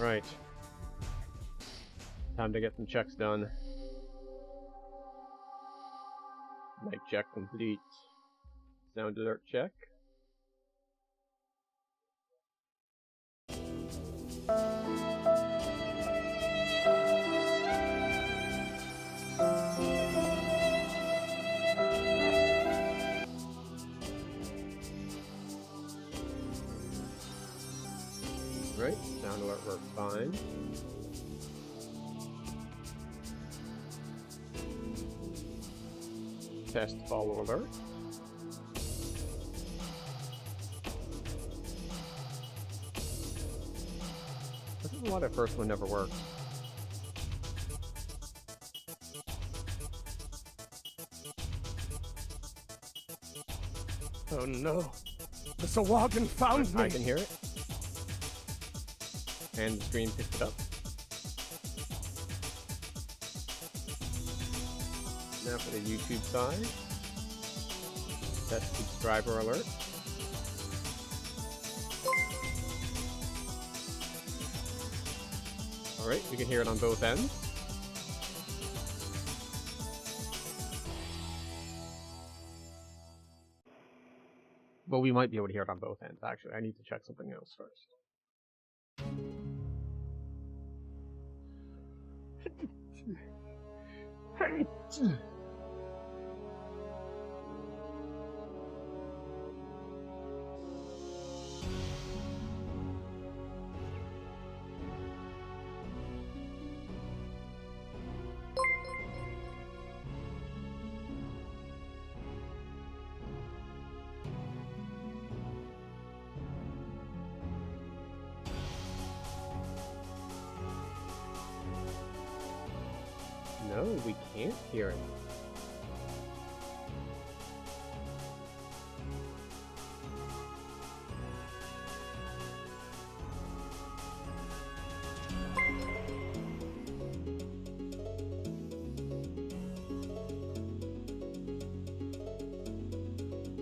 Right. Time to get some checks done. Mic check complete. Sound alert check. Right, sound alert works fine. Test follow alert. This is why that first one never worked. Oh no! The Sawagan found me! I can hear it. And the stream picked it up. Now for the YouTube side. Test subscriber alert. Alright, we can hear it on both ends. Well, we might be able to hear it on both ends, actually. I need to check something else first. No, we can't hear it.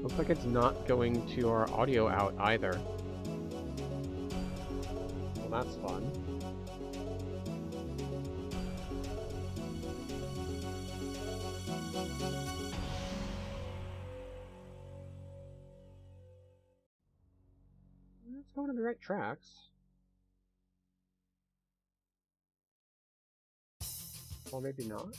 Looks like it's not going to our audio out either. Well, that's fun. Let's go to the right tracks. Or maybe not.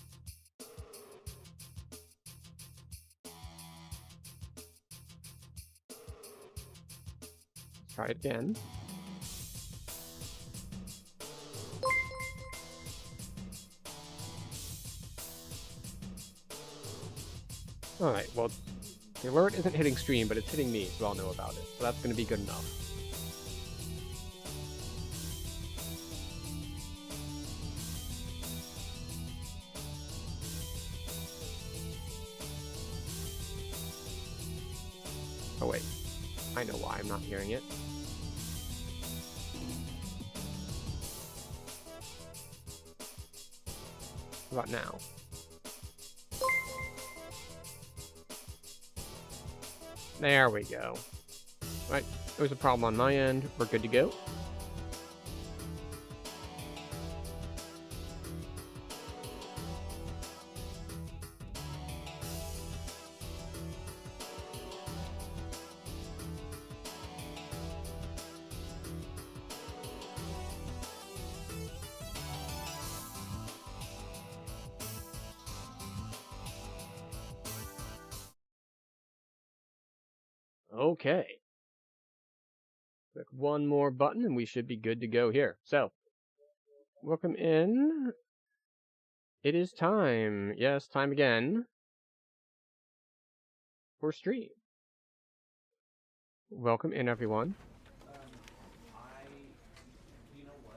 Let's try it again. Alright, well, the alert isn't hitting stream, but it's hitting me, so I'll know about it. So that's going to be good enough. Oh wait, I know why I'm not hearing it. How about now? There we go. Right, there was a problem on my end. We're good to go. Okay. Click one more button and we should be good to go here. So, welcome in. It is time. Yes, time again. For stream. Welcome in, everyone.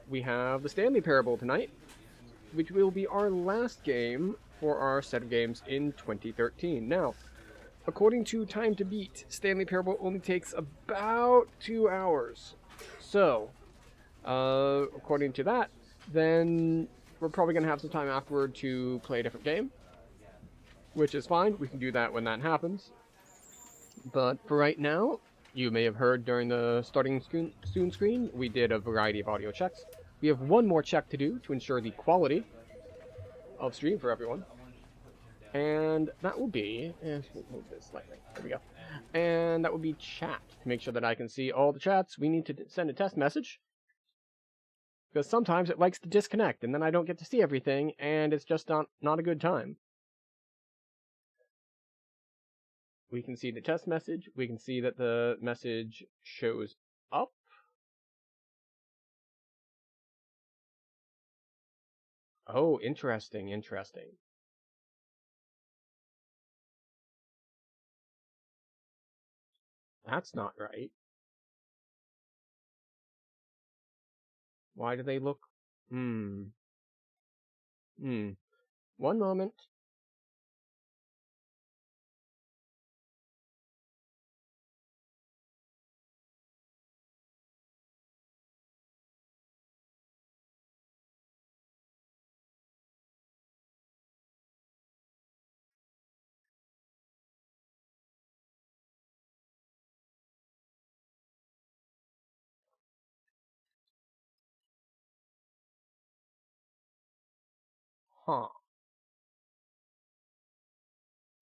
We have the Stanley Parable tonight, which will be our last game for our set of games in 2013. Now, according to Time to Beat, Stanley Parable only takes about 2 hours. So, according to that, then we're probably going to have some time afterward to play a different game, which is fine. We can do that when that happens. But for right now, you may have heard during the starting soon screen, we did a variety of audio checks. We have one more check to do to ensure the quality of stream for everyone. And that will be, we'll move this slightly, there we go. And that will be chat, to make sure that I can see all the chats. We need to send a test message, because sometimes it likes to disconnect, and then I don't get to see everything, and it's just not a good time. We can see the test message, we can see that the message shows up. Oh, interesting, interesting. That's not right. Why do they look... One moment. Huh.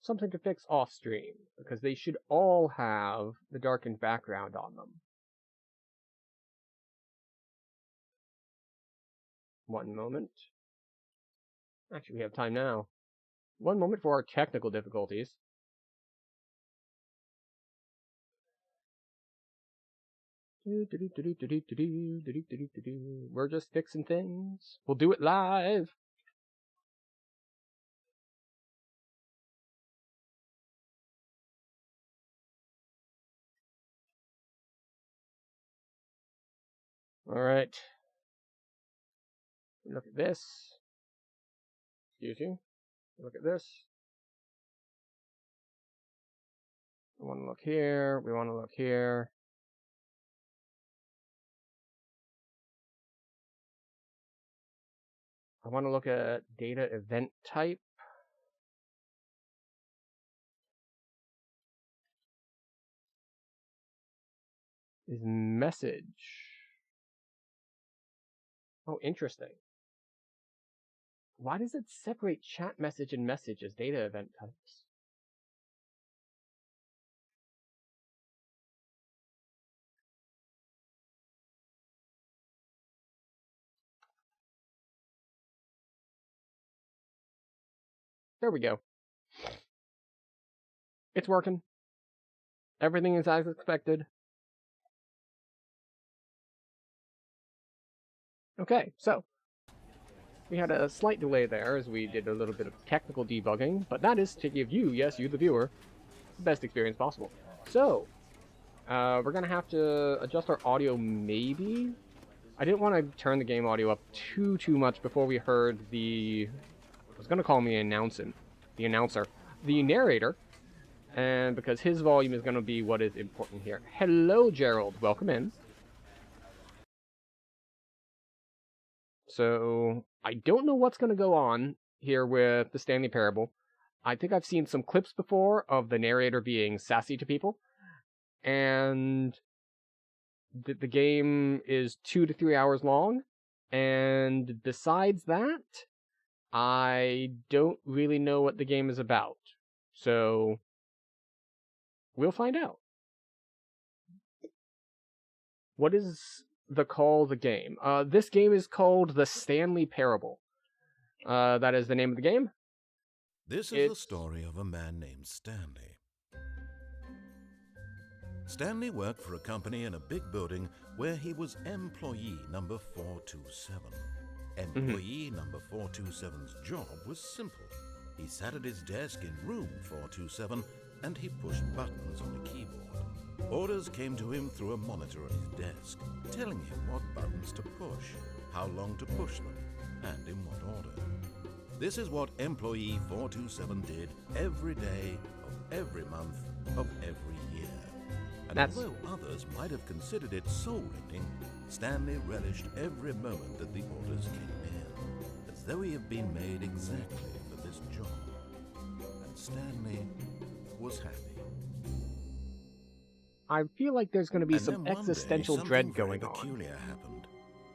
Something to fix off stream, because they should all have the darkened background on them. One moment. Actually, we have time now. One moment for our technical difficulties. We're just fixing things. We'll do it live. Alright. Look at this. Excuse you. Look at this. We want to look here. We want to look here. I want to look at data event type. Is message. Oh, interesting. Why does it separate chat message and message as data event types? There we go. It's working. Everything is as expected. Okay, so we had a slight delay there as we did a little bit of technical debugging, but that is to give you, yes, you the viewer, the best experience possible. So, we're going to have to adjust our audio maybe. I didn't want to turn the game audio up too much before we heard the... I was going to call him the announcer. The narrator. And because his volume is going to be what is important here. Hello, Gerald. Welcome in. So, I don't know what's going to go on here with the Stanley Parable. I think I've seen some clips before of the narrator being sassy to people. And the game is 2 to 3 hours long. And besides that, I don't really know what the game is about. So, we'll find out. What is the call of the game? This game is called the Stanley Parable. That is the name of the game. This is the story of a man named Stanley. Stanley worked for a company in a big building where he was employee number 427. Employee number 427's job was simple. He sat at his desk in room 427 and he pushed buttons on a keyboard. Orders came to him through a monitor on his desk, telling him what buttons to push, how long to push them, and in what order. This is what employee 427 did every day of every month of every year. And although others might have considered it soul-rending, Stanley relished every moment that the orders came in, as though he had been made exactly for this job. And Stanley was happy. I feel like there's going to be some existential dread going on. Peculiar happened.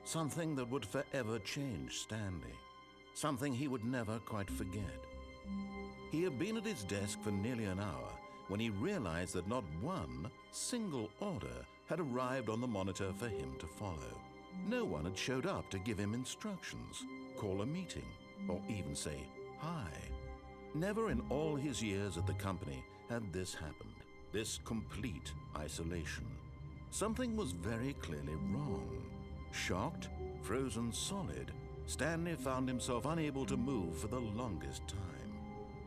Something that would forever change Stanley. Something he would never quite forget. He had been at his desk for nearly an hour when he realized that not one single order had arrived on the monitor for him to follow. No one had showed up to give him instructions, call a meeting, or even say hi. Never in all his years at the company had this happened, this complete isolation. Something was very clearly wrong. Shocked, frozen solid, Stanley found himself unable to move for the longest time.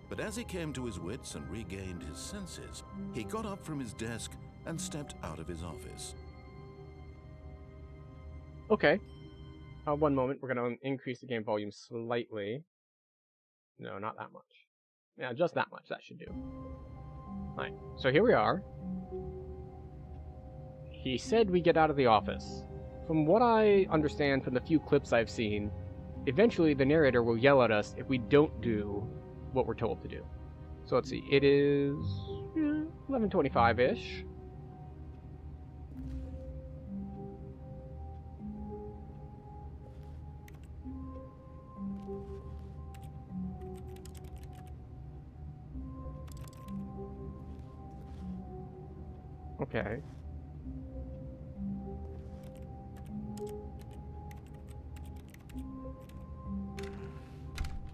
But as he came to his wits and regained his senses, he got up from his desk and stepped out of his office. Okay. One moment. We're going to increase the game volume slightly. No, not that much. Yeah, just that much. That should do. Alright, so here we are. He said we get out of the office. From what I understand from the few clips I've seen, eventually the narrator will yell at us if we don't do what we're told to do. So let's see. It is 11:25-ish. Okay.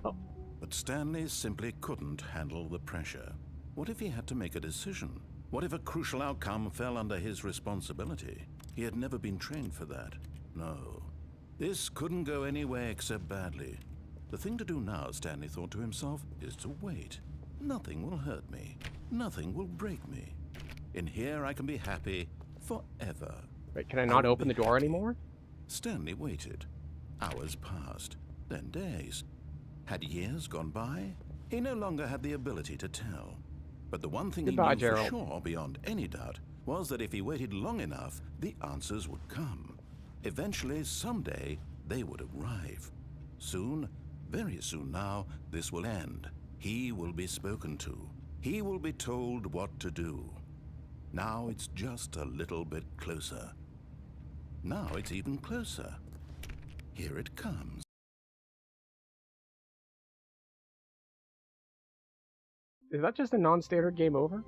Oh. But Stanley simply couldn't handle the pressure. What if he had to make a decision? What if a crucial outcome fell under his responsibility? He had never been trained for that. No. This couldn't go any way except badly. The thing to do now, Stanley thought to himself, is to wait. Nothing will hurt me. Nothing will break me. In here I can be happy forever. Wait, can I not open the door anymore? Stanley waited. Hours passed, then days. Had years gone by? He no longer had the ability to tell. But the one thing Goodbye, he knew Gerald. for sure, beyond any doubt, was that if he waited long enough, the answers would come. Eventually, someday, they would arrive. Soon, very soon now, this will end. He will be spoken to. He will be told what to do. Now it's just a little bit closer. Now it's even closer. Here it comes. Is that just a non-standard game over?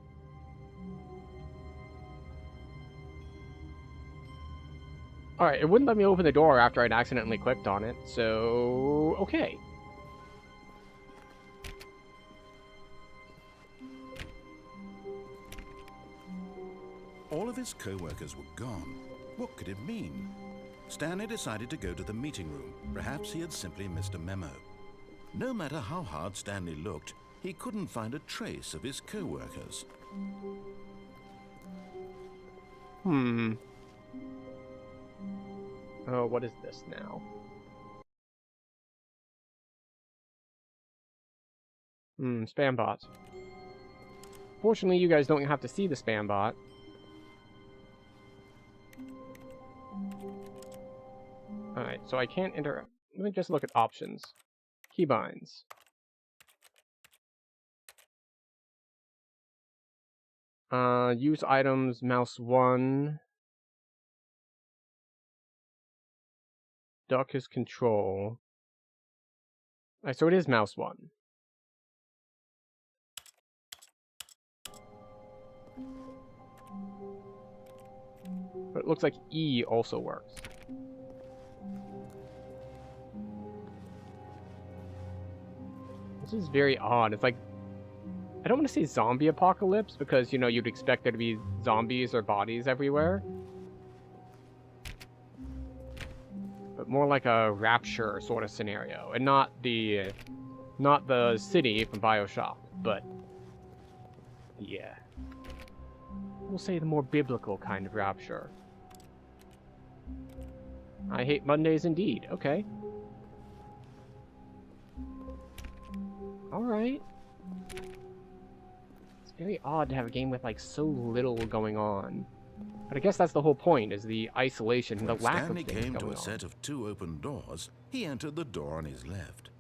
Alright, it wouldn't let me open the door after I'd accidentally clicked on it, so... okay. All of his co-workers were gone. What could it mean? Stanley decided to go to the meeting room. Perhaps he had simply missed a memo. No matter how hard Stanley looked, he couldn't find a trace of his co-workers. Oh, what is this now? Spam bots. Fortunately, you guys don't have to see the spam bot. Alright, so I can't enter... Let me just look at options. Keybinds. Use items, mouse 1. Duck is control. Alright, so it is mouse 1. But it looks like E also works. This is very odd. It's like, I don't want to say zombie apocalypse because, you know, you'd expect there to be zombies or bodies everywhere. But more like a rapture sort of scenario, and not the city from BioShock, but yeah. We'll say the more biblical kind of rapture. I hate Mondays indeed. Okay. Alright. It's very odd to have a game with, like, so little going on. But I guess that's the whole point, is the isolation, the lack of things going on. Stanley came to a set of 2 open doors. He entered the door on his left.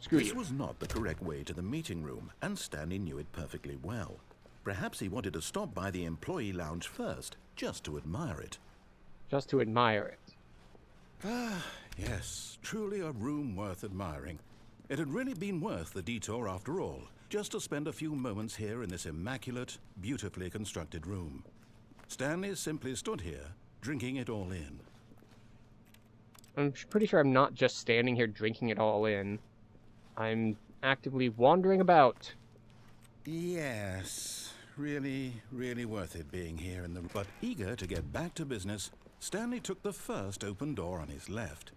This was not the correct way to the meeting room, and Stanley knew it perfectly well. Perhaps he wanted to stop by the employee lounge first, just to admire it. just to admire it. Ah, yes, truly a room worth admiring. It had really been worth the detour after all, just to spend a few moments here in this immaculate, beautifully constructed room. Stanley simply stood here, drinking it all in. I'm pretty sure I'm not just standing here drinking it all in. I'm actively wandering about. Yes, really, really worth it being here in the... But eager to get back to business, Stanley took the first open door on his left.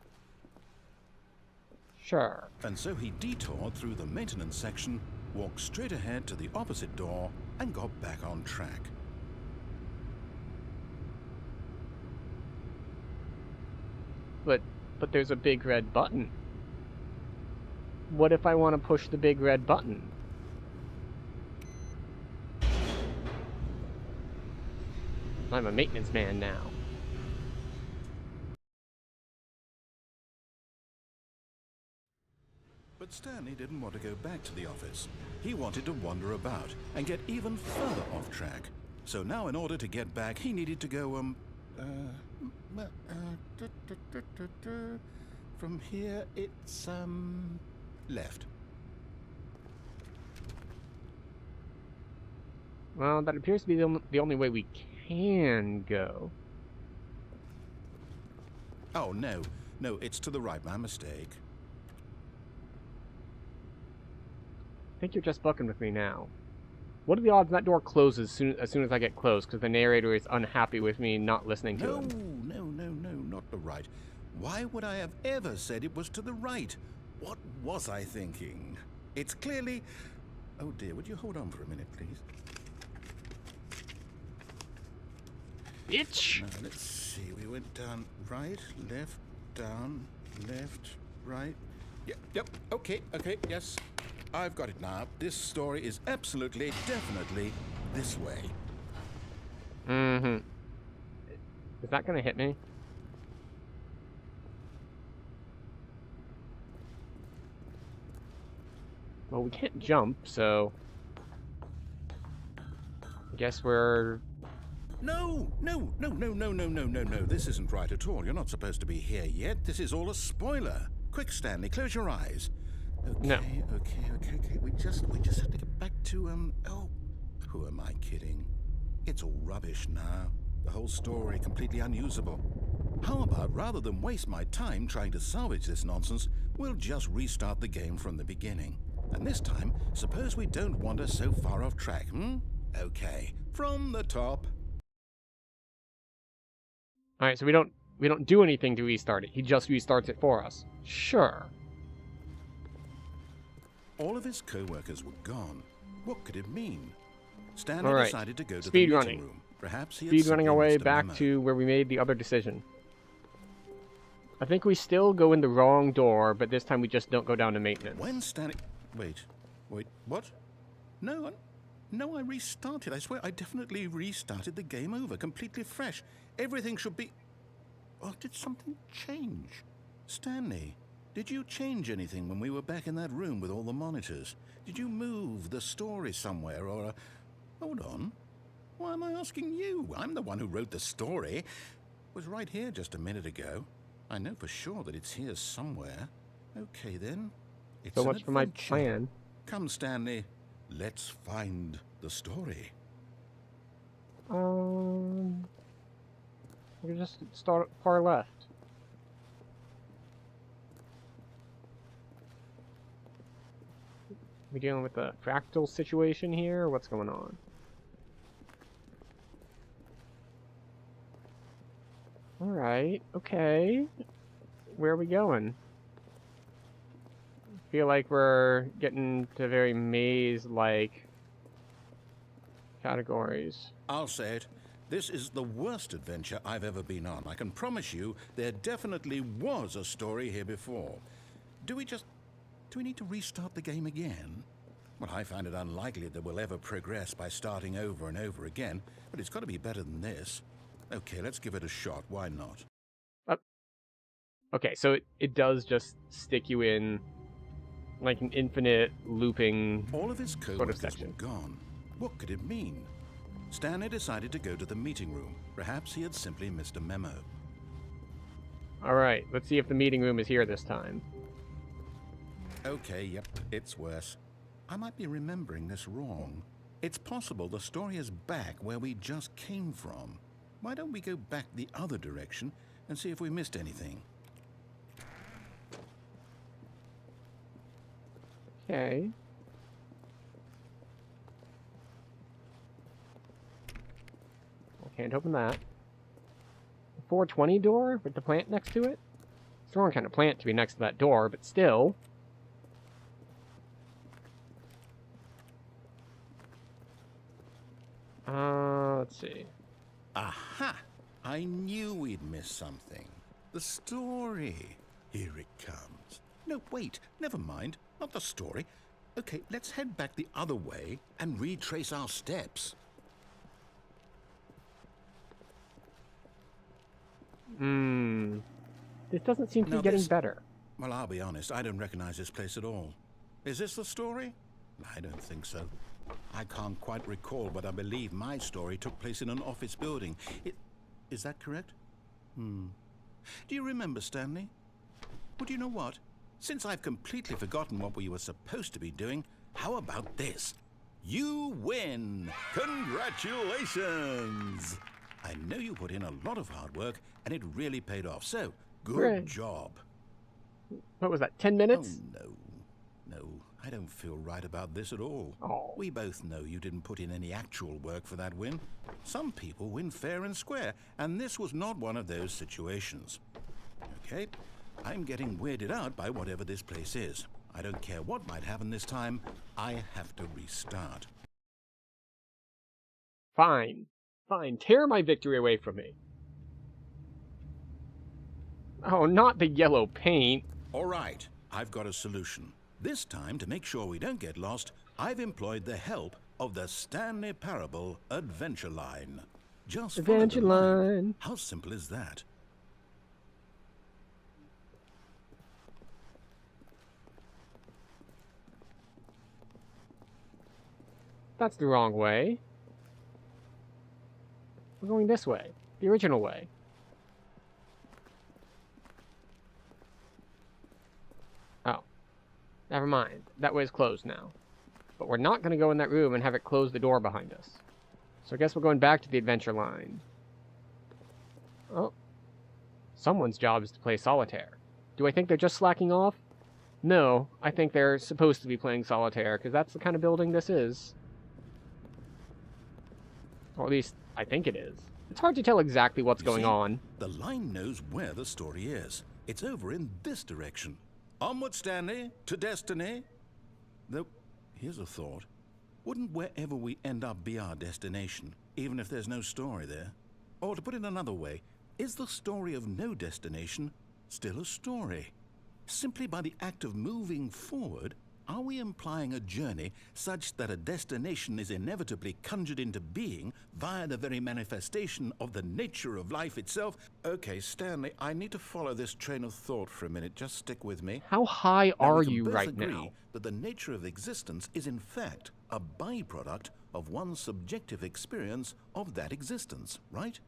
Sure. And so he detoured through the maintenance section, walked straight ahead to the opposite door, and got back on track. But there's a big red button. What if I want to push the big red button? I'm a maintenance man now. But Stanley didn't want to go back to the office. He wanted to wander about and get even further off track. So now in order to get back, he needed to go, from here, it's, left. Well, that appears to be the only way we can go. Oh, no, it's to the right, my mistake. I think you're just bucking with me now. What are the odds that door closes as soon as I get close, because the narrator is unhappy with me not listening to him? No, not the right. Why would I have ever said it was to the right? What was I thinking? It's clearly... Oh dear, would you hold on for a minute, please? Bitch! Now, let's see, we went down right, left, down, left, right. Yep, okay, yes. I've got it now. This story is absolutely, definitely this way. Mm-hmm. Is that gonna hit me? Well, we can't jump, so... I guess we're... No. This isn't right at all. You're not supposed to be here yet. This is all a spoiler. Quick, Stanley, close your eyes. Okay, No. okay. We just have to get back to, oh, who am I kidding? It's all rubbish now. The whole story completely unusable. How about, rather than waste my time trying to salvage this nonsense, we'll just restart the game from the beginning. And this time, suppose we don't wander so far off track, Okay, from the top. Alright, so we don't do anything to restart it. He just restarts it for us. Sure. All of his co-workers were gone. What could it mean? Stanley All right. decided to go to Speed the running. meeting room. Perhaps he had Speed running simply our way missed a back memo. to where we made the other decision. I think we still go in the wrong door, but this time we just don't go down to maintenance. When Stanley... Wait, what? No, I restarted. I swear, I definitely restarted the game over, completely fresh. Everything should be... Oh, did something change? Stanley, did you change anything when we were back in that room with all the monitors? Did you move the story somewhere, or... Hold on. Why am I asking you? I'm the one who wrote the story. It was right here just a minute ago. I know for sure that it's here somewhere. Okay, then. It's So an much for my adventure. plan. Come, Stanley. Let's find the story. We can just start far left. We dealing with a fractal situation here, or what's going on? Alright, okay. Where are we going? I feel like we're getting to very maze-like categories. I'll say it. This is the worst adventure I've ever been on. I can promise you there definitely was a story here before. Do we need to restart the game again? Well, I find it unlikely that we'll ever progress by starting over and over again, but it's got to be better than this. Okay, let's give it a shot. Why not? Okay, so it does just stick you in like an infinite looping All of his sort co-workers of were section. gone. What could it mean? Stanley decided to go to the meeting room. Perhaps he had simply missed a memo. Alright, let's see if the meeting room is here this time. Okay, yep, it's worse. I might be remembering this wrong. It's possible the story is back where we just came from. Why don't we go back the other direction and see if we missed anything? Okay. Can't open that. 420 door with the plant next to it? It's the wrong kind of plant to be next to that door, but still. Let's see. Aha! I knew we'd miss something. The story. Here it comes. No, wait, never mind. Not the story. Okay, let's head back the other way and retrace our steps. This doesn't seem to be getting better. Well, I'll be honest, I don't recognize this place at all. Is this the story? I don't think so. I can't quite recall, but I believe my story took place in an office building. Is that correct? Do you remember, Stanley? Well, do you know what? Since I've completely forgotten what we were supposed to be doing, how about this? You win! Congratulations! I know you put in a lot of hard work, and it really paid off, so good job. What was that, 10 minutes? Oh, no, I don't feel right about this at all. Oh. We both know you didn't put in any actual work for that win. Some people win fair and square, and this was not one of those situations. Okay, I'm getting weirded out by whatever this place is. I don't care what might happen this time, I have to restart. Fine. Fine, tear my victory away from me. Oh, not the yellow paint. All right, I've got a solution. This time, to make sure we don't get lost, I've employed the help of the Stanley Parable Adventure Line. Just Adventure Line. How simple is that? That's the wrong way. We're going this way. The original way. Oh. Never mind. That way's closed now. But we're not going to go in that room and have it close the door behind us. So I guess we're going back to the adventure line. Oh. Someone's job is to play solitaire. Do I think they're just slacking off? No, I think they're supposed to be playing solitaire, because that's the kind of building this is. Or at least, I think it is. It's hard to tell exactly what's going on. The line knows where the story is. It's over in this direction. Onward, Stanley, to destiny. Though, here's a thought. Wouldn't wherever we end up be our destination, even if there's no story there? Or to put it another way, is the story of no destination still a story? Simply by the act of moving forward, are we implying a journey such that a destination is inevitably conjured into being via the very manifestation of the nature of life itself? Okay, Stanley, I need to follow this train of thought for a minute. Just stick with me. How high Now, are we can you both right agree now? that the nature of existence is in fact a byproduct of one's subjective experience of that existence, right?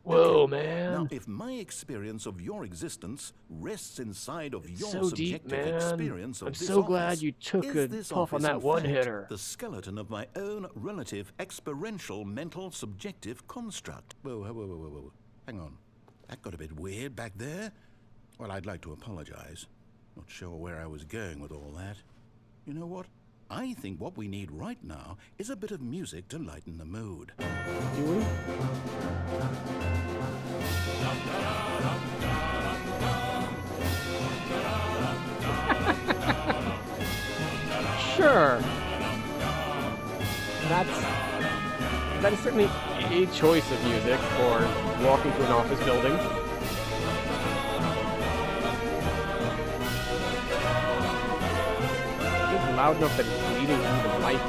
Whoa, Okay. man. Now, if my experience of your existence rests inside of your so deep, subjective man. experience of I'm this so glad office, you took is a this puff on office, that in one-hitter. fact, the skeleton of my own relative experiential mental subjective construct? Whoa. Hang on. That got a bit weird back there. Well, I'd like to apologize. Not sure where I was going with all that. You know what? I think what we need right now is a bit of music to lighten the mood. Do we? Sure. That is certainly a choice of music for walking through an office building. It's loud enough that it's bleeding through the mic.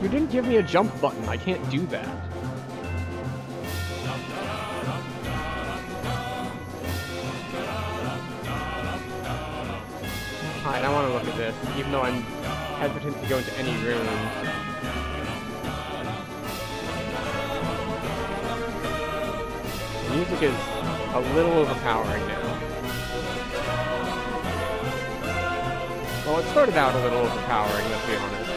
You didn't give me a jump button. I can't do that. Alright, I want to look at this, even though I'm hesitant to go into any room. The music is a little overpowering now. Well, it started out a little overpowering, let's be honest.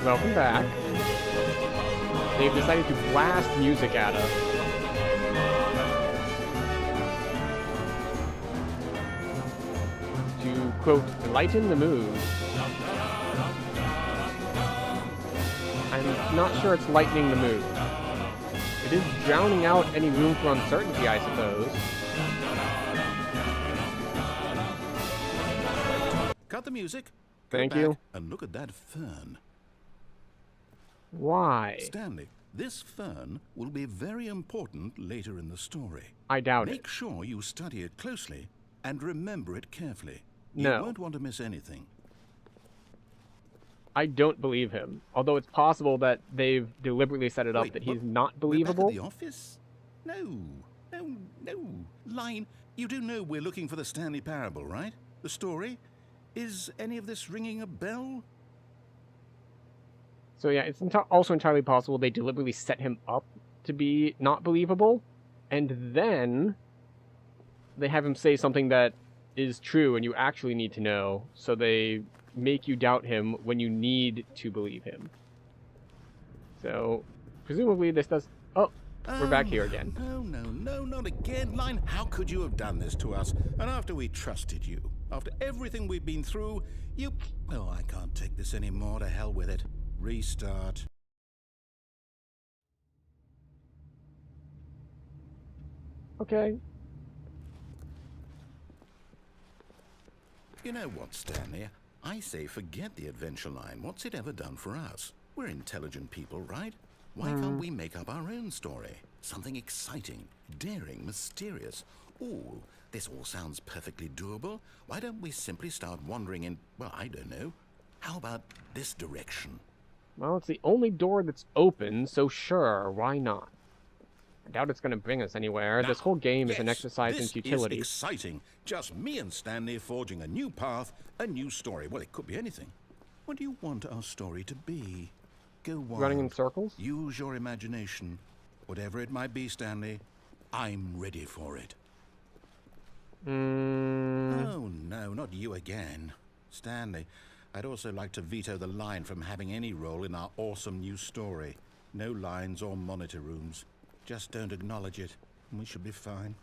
Welcome back. They've decided to blast music at us. To, quote, lighten the mood. I'm not sure it's lightening the mood. It is drowning out any room for uncertainty, I suppose. Cut the music. Thank Go you. back and look at that fern. Why? Stanley, this fern will be very important later in the story. I doubt it. Make sure you study it closely and remember it carefully. No. You won't want to miss anything. I don't believe him. Although it's possible that they've deliberately set it up Wait, that but he's not we're back at believable. the office? No. Line, you do know we're looking for the Stanley Parable, right? The story? Is any of this ringing a bell? So yeah, it's also entirely possible they deliberately set him up to be not believable, and then they have him say something that is true and you actually need to know, so they make you doubt him when you need to believe him. So, presumably this does... Oh, we're back here again. No, not again. Line, how could you have done this to us? And after we trusted you, after everything we've been through, you... Oh, I can't take this anymore. To hell with it. Restart. Okay. You know what, Stanley? I say forget the adventure line. What's it ever done for us? We're intelligent people, right? Why can't we make up our own story? Something exciting, daring, mysterious. Ooh, this all sounds perfectly doable. Why don't we simply start wandering in, well, I don't know. How about this direction? Well, it's the only door that's open, so sure, why not? I doubt it's going to bring us anywhere. This whole game is an exercise in futility. This is exciting. Just me and Stanley forging a new path, a new story. Well, it could be anything. What do you want our story to be? Go wild. Running in circles? Use your imagination. Whatever it might be, Stanley, I'm ready for it. Oh, no, not you again. Stanley, I'd also like to veto the line from having any role in our awesome new story. No lines or monitor rooms. Just don't acknowledge it, and we should be fine.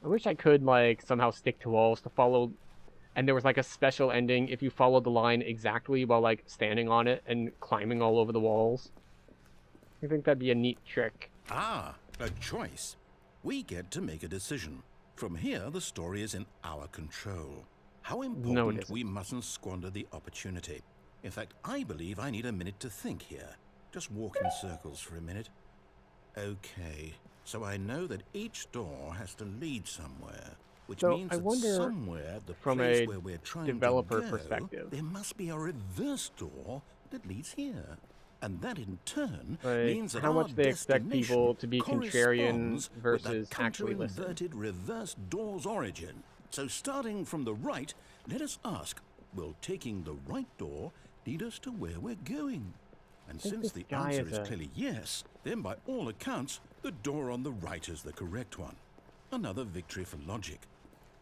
I wish I could, like, somehow stick to walls to follow... And there was, like, a special ending if you followed the line exactly while, like, standing on it and climbing all over the walls. I think that'd be a neat trick. Ah, a choice. We get to make a decision. From here, the story is in our control. How important we mustn't squander the opportunity. In fact, I believe I need a minute to think here. Just walk in circles for a minute. Okay, so I know that each door has to lead somewhere, which means that somewhere the place where we're trying developer to go, perspective, there must be a reverse door that leads here. And that in turn like, means that how much they expect people to be contrarian versus actually listen. Inverted reverse door's origin. So starting from the right, let us ask, will taking the right door lead us to where we're going? And since the answer is clearly yes, then by all accounts, the door on the right is the correct one. Another victory for logic.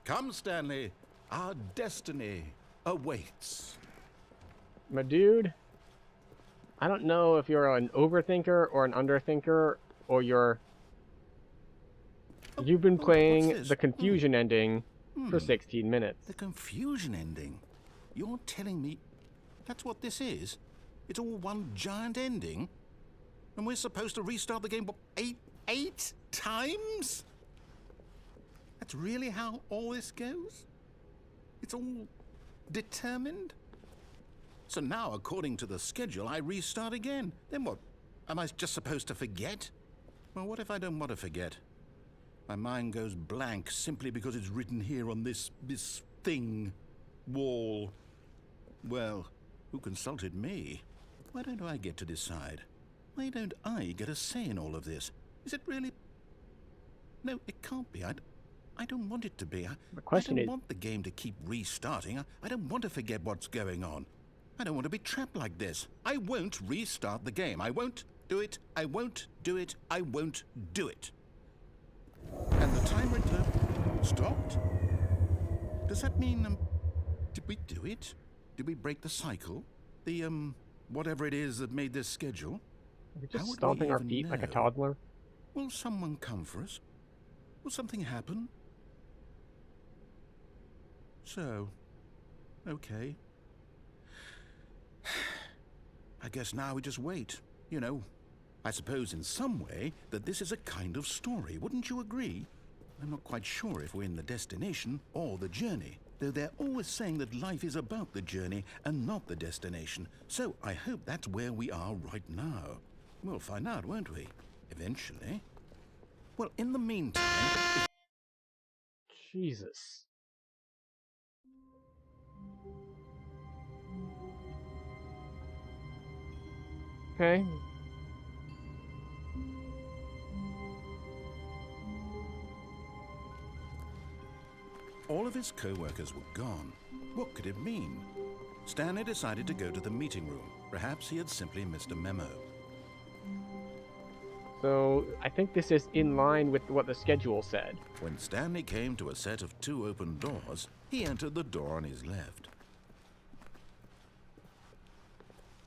Come, Stanley, our destiny awaits. My dude, I don't know if you're an overthinker or an underthinker, or you've been playing the confusion ending for 16 minutes. The confusion ending? You're telling me that's what this is? It's all one giant ending? And we're supposed to restart the game, what, eight times? That's really how all this goes? It's all determined? So now, according to the schedule, I restart again. Then what? Am I just supposed to forget? Well, what if I don't want to forget? My mind goes blank simply because it's written here on this thing, wall. Well, who consulted me? Why don't I get to decide? Why don't I get a say in all of this? Is it really... No, it can't be. I don't want it to be. The question I is... don't want the game to keep restarting. I don't want to forget what's going on. I don't want to be trapped like this. I won't restart the game. I won't do it. I won't do it. I won't do it. And the timer stopped? Does that mean, did we do it? Did we break the cycle? The, whatever it is that made this schedule? We're just How would we stomping our even feet like a know? toddler. Will someone come for us? Will something happen? So, okay. I guess now we just wait. You know, I suppose in some way that this is a kind of story, wouldn't you agree? I'm not quite sure if we're in the destination or the journey, though they're always saying that life is about the journey and not the destination, so I hope that's where we are right now. We'll find out, won't we? Eventually. Well, in the meantime... Jesus. Okay. All of his co-workers were gone. What could it mean? Stanley decided to go to the meeting room. Perhaps he had simply missed a memo. So, I think this is in line with what the schedule said. When Stanley came to a set of 2 open doors, he entered the door on his left.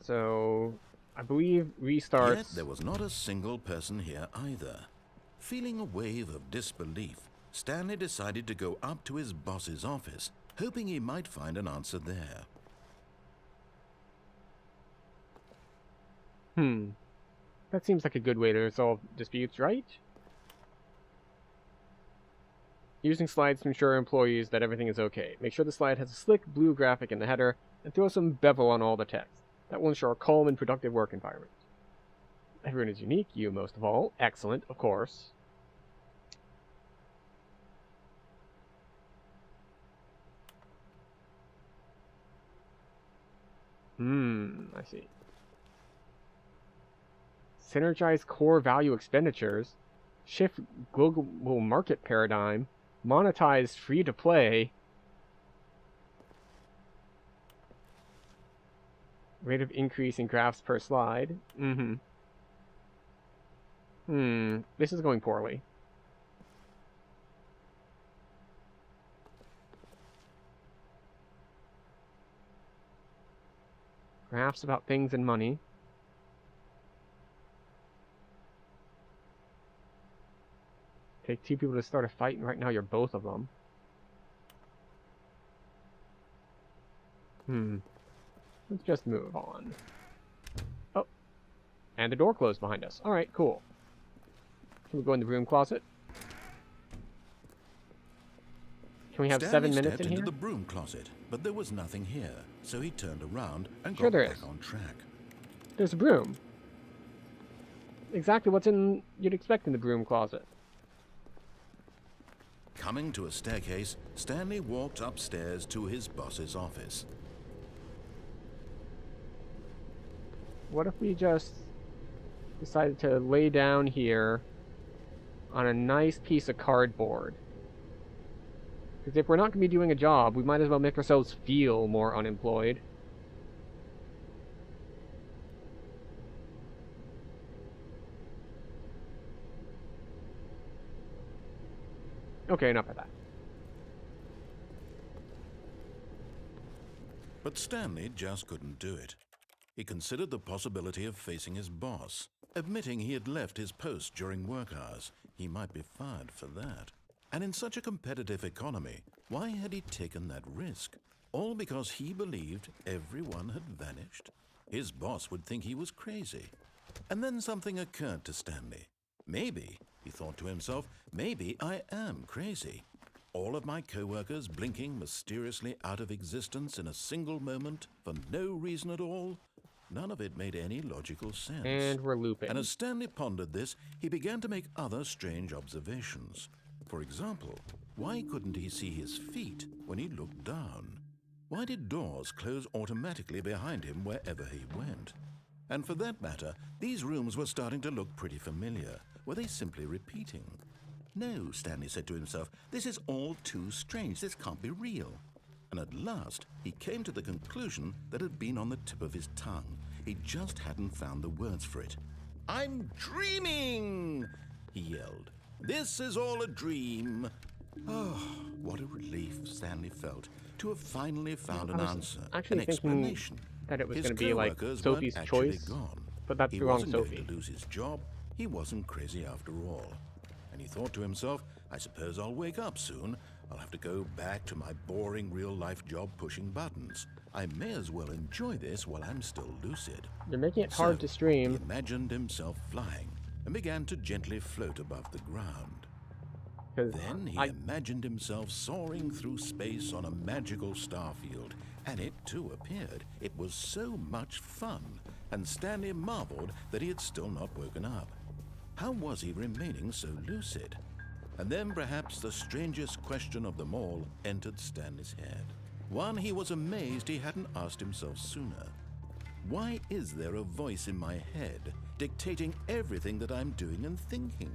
So, I believe restarts... Yet there was not a single person here either. Feeling a wave of disbelief, Stanley decided to go up to his boss's office, hoping he might find an answer there. That seems like a good way to resolve disputes, right? Using slides to ensure employees that everything is okay. Make sure the slide has a slick blue graphic in the header, and throw some bevel on all the text. That will ensure a calm and productive work environment. Everyone is unique, you most of all. Excellent, of course. I see. Synergize core value expenditures, shift global market paradigm, monetize free-to-play, rate of increase in graphs per slide. This is going poorly. Graphs about things and money. Take 2 people to start a fight, and right now you're both of them. Let's just move on. Oh. And the door closed behind us. Alright, cool. Can we go in the broom closet? Can we have Stanley 7 minutes stepped in here? into the broom closet, but there was nothing here, so he turned around and Sure got there back is. on track. There's a broom. Exactly what's you'd expect in the broom closet. Coming to a staircase, Stanley walked upstairs to his boss's office. What if we just decided to lay down here on a nice piece of cardboard? Because if we're not going to be doing a job, we might as well make ourselves feel more unemployed. Okay, enough of that. But Stanley just couldn't do it. He considered the possibility of facing his boss, admitting he had left his post during work hours. He might be fired for that. And in such a competitive economy, why had he taken that risk? All because he believed everyone had vanished? His boss would think he was crazy. And then something occurred to Stanley. Maybe, he thought to himself, maybe I am crazy. All of my co-workers blinking mysteriously out of existence in a single moment for no reason at all? None of it made any logical sense. And we're looping. And as Stanley pondered this, he began to make other strange observations. For example, why couldn't he see his feet when he looked down? Why did doors close automatically behind him wherever he went? And for that matter, these rooms were starting to look pretty familiar. Were they simply repeating? no, Stanley said to himself. This is all too strange. This can't be real. And at last, he came to the conclusion that had been on the tip of his tongue. He just hadn't found the words for it. "I'm dreaming!" he yelled. "This is all a dream." Oh, what a relief Stanley felt to have finally found an answer, actually an thinking explanation. that it was His going to be like co-workers Sophie's weren't actually choice, gone. but that's He the wrong wasn't Sophie. going to lose his job. He wasn't crazy after all. And he thought to himself, I suppose I'll wake up soon. I'll have to go back to my boring real-life job pushing buttons. I may as well enjoy this while I'm still lucid. You're making it hard So, to stream. He imagined himself flying and began to gently float above the ground. Then he imagined himself soaring through space on a magical starfield, and it too appeared. It was so much fun, and Stanley marveled that he had still not woken up. How was he remaining so lucid? And then perhaps the strangest question of them all entered Stanley's head. One he was amazed he hadn't asked himself sooner. Why is there a voice in my head dictating everything that I'm doing and thinking?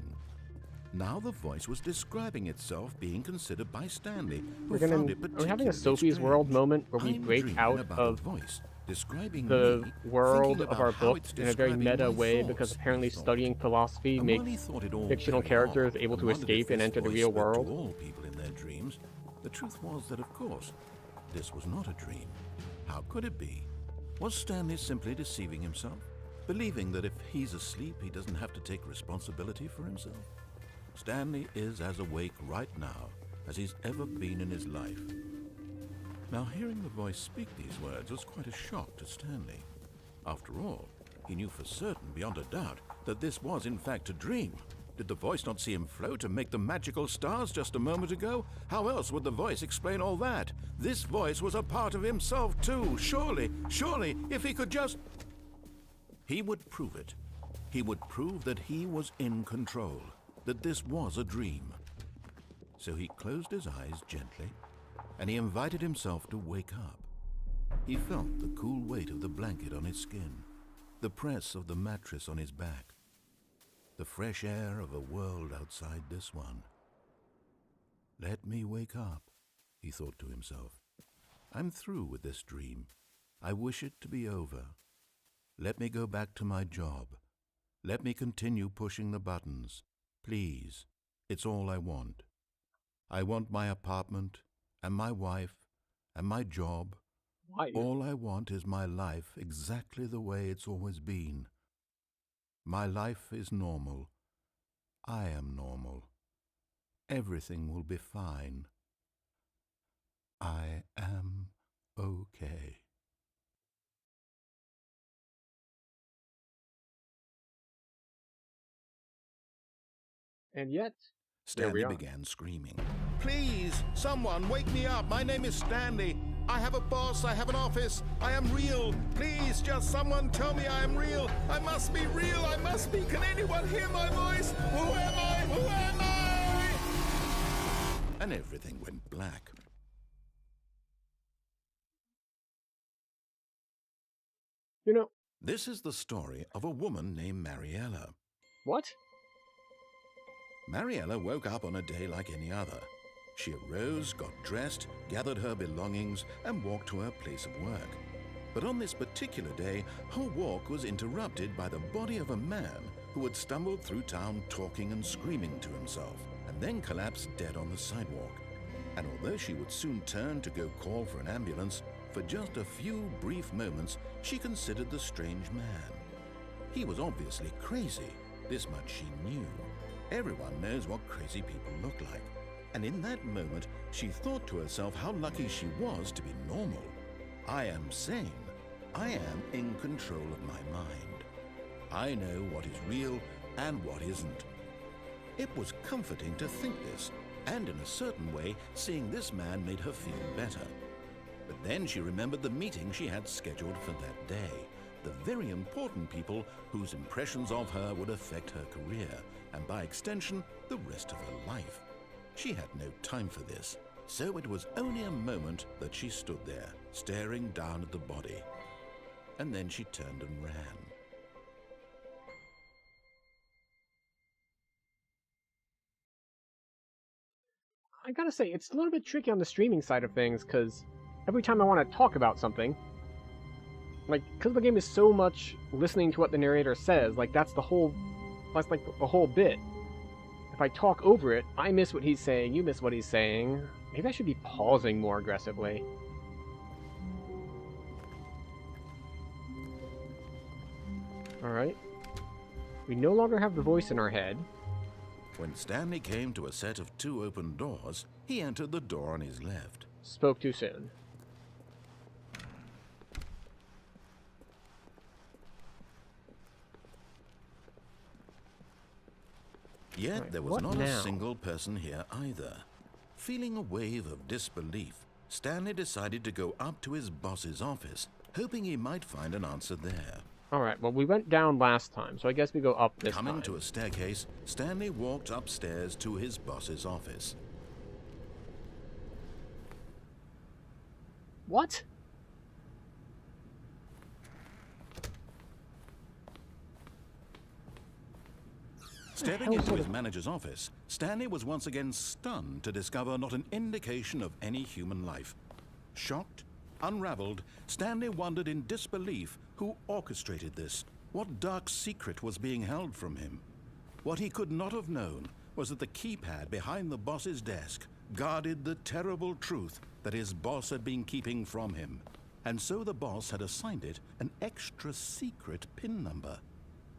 Now the voice was describing itself being considered by Stanley, who found it particularly we're having a Sophie's World moment where we I'm break dreaming out about of a voice describing the me, world thinking of about our how book it's in a very describing meta my way, thoughts, because he apparently thought. studying philosophy And while makes he thought it all fictional very characters odd, able and to wondered escape if and this enter the voice real spoke world. to all people in their dreams, the truth was that, of course, this was not a dream. How could it be? Was Stanley simply deceiving himself, believing that if he's asleep, he doesn't have to take responsibility for himself? Stanley is as awake right now as he's ever been in his life. Now, hearing the voice speak these words was quite a shock to Stanley. After all, he knew for certain, beyond a doubt, that this was in fact a dream. Did the voice not see him float and make the magical stars just a moment ago? How else would the voice explain all that? This voice was a part of himself too. Surely, if he could just... He would prove it. He would prove that he was in control, that this was a dream. So he closed his eyes gently, and he invited himself to wake up. He felt the cool weight of the blanket on his skin, the press of the mattress on his back, the fresh air of a world outside this one. Let me wake up, he thought to himself. I'm through with this dream. I wish it to be over. Let me go back to my job. Let me continue pushing the buttons. Please, it's all I want. I want my apartment, and my wife, and my job. All I want is my life exactly the way it's always been. My life is normal. I am normal. Everything will be fine. I am okay. And yet, Stanley began screaming. Please, someone, wake me up. My name is Stanley. I have a boss. I have an office. I am real. Please, just someone tell me I am real. I must be real. I must be. Can anyone hear my voice? Who am I? Who am I? And everything went black. You know... This is the story of a woman named Mariella. What? Mariella woke up on a day like any other. She arose, got dressed, gathered her belongings, and walked to her place of work. But on this particular day, her walk was interrupted by the body of a man who had stumbled through town talking and screaming to himself, and then collapsed dead on the sidewalk. And although she would soon turn to go call for an ambulance, for just a few brief moments, she considered the strange man. He was obviously crazy. This much she knew. Everyone knows what crazy people look like. And in that moment, she thought to herself how lucky she was to be normal. I am sane. I am in control of my mind. I know what is real and what isn't. It was comforting to think this, and in a certain way, seeing this man made her feel better. But then she remembered the meeting she had scheduled for that day, the very important people whose impressions of her would affect her career, and by extension, the rest of her life. She had no time for this, so it was only a moment that she stood there, staring down at the body. And then she turned and ran. I gotta say, it's a little bit tricky on the streaming side of things, because every time I want to talk about something, like, because the game is so much listening to what the narrator says, like, that's like the whole bit. If I talk over it, I miss what he's saying, you miss what he's saying. Maybe I should be pausing more aggressively. Alright. We no longer have the voice in our head. When Stanley came to a set of 2 open doors, he entered the door on his left. Spoke too soon. Yet Right, there was what not now? a single person here either. Feeling a wave of disbelief, Stanley decided to go up to his boss's office, hoping he might find an answer there. Alright, well, we went down last time, so I guess we go up this time. Coming to a staircase, Stanley walked upstairs to his boss's office. What? Stepping into his manager's office, Stanley was once again stunned to discover not an indication of any human life. Shocked, unraveled, Stanley wondered in disbelief who orchestrated this, what dark secret was being held from him. What he could not have known was that the keypad behind the boss's desk guarded the terrible truth that his boss had been keeping from him. And so the boss had assigned it an extra secret PIN number,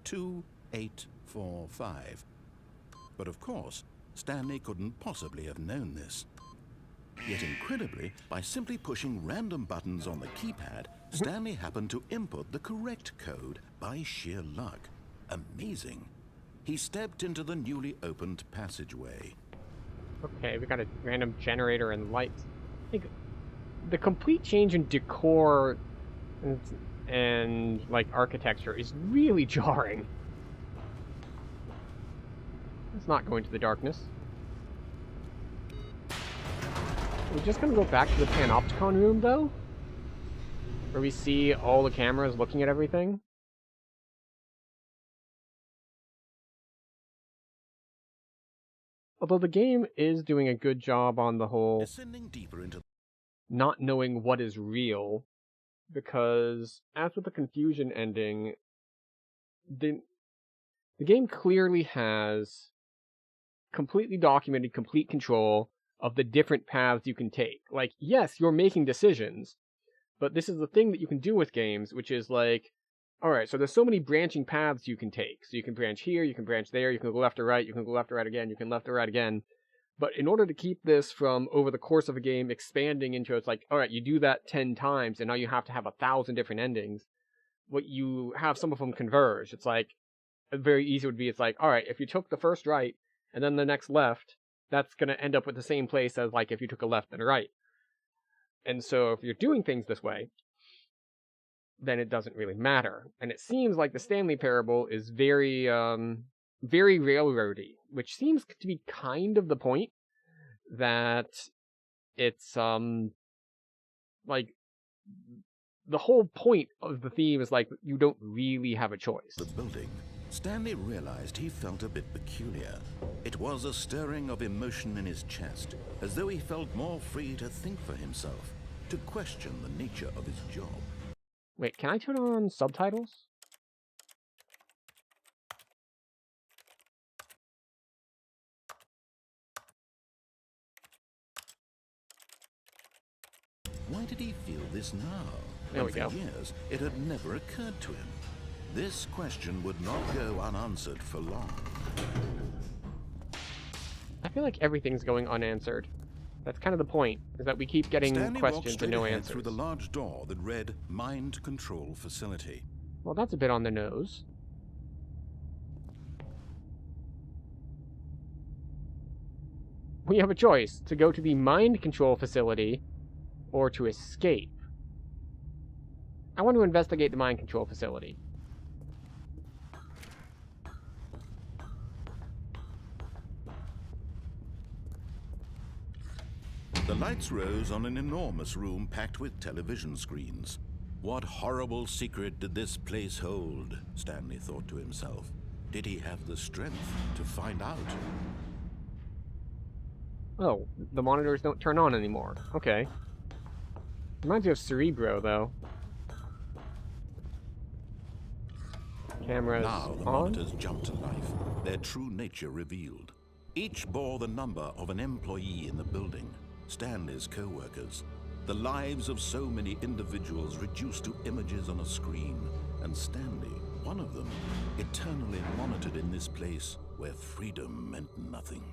2845. But of course, Stanley couldn't possibly have known this. Yet incredibly, by simply pushing random buttons on the keypad, Stanley happened to input the correct code by sheer luck. Amazing. He stepped into the newly opened passageway. Okay, we got a random generator and lights. I think the complete change in decor and like architecture is really jarring. Let's not go into the darkness. We're just gonna go back to the Panopticon room, though, where we see all the cameras looking at everything. Although the game is doing a good job on the whole Descending deeper into not knowing what is real, because as with the confusion ending, the game clearly has completely documented complete control of the different paths you can take. Like, yes, you're making decisions, but this is the thing that you can do with games, which is like, alright, so there's so many branching paths you can take. So you can branch here, you can branch there, you can go left or right, you can go left or right again, you can left or right again. But in order to keep this from, over the course of a game, expanding into, it's like, alright, you do that 10 times, and now you have to have 1,000 different endings. What you have some of them converge. It's like, very easy would be, it's like, alright, if you took the first right, and then the next left, that's going to end up with the same place as, like, if you took a left and a right. And so if you're doing things this way, then it doesn't really matter. And it seems like the Stanley Parable is very, very railroady, which seems to be kind of the point, that it's, like, the whole point of the theme is, like, you don't really have a choice. the building, Stanley realized he felt a bit peculiar. It was a stirring of emotion in his chest, as though he felt more free to think for himself, to question the nature of his job. Wait, can I turn on subtitles? Why did he feel this now? There When we go. for years, it had never occurred to him. This question would not go unanswered for long. I feel like everything's going unanswered. That's kind of the point, is that we keep getting Stanley walked questions straight and no ahead answers. through the large door that read Mind Control Facility. Well, that's a bit on the nose. We have a choice, to go to the mind control facility or to escape. I want to investigate the mind control facility. The lights rose on an enormous room packed with television screens. What horrible secret did this place hold? Stanley thought to himself. Did he have the strength to find out? Oh, the monitors don't turn on anymore. Okay. Reminds me of Cerebro, though. Cameras Now the on. monitors jumped to life, their true nature revealed. Each bore the number of an employee in the building, Stanley's co-workers. The lives of so many individuals reduced to images on a screen, and Stanley, one of them, eternally monitored in this place where freedom meant nothing.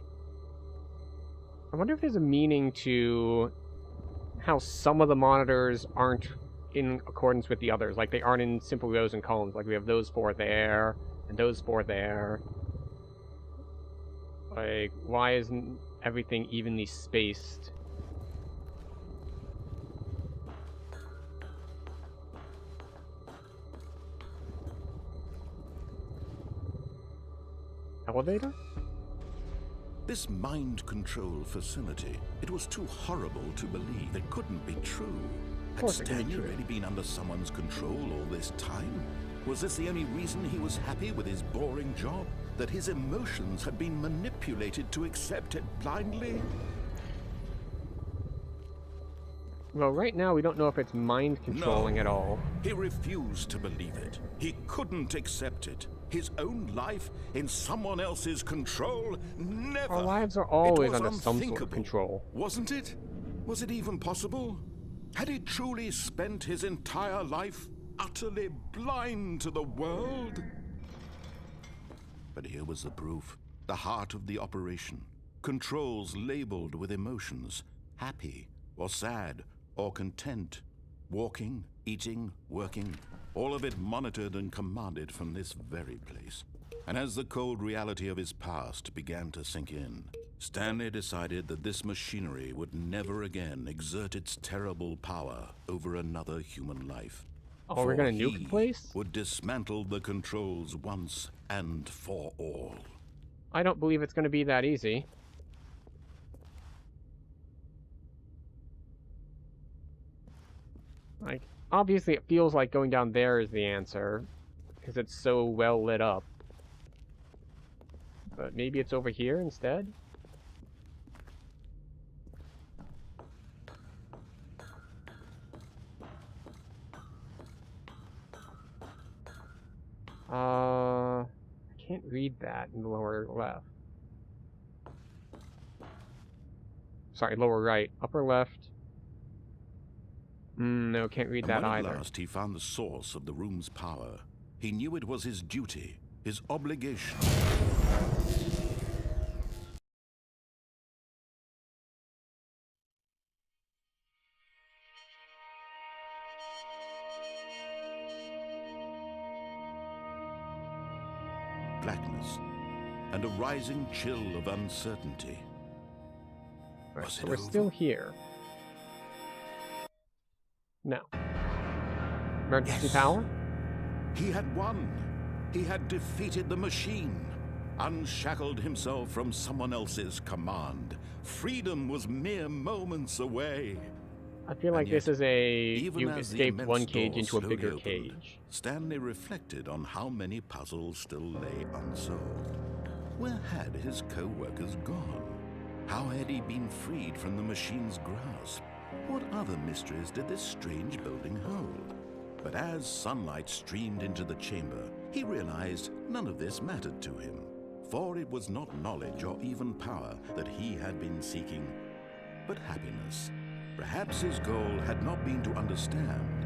I wonder if there's a meaning to how some of the monitors aren't in accordance with the others. Like, they aren't in simple rows and columns. Like, we have those 4 there, and those 4 there. Like, why isn't everything evenly spaced? Elevator? This mind control facility, it was too horrible to believe. It couldn't be true. Had course it couldn't be Stanley true. really been under someone's control all this time? Was this the only reason he was happy with his boring job? That his emotions had been manipulated to accept it blindly? Well, right now we don't know if it's mind controlling at all. He refused to believe it. He couldn't accept it. His own life in someone else's control? Never. Our lives are always It was under some sort of unthinkable, control. Wasn't it? Was it even possible? Had he truly spent his entire life utterly blind to the world? But here was the proof. The heart of the operation. Controls labeled with emotions. Happy or sad or content. Walking, eating, working. All of it monitored and commanded from this very place. And as the cold reality of his past began to sink in, Stanley decided that this machinery would never again exert its terrible power over another human life. Oh, we're gonna nuke the place? Would dismantle the controls once and for all. I don't believe it's gonna be that easy. Like, obviously it feels like going down there is the answer, because it's so well lit up. But maybe it's over here instead? I can't read that in the lower left. Sorry, lower right. Upper left. No, can't read that When either. at last he found the source of the room's power, he knew it was his duty, his obligation. Blackness and a rising chill of uncertainty. Right, Was so it we're over? still here. No. Emergency Yes. power? He had won. He had defeated the machine, unshackled himself from someone else's command. Freedom was mere moments away. I feel like And this yet, is a Even you as the escaped immense one cage door into a slowly bigger opened, cage. Stanley reflected on how many puzzles still lay unsolved. Where had his co-workers gone? How had he been freed from the machine's grasp? What other mysteries did this strange building hold? But as sunlight streamed into the chamber, he realized none of this mattered to him. For it was not knowledge or even power that he had been seeking, but happiness. Perhaps his goal had not been to understand,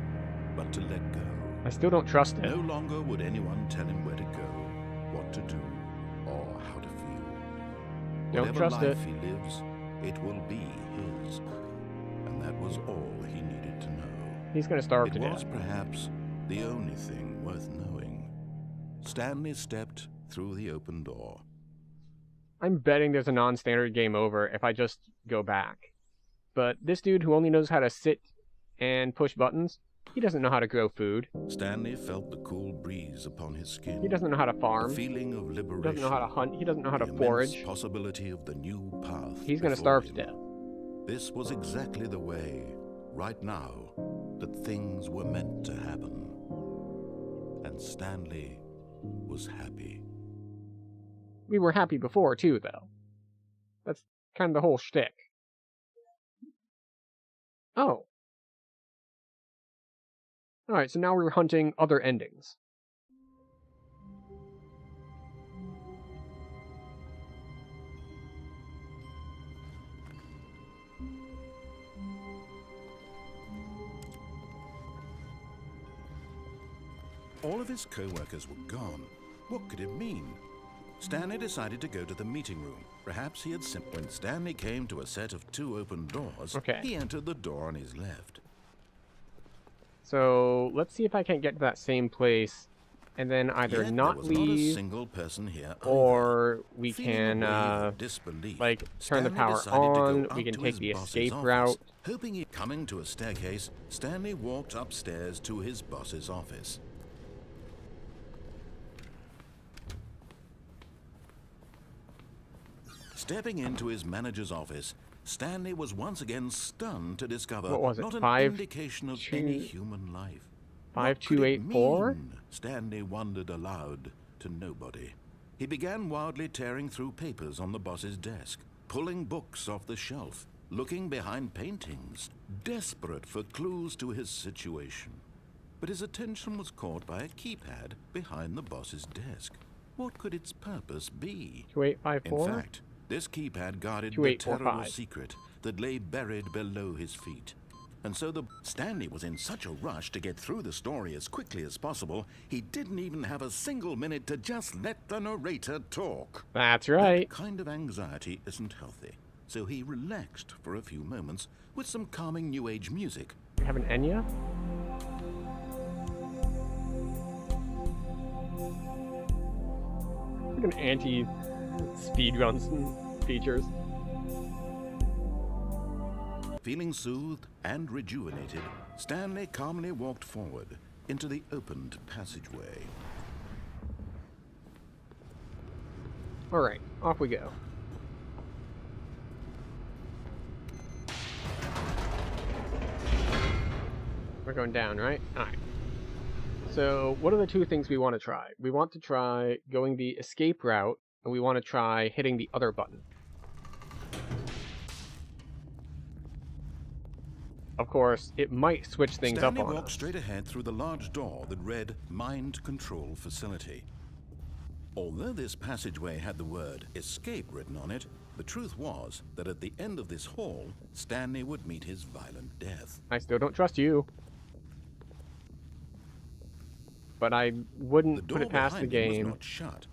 but to let go. I still don't trust it. No longer would anyone tell him where to go, what to do, or how to feel. Don't Whatever trust life it. he lives, it will be his. And that was all he needed to know. He's gonna starve to It was death. perhaps the only thing worth knowing. Stanley stepped through the open door. I'm betting there's a non-standard game over if I just go back. But this dude who only knows how to sit and push buttons, he doesn't know how to grow food. Stanley felt the cool breeze upon his skin. He doesn't know how to The farm. feeling of He liberation. doesn't know how to hunt. He doesn't know how to the forage. immense possibility of the new path. He's gonna before starve to him. death. This was exactly the way, right now, that things were meant to happen. And Stanley was happy. We were happy before too, though. That's kind of the whole shtick. Oh. Alright, so now we're hunting other endings. All of his co-workers were gone. What could it mean? Stanley decided to go to the meeting room. Perhaps he had when Stanley came to a set of 2 open doors, he entered the door on his left. So let's see if I can't get to that same place and then either not leave, not a single person here or we Feeling can like turn the power on. We can take the escape route. Hoping he coming to a staircase, Stanley walked upstairs to his boss's office. Stepping into his manager's office, Stanley was once again stunned to discover not an indication of any human life. 5284? Stanley wondered aloud to nobody. He began wildly tearing through papers on the boss's desk, pulling books off the shelf, looking behind paintings, desperate for clues to his situation. But his attention was caught by a keypad behind the boss's desk. What could its purpose be? 2854? In fact, this keypad guarded the terrible secret that lay buried below his feet. And so Stanley was in such a rush to get through the story as quickly as possible, he didn't even have a single minute to just let the narrator talk. That's right. That kind of anxiety isn't healthy. So he relaxed for a few moments with some calming New Age music. We have an Enya? Like an anti-speedrun features. Feeling soothed and rejuvenated, Stanley calmly walked forward into the opened passageway. Alright, off we go. We're going down, right? Alright. So, what are the 2 things we want to try? We want to try going the escape route, and we want to try hitting the other button. Of course, it might switch things up on us. Stanley walked straight ahead through the large door that read Mind Control Facility. Although this passageway had the word escape written on it, the truth was that at the end of this hall, Stanley would meet his violent death. I still don't trust you. But I wouldn't put it past the game. The door behind him was not shut.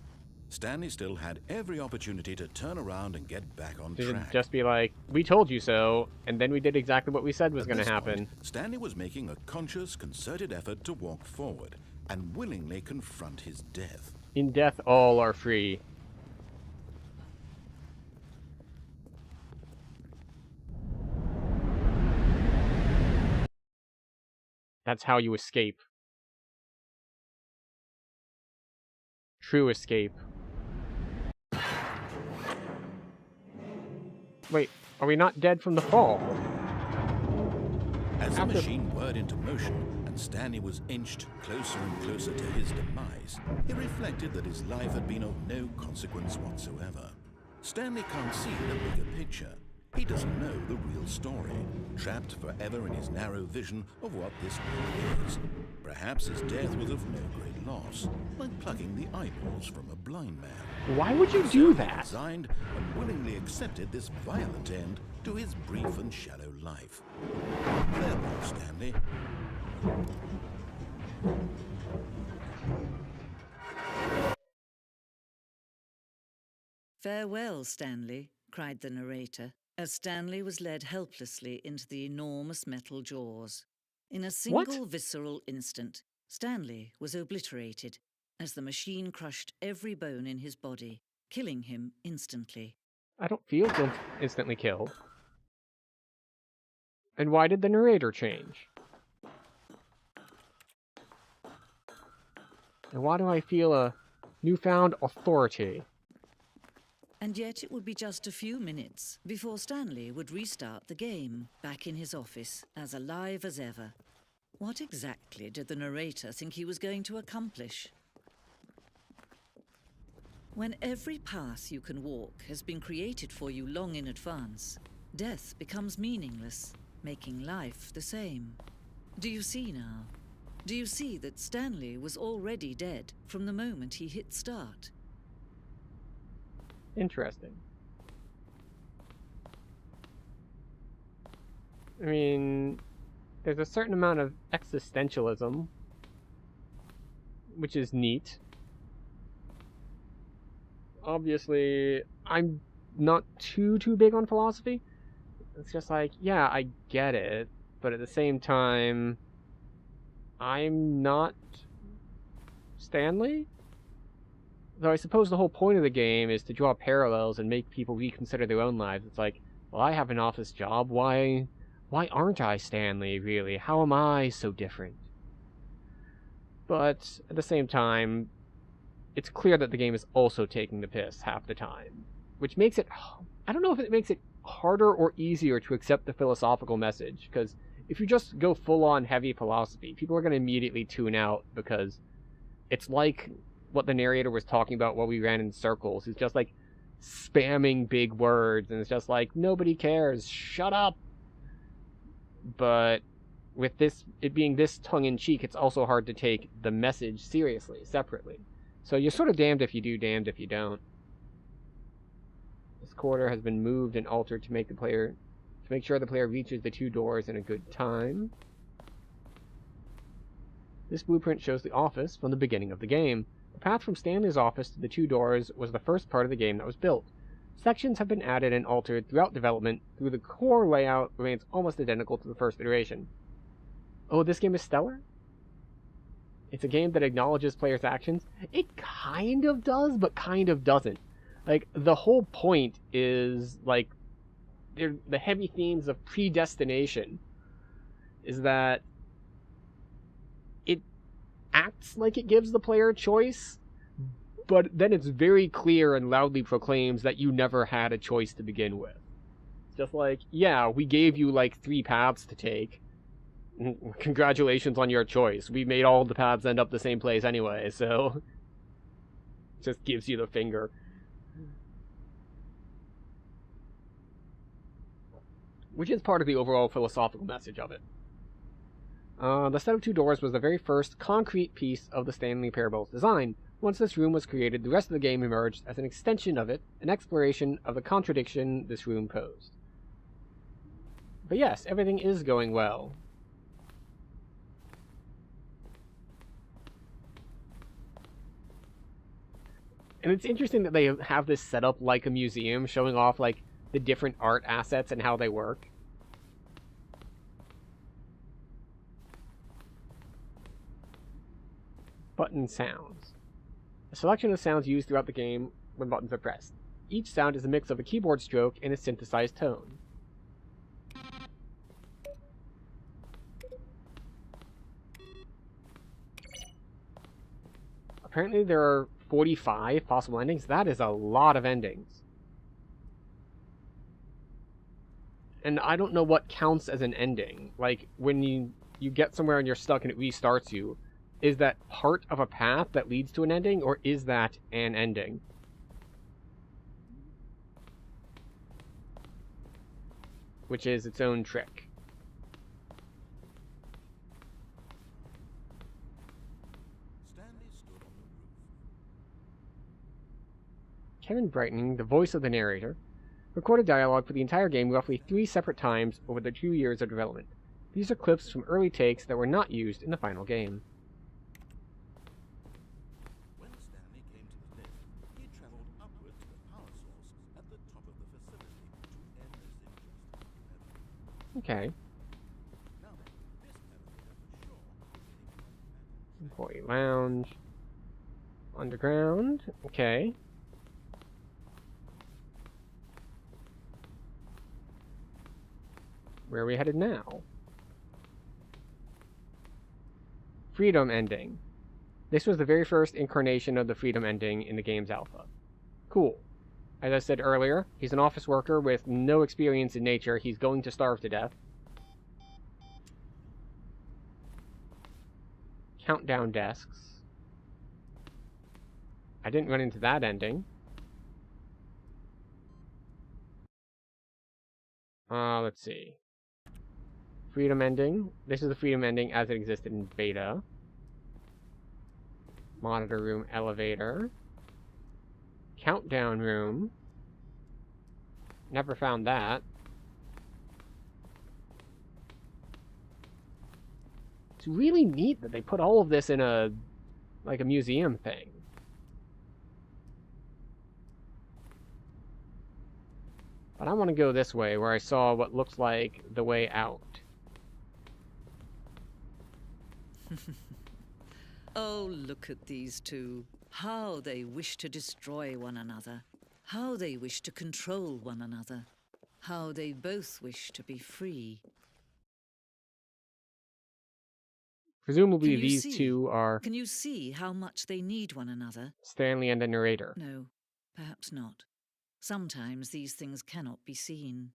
Stanley still had every opportunity to turn around and get back on track. Just be like, we told you so, and then we did exactly what we said was going to happen. Stanley was making a conscious, concerted effort to walk forward and willingly confront his death. In death, all are free. That's how you escape. True escape. Wait, are we not dead from the fall? As the machine whirred into motion and Stanley was inched closer and closer to his demise, he reflected that his life had been of no consequence whatsoever. Stanley can't see the bigger picture. He doesn't know the real story, trapped forever in his narrow vision of what this world is. Perhaps his death was of no great loss, like plucking the eyeballs from a blind man. Why would you do that? He resigned and willingly accepted this violent end to his brief and shallow life. Farewell, Stanley. Farewell, Stanley, cried the narrator, as Stanley was led helplessly into the enormous metal jaws. In a single visceral instant, Stanley was obliterated as the machine crushed every bone in his body, killing him instantly. I don't feel instantly killed. And why did the narrator change? And why do I feel a newfound authority? And yet it would be just a few minutes before Stanley would restart the game, back in his office, as alive as ever. What exactly did the narrator think he was going to accomplish? When every path you can walk has been created for you long in advance, death becomes meaningless, making life the same. Do you see now? Do you see that Stanley was already dead from the moment he hit start? Interesting. I mean, there's a certain amount of existentialism, which is neat. Obviously, I'm not too big on philosophy. It's just like, yeah, I get it, but at the same time, I'm not Stanley? Though I suppose the whole point of the game is to draw parallels and make people reconsider their own lives. It's like, well, I have an office job, why aren't I Stanley, really? How am I so different? But at the same time, it's clear that the game is also taking the piss half the time, which makes it, I don't know if it makes it harder or easier to accept the philosophical message, because if you just go full-on heavy philosophy, people are going to immediately tune out, because it's like what the narrator was talking about while we ran in circles. He's just like spamming big words, and it's just like, nobody cares, shut up. But with this, it being this tongue-in-cheek, it's also hard to take the message seriously, separately. So you're sort of damned if you do, damned if you don't. This quarter has been moved and altered to make sure the player reaches the two doors in a good time. This blueprint shows the office from the beginning of the game. The path from Stanley's office to the two doors was the first part of the game that was built. Sections have been added and altered throughout development, though the core layout remains almost identical to the first iteration. Oh, this game is stellar? It's a game that acknowledges players' actions. It kind of does, but kind of doesn't. Like, the whole point is, like, the heavy themes of predestination is that it acts like it gives the player a choice, but then it's very clear and loudly proclaims that you never had a choice to begin with. It's just like, yeah, we gave you, like, 3 paths to take. Congratulations on your choice. We made all the paths end up the same place anyway, so just gives you the finger. Which is part of the overall philosophical message of it. The set of two doors was the very first concrete piece of the Stanley Parable's design. Once this room was created, the rest of the game emerged as an extension of it, an exploration of the contradiction this room posed. But yes, everything is going well. And it's interesting that they have this set up like a museum, showing off like the different art assets and how they work. Button sounds. A selection of sounds used throughout the game when buttons are pressed. Each sound is a mix of a keyboard stroke and a synthesized tone. Apparently there are 45 possible endings. That is a lot of endings. And I don't know what counts as an ending. Like, when you get somewhere and you're stuck and it restarts you, is that part of a path that leads to an ending, or is that an ending? Which is its own trick. Kevin Brightening, the voice of the narrator, recorded dialogue for the entire game roughly 3 separate times over the 2 years of development. These are clips from early takes that were not used in the final game. When Stanley came to the lift, he traveled upward to the power source at the top of the facility to end his injustice. Okay. Now then, this elevator for sure. Employee lounge. Underground. Okay. Where are we headed now? Freedom ending. This was the very first incarnation of the freedom ending in the game's alpha. Cool. As I said earlier, he's an office worker with no experience in nature. He's going to starve to death. Countdown desks. I didn't run into that ending. Let's see. Freedom ending. This is the freedom ending as it existed in beta. Monitor room, elevator. Countdown room. Never found that. It's really neat that they put all of this in a museum thing. But I want to go this way, where I saw what looks like the way out. Oh, look at these two. How they wish to destroy one another. How they wish to control one another. How they both wish to be free. Presumably these two are... Can you see how much they need one another? Stanley and the narrator. No, perhaps not. Sometimes these things cannot be seen.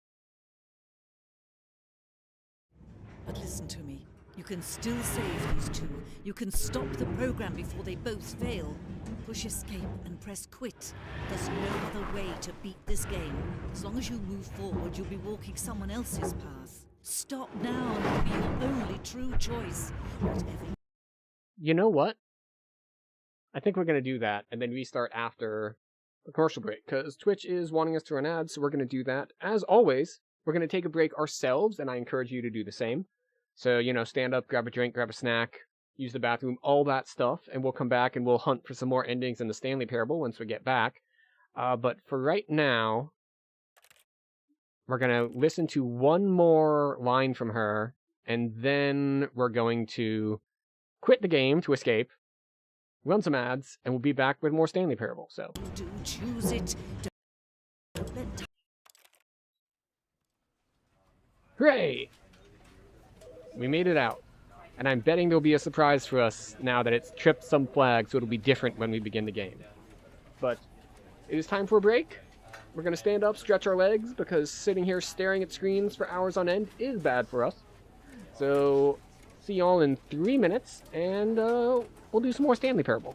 But listen to me. You can still save these two. You can stop the program before they both fail. Push escape and press quit. There's no other way to beat this game. As long as you move forward, you'll be walking someone else's path. Stop now and it'll be your only true choice. Whatever. You know what? I think we're going to do that and then restart after the commercial break, because Twitch is wanting us to run ads, so we're going to do that. As always, we're going to take a break ourselves, and I encourage you to do the same. So, you know, stand up, grab a drink, grab a snack, use the bathroom, all that stuff, and we'll come back and we'll hunt for some more endings in the Stanley Parable once we get back. But for right now, we're going to listen to one more line from her, and then we're going to quit the game to escape, run some ads, and we'll be back with more Stanley Parable. So, Do choose it. Don't let hooray! We made it out. And I'm betting there'll be a surprise for us now that it's tripped some flags, so it'll be different when we begin the game. But it is time for a break. We're going to stand up, stretch our legs, because sitting here staring at screens for hours on end is bad for us. So, see y'all in 3 minutes, and we'll do some more Stanley Parable.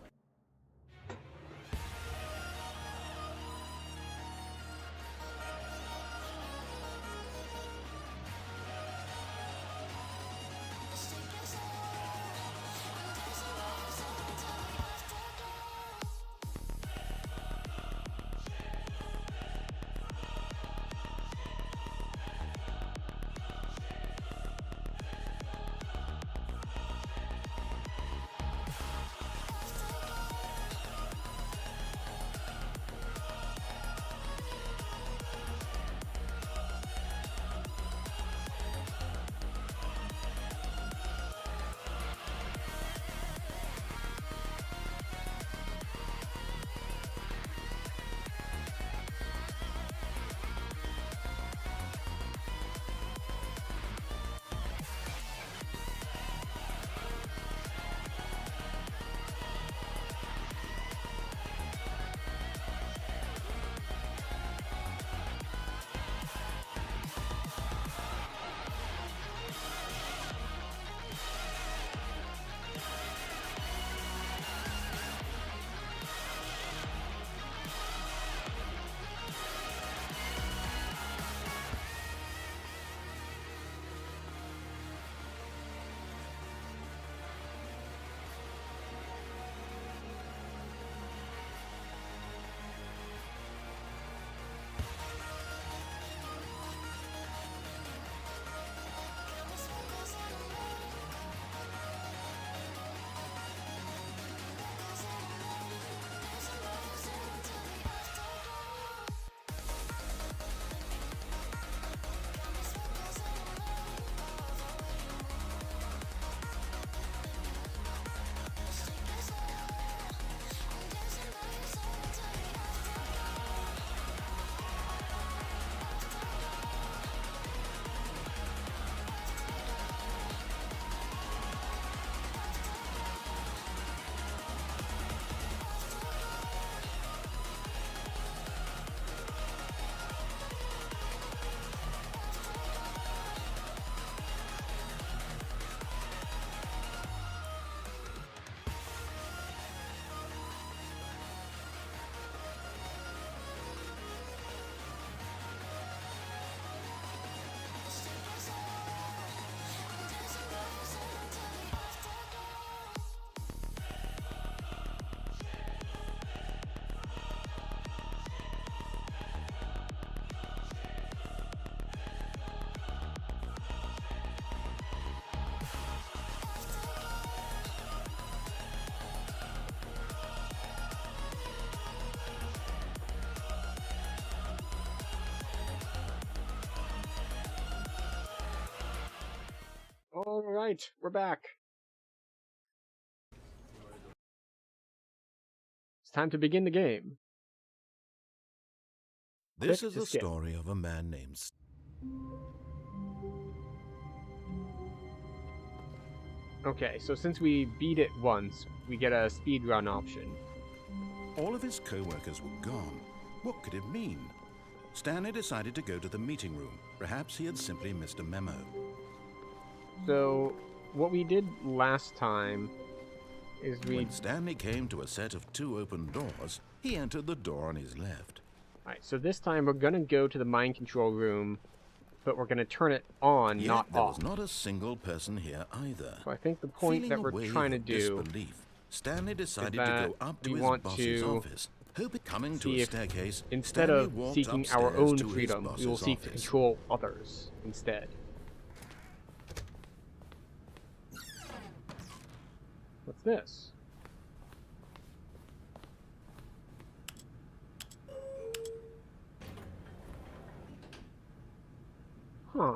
Alright, we're back. It's time to begin the game. This Click is to the skip. story of a man named Okay, so since we beat it once, we get a speedrun option. All of his co-workers were gone. What could it mean? Stanley decided to go to the meeting room. Perhaps he had simply missed a memo. So, what we did last time is When Stanley came to a set of 2 open doors, he entered the door on his left. Alright, so this time we're gonna go to the mind control room, but we're gonna turn it on, Yet not there off. was not a single person here either. So I think the point Feeling that a we're wave trying to of do disbelief, Stanley decided to that go up to we his want boss's to office. Coming to see a if staircase, instead Stanley of walked seeking our upstairs own to his freedom, we will boss's seek to office. control others instead. What's this? Huh.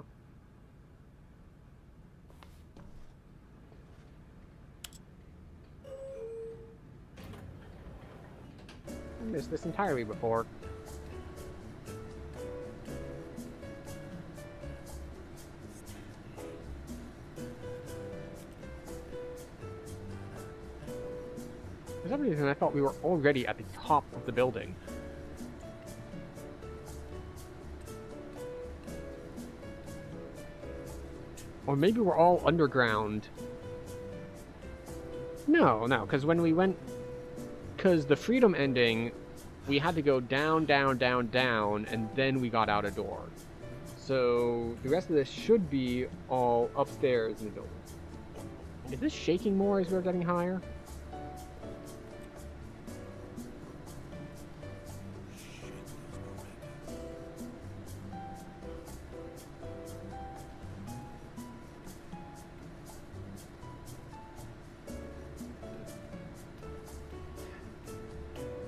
I missed this entirely before. For some reason, I thought we were already at the top of the building. Or maybe we're all underground. No, because when we went... Because the freedom ending, we had to go down, down, down, down, and then we got out a door. So the rest of this should be all upstairs in the building. Is this shaking more as we're getting higher?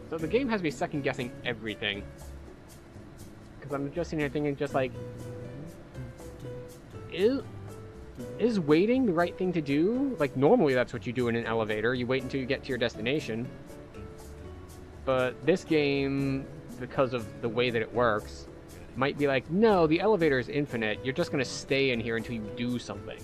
So the game has me second guessing everything. Because I'm just sitting here thinking just like, is waiting the right thing to do? Like normally that's what you do in an elevator. You wait until you get to your destination. But this game, because of the way that it works, might be like, no, the elevator is infinite. You're just going to stay in here until you do something.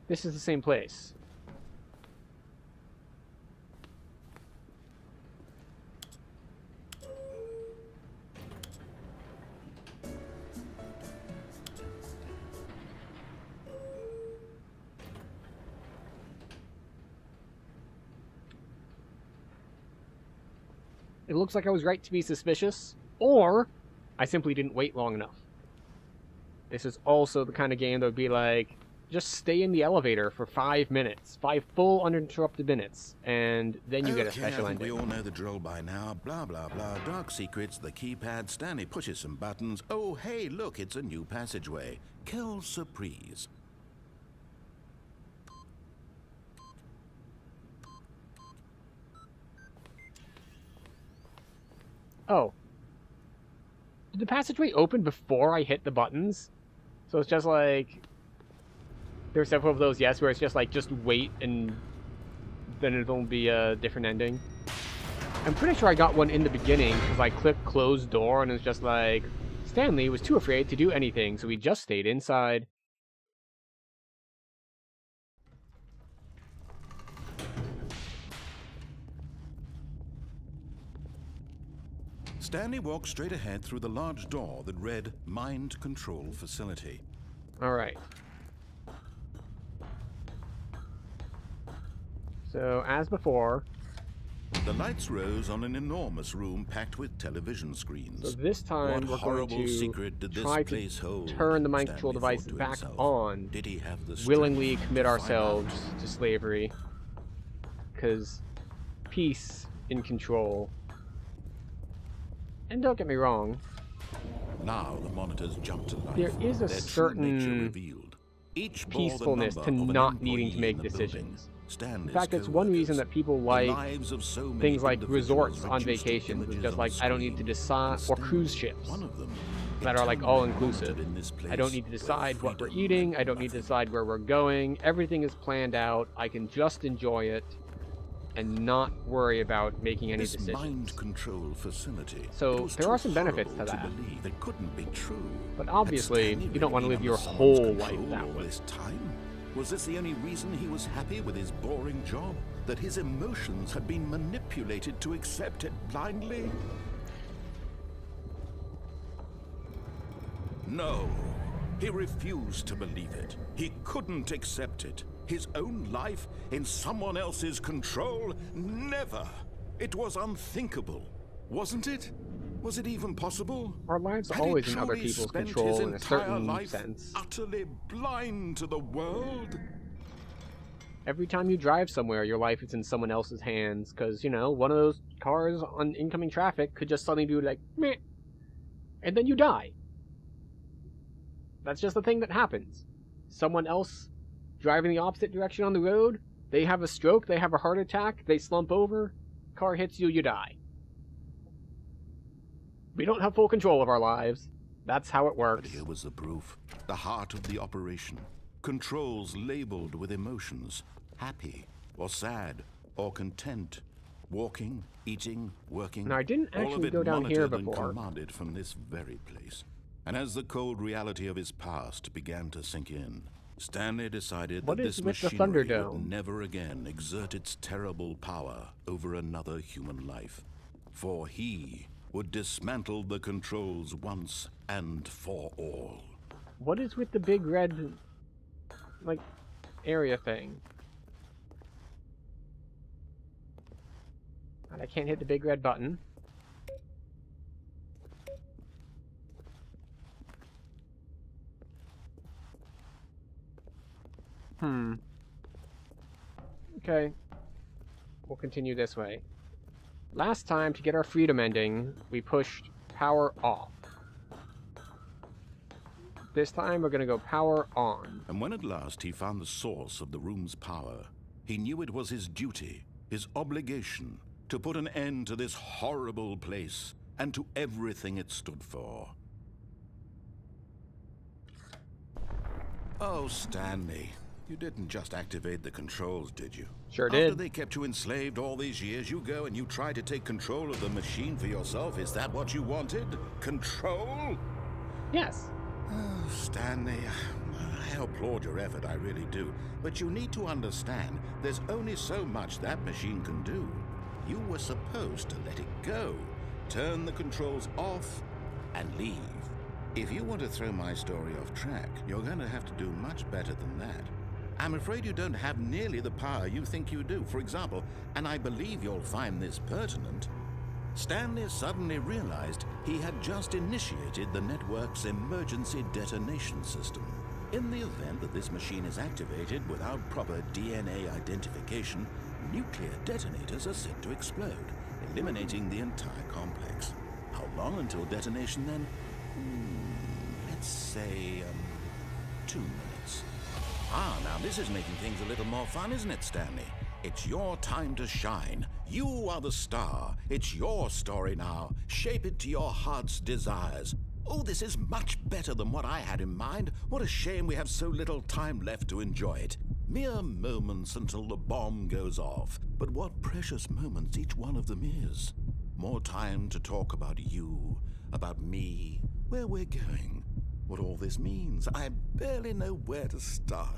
This is the same place. It looks like I was right to be suspicious, or I simply didn't wait long enough. This is also the kind of game that would be like, just stay in the elevator for 5 minutes. 5 full uninterrupted minutes. And then you get a special I think ending. we all know the drill by now. Blah, blah, blah. Dark secrets, the keypad. Stanley pushes some buttons. Oh, hey, look, it's a new passageway. Quelle surprise. Oh. Did the passageway open before I hit the buttons? So it's just like... There are several of those, yes, where it's just like, just wait and then it'll be a different ending. I'm pretty sure I got one in the beginning because I clicked close door and it's just like, Stanley was too afraid to do anything, so he just stayed inside. Stanley walked straight ahead through the large door that read Mind Control Facility. Alright. So, as before... The lights rose on an enormous room packed with television screens. So this time What we're horrible going to secret did this try place to hold? turn the mind Stanley control device thought to back himself. on, Did he have the strength willingly to commit find ourselves out? to slavery. Because peace in control. And don't get me wrong, Now the monitors jumped to life. there is a Their true nature certain revealed. Each bore the peacefulness number to of an not needing to employee make in the decisions. building. In Stanley's fact, it's one reason that people the like lives of so many things like individuals resorts on reduced to vacations. It's images just on like, the I don't need to screen, decide, and or cruise Stanley, ships one of them, that are like eternally all-inclusive. wandered in this I don't place need to where decide what we're freedom eating. meant I don't need to nothing. decide where we're going. Everything is planned out. I can just enjoy it and not worry about making any This decisions. mind control facility. So it was there too are some benefits horrible to that. believe it couldn't be true. But Had obviously, Stanley you don't want to really live been your under someone's whole life control that all way. this time? Was this the only reason he was happy with his boring job? That his emotions had been manipulated to accept it blindly? No. He refused to believe it. He couldn't accept it. His own life in someone else's control? Never. It was unthinkable. Wasn't it? Was it even possible? Our lives are Had he always in other truly people's spent control his in a entire certain life sense. utterly blind to the world? Every time you drive somewhere, your life is in someone else's hands, because, you know, one of those cars on incoming traffic could just suddenly do like, meh, and then you die. That's just the thing that happens. Someone else driving the opposite direction on the road, they have a stroke, they have a heart attack, they slump over, car hits you, you die. We don't have full control of our lives. That's how it works. But here was the proof. The heart of the operation. Controls labeled with emotions. Happy, or sad, or content. Walking, eating, working. Now, I didn't all of actually it go down here monitored and before. commanded from this very place. And as the cold reality of his past began to sink in, Stanley decided What that is this with the machinery Thunderdome? would never again exert its terrible power over another human life. For he would dismantle the controls once and for all. What is with the big red, like, area thing? And I can't hit the big red button. Okay. We'll continue this way. Last time, to get our freedom ending, we pushed power off. This time, we're gonna go power on. And when at last he found the source of the room's power, he knew it was his duty, his obligation, to put an end to this horrible place and to everything it stood for. Oh, Stanley, you didn't just activate the controls, did you? Sure After did. they kept you enslaved all these years, you go and you try to take control of the machine for yourself. Is that what you wanted? Control? Yes. Oh, Stanley, I applaud your effort, I really do. But you need to understand, there's only so much that machine can do. You were supposed to let it go, turn the controls off, and leave. If you want to throw my story off track, you're going to have to do much better than that. I'm afraid you don't have nearly the power you think you do. For example, and I believe you'll find this pertinent, Stanley suddenly realized he had just initiated the network's emergency detonation system. In the event that this machine is activated without proper DNA identification, nuclear detonators are set to explode, eliminating the entire complex. How long until detonation then? Let's say, 2 minutes. Ah, now this is making things a little more fun, isn't it, Stanley? It's your time to shine. You are the star. It's your story now. Shape it to your heart's desires. Oh, this is much better than what I had in mind. What a shame we have so little time left to enjoy it. Mere moments until the bomb goes off. But what precious moments each one of them is. More time to talk about you, about me, where we're going, what all this means. I barely know where to start.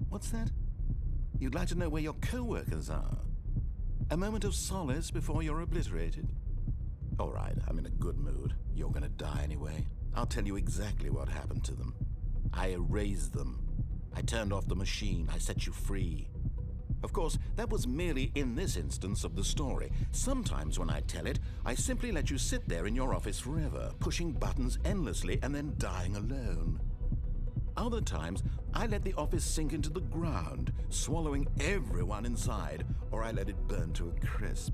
What's that? You'd like to know where your co-workers are? A moment of solace before you're obliterated? All right, I'm in a good mood. You're gonna die anyway. I'll tell you exactly what happened to them. I erased them. I turned off the machine. I set you free. Of course, that was merely in this instance of the story. Sometimes when I tell it, I simply let you sit there in your office forever, pushing buttons endlessly and then dying alone. Other times, I let the office sink into the ground, swallowing everyone inside, or I let it burn to a crisp.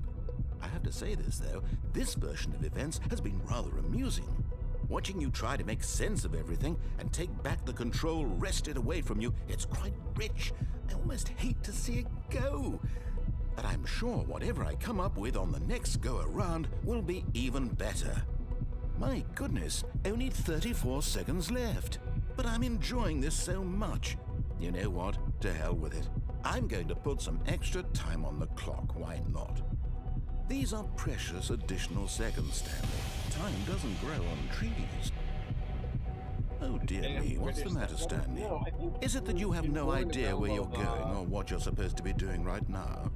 I have to say this, though, this version of events has been rather amusing. Watching you try to make sense of everything and take back the control wrested away from you, it's quite rich. I almost hate to see it go. But I'm sure whatever I come up with on the next go-around will be even better. My goodness, only 34 seconds left. But I'm enjoying this so much. You know what? To hell with it. I'm going to put some extra time on the clock, why not? These are precious additional seconds, Stanley. Time doesn't grow on trees. Oh dear me, what's the matter, Stanley? Is it that you have no idea where you're going or what you're supposed to be doing right now?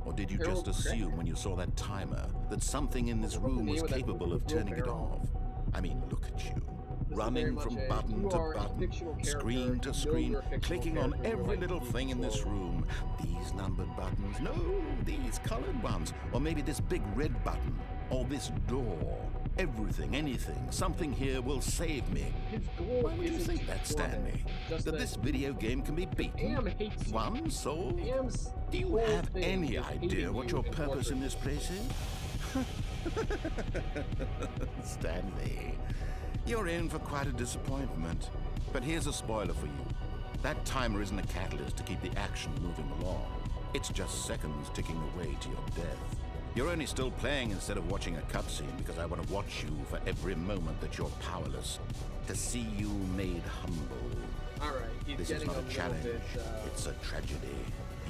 Or did you just assume when you saw that timer that something in this room was capable of turning it off? I mean, look at you. Running from button to button, screen to screen, clicking on every little thing in this room. These numbered buttons, no, these colored ones. Or maybe this big red button, or this door. Everything, anything, something here will save me. Why would you think that, Stanley? That this video game can be beaten? Won, sold? Do you have any idea what your purpose in this place is? Stanley, you're in for quite a disappointment. But here's a spoiler for you. That timer isn't a catalyst to keep the action moving along. It's just seconds ticking away to your death. You're only still playing instead of watching a cutscene because I want to watch you for every moment that you're powerless. To see you made humble. Alright, This is not a challenge. It's a tragedy.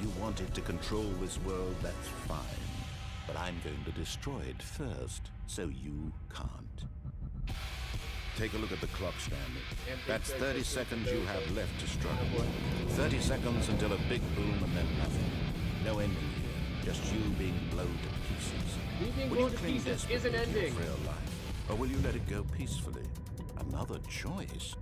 You wanted to control this world, that's fine. But I'm going to destroy it first, so you can't. Take a look at the clock, Stanley. That's 30 seconds you have left to struggle. 30 seconds until a big boom and then nothing. No ending here, just you being blown to pieces. Will you cling desperately to your frail life, or will you let it go peacefully? Another choice.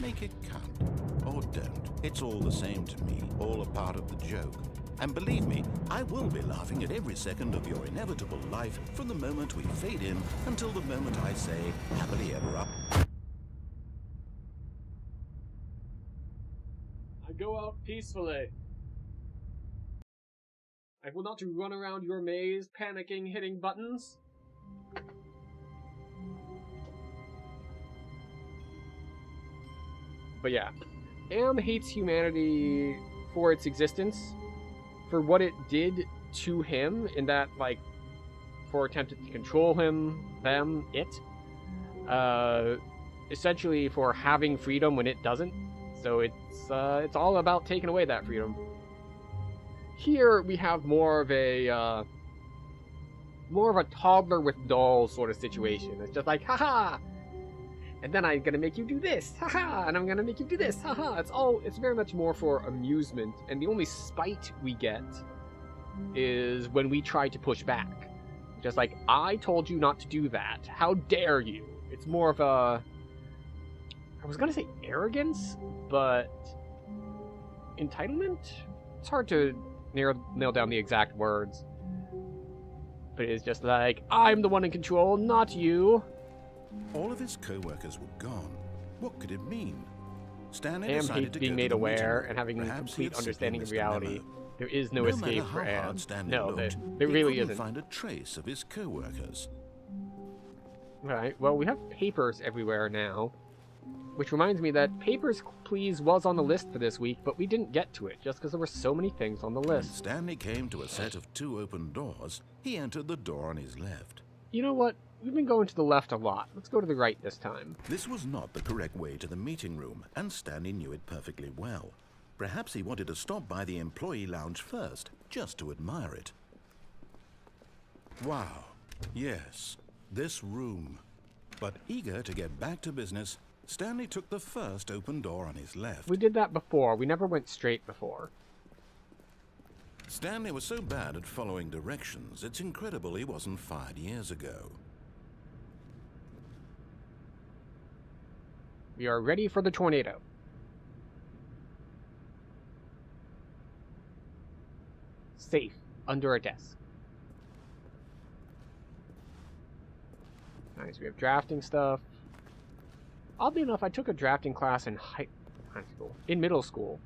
Make it count, or don't. It's all the same to me, all a part of the joke. And believe me, I will be laughing at every second of your inevitable life from the moment we fade in until the moment I say, happily ever after. I go out peacefully. I will not run around your maze, panicking, hitting buttons. But yeah, Am hates humanity for its existence, for what it did to him, in that, like, for attempting to control him, them, it. Essentially for having freedom when it doesn't. So it's all about taking away that freedom. Here we have more of a toddler with dolls sort of situation. It's just like, haha, and then I'm gonna make you do this, haha, and I'm gonna make you do this, haha. It's very much more for amusement, and the only spite we get is when we try to push back. Just like, I told you not to do that. How dare you? It's more of a, I was gonna say arrogance, but entitlement? It's hard to nail down the exact words. But it's just like, I'm the one in control, not you. All of his co-workers were gone. What could it mean? Stanley Am decided hates to being go made to the aware meeting. and having a Perhaps he complete had simply understanding of missed a reality. memo. There is no No escape matter for how Am. hard Stanley No, looked, there he really couldn't isn't. find a trace of his co-workers. Right, well, we have papers everywhere now. Which reminds me that Papers, Please was on the list for this week, but we didn't get to it, just because there were so many things on the When list. Stanley came to a set of 2 open doors, he entered the door on his left. You know what? We've been going to the left a lot. Let's go to the right this time. This was not the correct way to the meeting room, and Stanley knew it perfectly well. Perhaps he wanted to stop by the employee lounge first, just to admire it. Wow, yes, this room. But eager to get back to business, Stanley took the first open door on his left. We did that before. We never went straight before. Stanley was so bad at following directions, it's incredible he wasn't fired years ago. We are ready for the tornado. Safe, under a desk. Nice, we have drafting stuff. Oddly enough, I took a drafting class in middle school.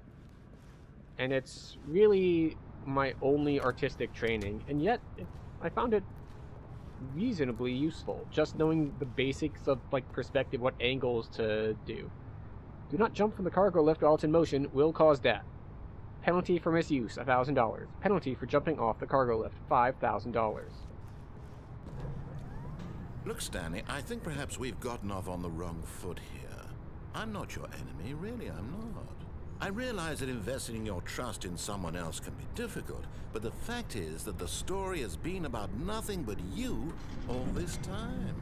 And it's really my only artistic training, and yet I found it reasonably useful. Just knowing the basics of, like, perspective, what angles to do. Do not jump from the cargo lift while it's in motion, will cause death. Penalty for misuse, $1,000. Penalty for jumping off the cargo lift, $5,000. Look, Stanley, I think perhaps we've gotten off on the wrong foot here. I'm not your enemy, really, I'm not. I realize that investing your trust in someone else can be difficult, but the fact is that the story has been about nothing but you all this time.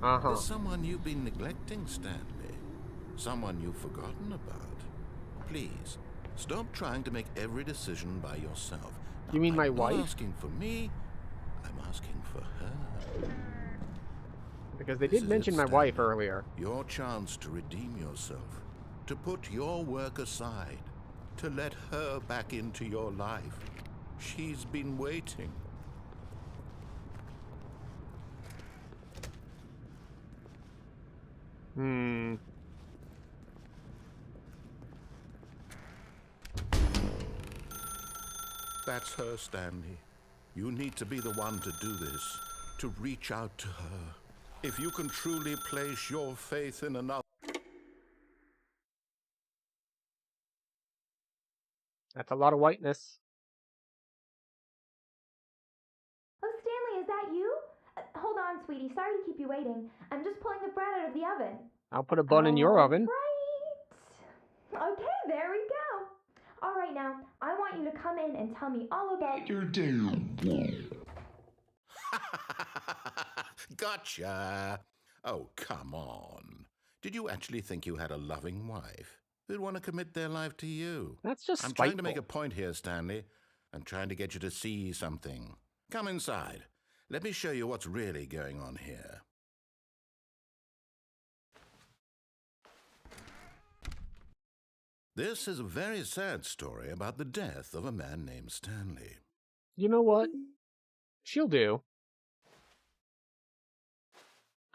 There's someone you've been neglecting, Stanley. Someone you've forgotten about. Please, stop trying to make every decision by yourself. You mean my I'm wife? not asking for me, I'm asking for her. Because they did mention my wife earlier. Your chance to redeem yourself. To put your work aside, to let her back into your life. She's been waiting. That's her, Stanley. You need to be the one to do this, to reach out to her. If you can truly place your faith in another... That's a lot of whiteness. Oh, Stanley, is that you? Hold on, sweetie. Sorry to keep you waiting. I'm just pulling the bread out of the oven. I'll put a bun in your oven. Right. Okay, there we go. All right, now, I want you to come in and tell me all about your day. Gotcha. Oh, come on. Did you actually think you had a loving wife who'd want to commit their life to you? That's just I'm spiteful. trying to make a point here, Stanley. I'm trying to get you to see something. Come inside. Let me show you what's really going on here. This is a very sad story about the death of a man named Stanley. You know what? She'll do.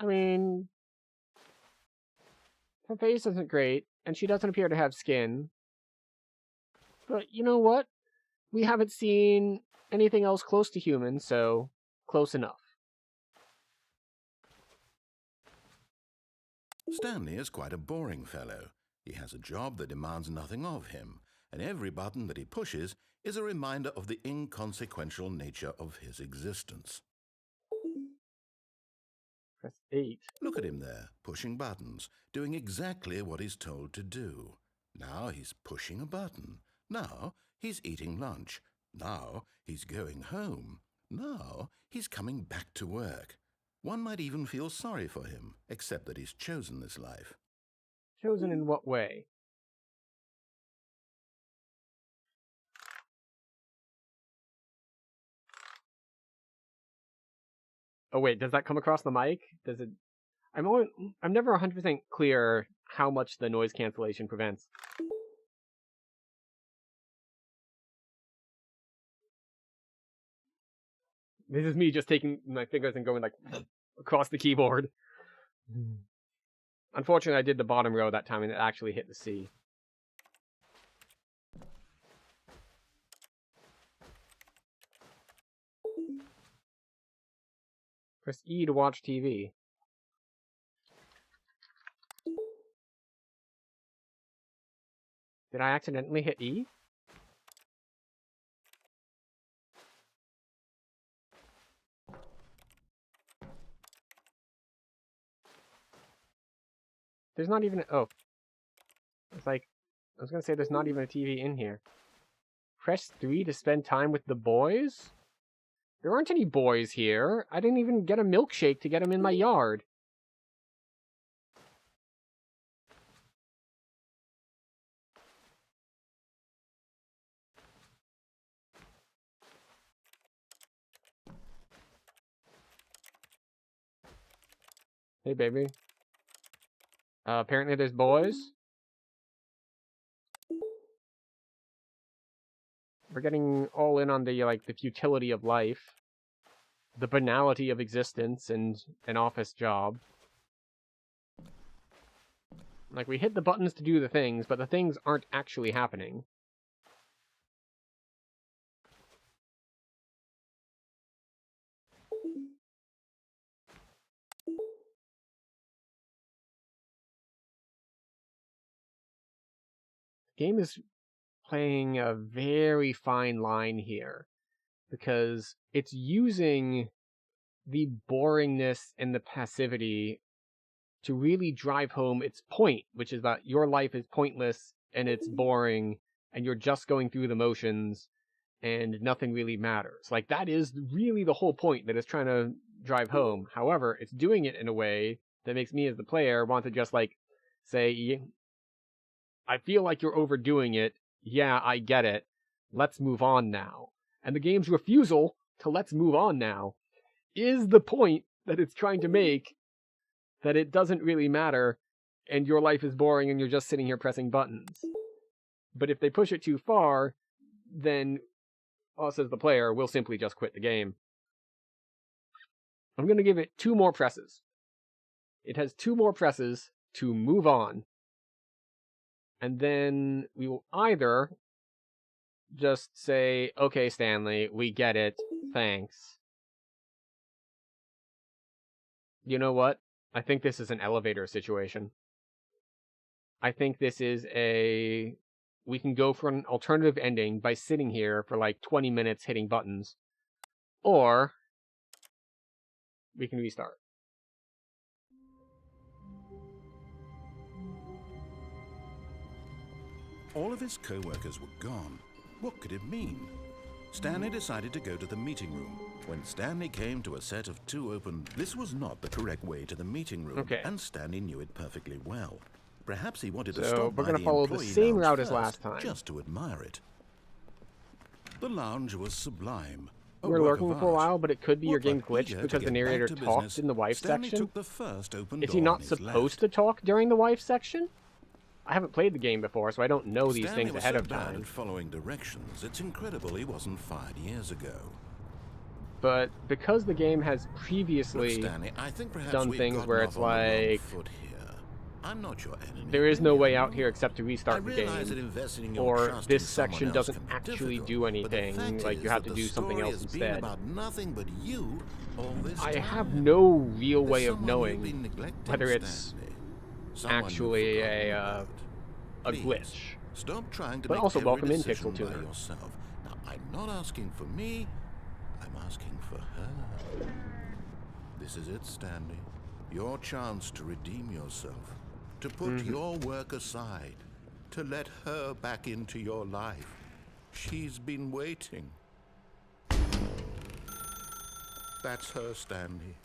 I mean, her face isn't great, and she doesn't appear to have skin. But you know what? We haven't seen anything else close to human, so close enough. Stanley is quite a boring fellow. He has a job that demands nothing of him, and every button that he pushes is a reminder of the inconsequential nature of his existence. Press 8. Look at him there, pushing buttons, doing exactly what he's told to do. Now he's pushing a button. Now he's eating lunch. Now he's going home. Now he's coming back to work. One might even feel sorry for him, except that he's chosen this life. Chosen in what way? Oh wait, does that come across the mic? Does it? I'm never 100% clear how much the noise cancellation prevents. This is me just taking my fingers and going like across the keyboard. Unfortunately, I did the bottom row that time and it actually hit the C. Press E to watch TV. Did I accidentally hit E? There's not even oh. It's like, I was gonna say there's not even a TV in here. Press 3 to spend time with the boys? There aren't any boys here. I didn't even get a milkshake to get them in my yard. Hey, baby. Apparently there's boys. We're getting all in on the, like, the futility of life. The banality of existence and an office job. Like, we hit the buttons to do the things, but the things aren't actually happening. game is playing a very fine line here, because it's using the boringness and the passivity to really drive home its point, which is that your life is pointless and it's boring and you're just going through the motions and nothing really matters. Like, that is really the whole point that it's trying to drive home. However, it's doing it in a way that makes me as the player want to just, like, say, I feel like you're overdoing it. Yeah, I get it. Let's move on now. And the game's refusal to let's move on now is the point that it's trying to make, that it doesn't really matter and your life is boring and you're just sitting here pressing buttons. But if they push it too far, then us as the player will simply just quit the game. I'm going to give it 2 more presses. It has 2 more presses to move on. And then we will either just say, okay, Stanley, we get it. Thanks. You know what? I think this is an elevator situation. I think this is a... We can go for an alternative ending by sitting here for like 20 minutes hitting buttons. Or we can restart. All of his co-workers were gone. What could it mean? Stanley decided to go to the meeting room. When Stanley came to a set of 2 open... This was not the correct way to the meeting room, and Stanley knew it perfectly well. Perhaps he wanted to stop by the employee same lounge route as first, last time, just to admire it. The lounge was sublime. We're lurking for a while, but it could be your game glitched because the narrator talked in the wife section. Is he not supposed to talk during the wife section? I haven't played the game before, so I don't know these things ahead of time. At following directions, it's incredible he wasn't fired years ago. But because the game has previously done things where it's like, I'm not your enemy. there is no way out here except to restart the game, or this section doesn't actually do anything, like you have to do something else instead. I have no real way of knowing whether it's actually a glitch. Stop trying to but make also every welcome in decision Pixel by Tuner. yourself. Now, I'm not asking for me, I'm asking for her. This is it, Stanley. Your chance to redeem yourself, to put your work aside, to let her back into your life. She's been waiting. That's her, Stanley.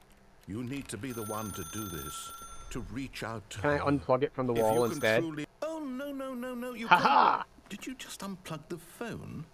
You need to be the one to do this, to reach out to her. Can I unplug it from the wall instead? Oh, no, you Haha! can't. Did you just unplug the phone?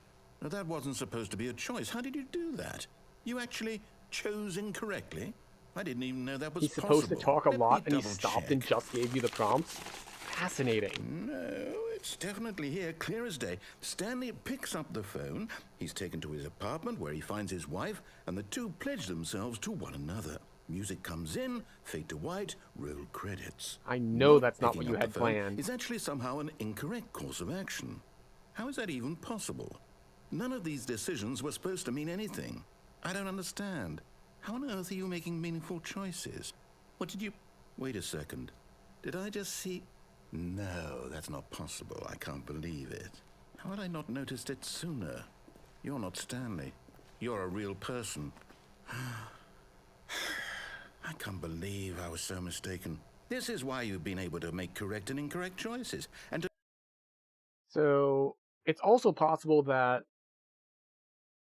No, that wasn't supposed to be a choice. How did you do that? You actually chose incorrectly? I didn't even know that was He's supposed to talk a lot, and he double stopped check. and just gave you the prompts? Fascinating. No, it's definitely here, clear as day. Stanley picks up the phone. He's taken to his apartment where he finds his wife, and the two pledge themselves to one another. Music comes in, fade to white, roll credits. I know that's not what Picking you up had the phone planned. is actually somehow an incorrect course of action. How is that even possible? None of these decisions were supposed to mean anything. I don't understand. How on earth are you making meaningful choices? What did you... Wait a second. Did I just see... No, that's not possible. I can't believe it. How had I not noticed it sooner? You're not Stanley. You're a real person. I can't believe I was so mistaken. This is why you've been able to make correct and incorrect choices. And to... So, it's also possible that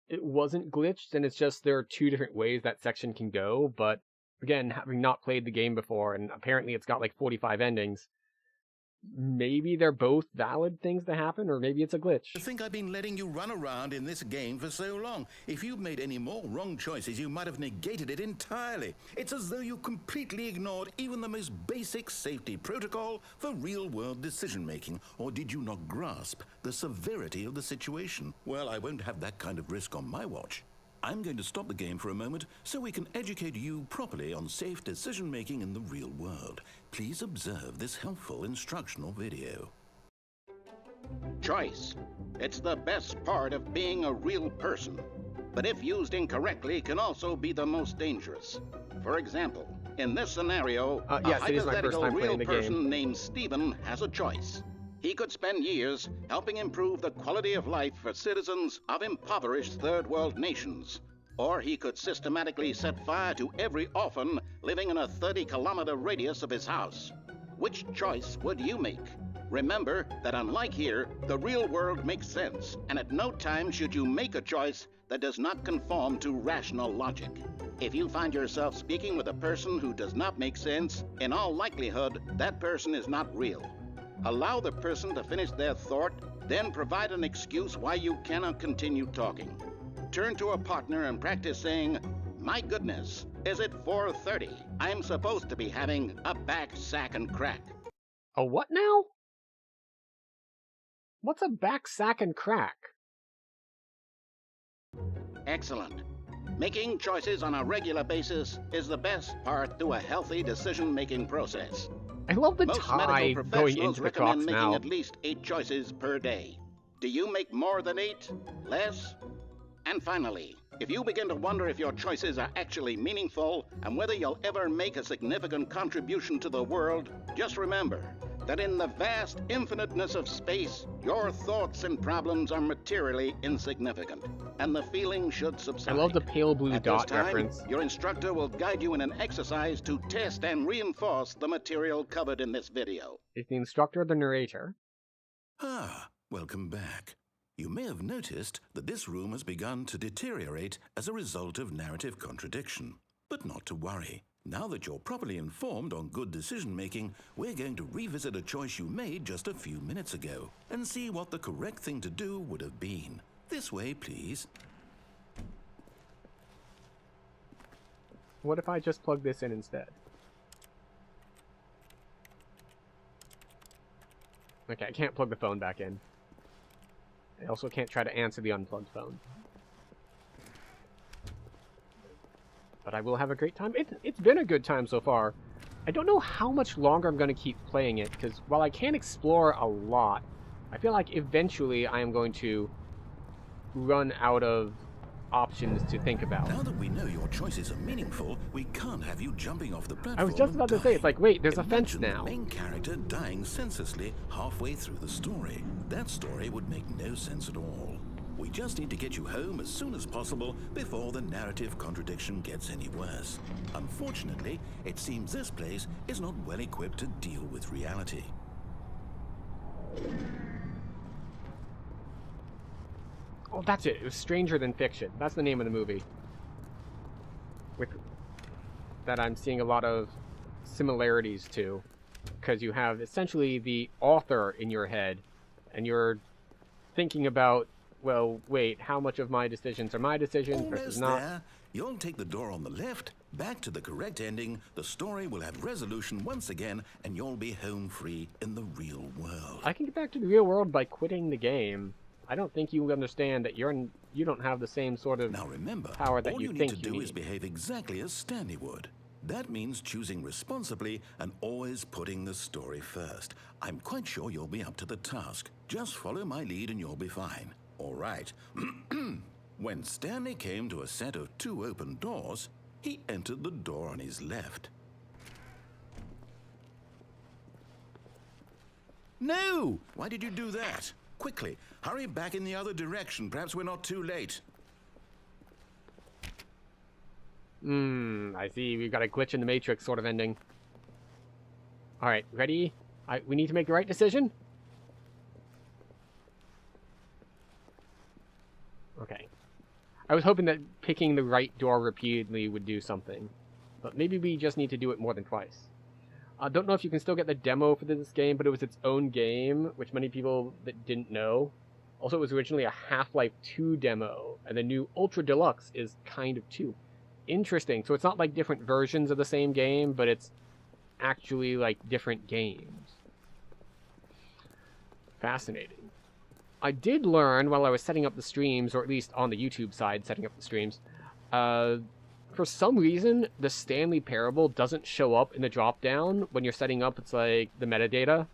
it wasn't glitched, and it's just there are 2 different ways that section can go, but again, having not played the game before, and apparently it's got like 45 endings, maybe they're both valid things to happen, or maybe it's a glitch. I think I've been letting you run around in this game for so long. If you'd made any more wrong choices, you might have negated it entirely. It's as though you completely ignored even the most basic safety protocol for real-world decision-making. Or did you not grasp the severity of the situation? Well, I won't have that kind of risk on my watch. I'm going to stop the game for a moment so we can educate you properly on safe decision-making in the real world. Please observe this helpful instructional video. Choice. It's the best part of being a real person. But if used incorrectly, can also be the most dangerous. For example, in this scenario, yes, a it is my first hypothetical time real playing the person game. named Stephen has a choice. He could spend years helping improve the quality of life for citizens of impoverished third world nations. Or he could systematically set fire to every orphan living in a 30-kilometer radius of his house. Which choice would you make? Remember that unlike here, the real world makes sense, and at no time should you make a choice that does not conform to rational logic. If you find yourself speaking with a person who does not make sense, in all likelihood, that person is not real. Allow the person to finish their thought, then provide an excuse why you cannot continue talking. Turn to a partner and practice saying, "My goodness, is it 4:30? I'm supposed to be having a back sack and crack." A what now? What's a back sack and crack? Excellent. Making choices on a regular basis is the best part to a healthy decision-making process. I love the Most tie medical going professionals into the recommend croc's making mouth. at least 8 choices per day. Do you make more than 8? Less? And finally, if you begin to wonder if your choices are actually meaningful and whether you'll ever make a significant contribution to the world, just remember that in the vast infiniteness of space, your thoughts and problems are materially insignificant, and the feeling should subside. I love the pale blue At dot this time, reference. your instructor will guide you in an exercise to test and reinforce the material covered in this video. Is the instructor the narrator? Ah, welcome back. You may have noticed that this room has begun to deteriorate as a result of narrative contradiction. But not to worry. Now that you're properly informed on good decision-making, we're going to revisit a choice you made just a few minutes ago and see what the correct thing to do would have been. This way, please. What if I just plug this in instead? Okay, I can't plug the phone back in. I also can't try to answer the unplugged phone. But I will have a great time. It's been a good time so far. I don't know how much longer I'm going to keep playing it, because while I can explore a lot, I feel like eventually I am going to run out of options to think about. Now that we know your choices are meaningful, we can't have you jumping off the platform. I was just about to say, it's like, wait, there's a fence Imagine now. the main character dying senselessly halfway through the story. That story would make no sense at all. We just need to get you home as soon as possible before the narrative contradiction gets any worse. Unfortunately, it seems this place is not well equipped to deal with reality. Oh, that's it. It was Stranger Than Fiction. That's the name of the movie. With that I'm seeing a lot of similarities to. Because you have essentially the author in your head, and you're thinking about, well, wait, how much of my decisions are my decisions versus Almost not? there. You'll take the door on the left, back to the correct ending, the story will have resolution once again, and you'll be home free in the real world. I can get back to the real world by quitting the game. I don't think you understand that you don't have the same sort of Now remember, power that all you you think need to you do is need. behave exactly as Stanley would. That means choosing responsibly and always putting the story first. I'm quite sure you'll be up to the task. Just follow my lead and you'll be fine. All right. When Stanley came to a set of 2 open doors, he entered the door on his left. No! Why did you do that? Quickly, hurry back in the other direction. Perhaps we're not too late. I see. We've got a glitch in the Matrix sort of ending. Alright, ready? We need to make the right decision? Okay. I was hoping that picking the right door repeatedly would do something. But maybe we just need to do it more than twice. I don't know if you can still get the demo for this game, but it was its own game, which many people that didn't know. Also, it was originally a Half-Life 2 demo, and the new Ultra Deluxe is kind of 2. Interesting. So it's not like different versions of the same game, but it's actually like different games. Fascinating. I did learn while I was setting up the streams, or at least on the YouTube side setting up the streams, for some reason, the Stanley Parable doesn't show up in the drop-down when you're setting up. It's like the metadata.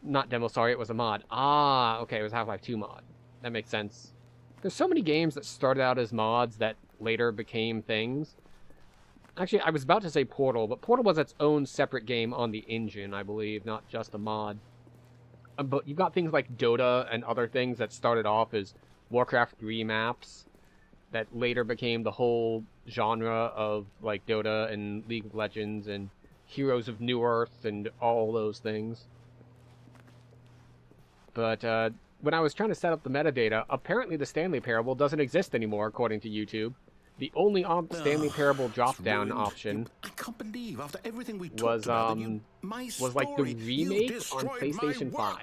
Not demo, sorry, it was a mod. Ah, okay, it was Half-Life 2 mod. That makes sense. There's so many games that started out as mods that later became things. Actually, I was about to say Portal, but Portal was its own separate game on the engine, I believe, not just a mod. but you've got things like Dota and other things that started off as Warcraft 3 maps that later became the whole genre of like Dota and League of Legends and Heroes of New Earth and all those things. But when I was trying to set up the metadata, apparently the Stanley Parable doesn't exist anymore, according to YouTube. The only Stanley Parable drop-down option I can't believe after everything we was talked about that was like the remake on PlayStation 5.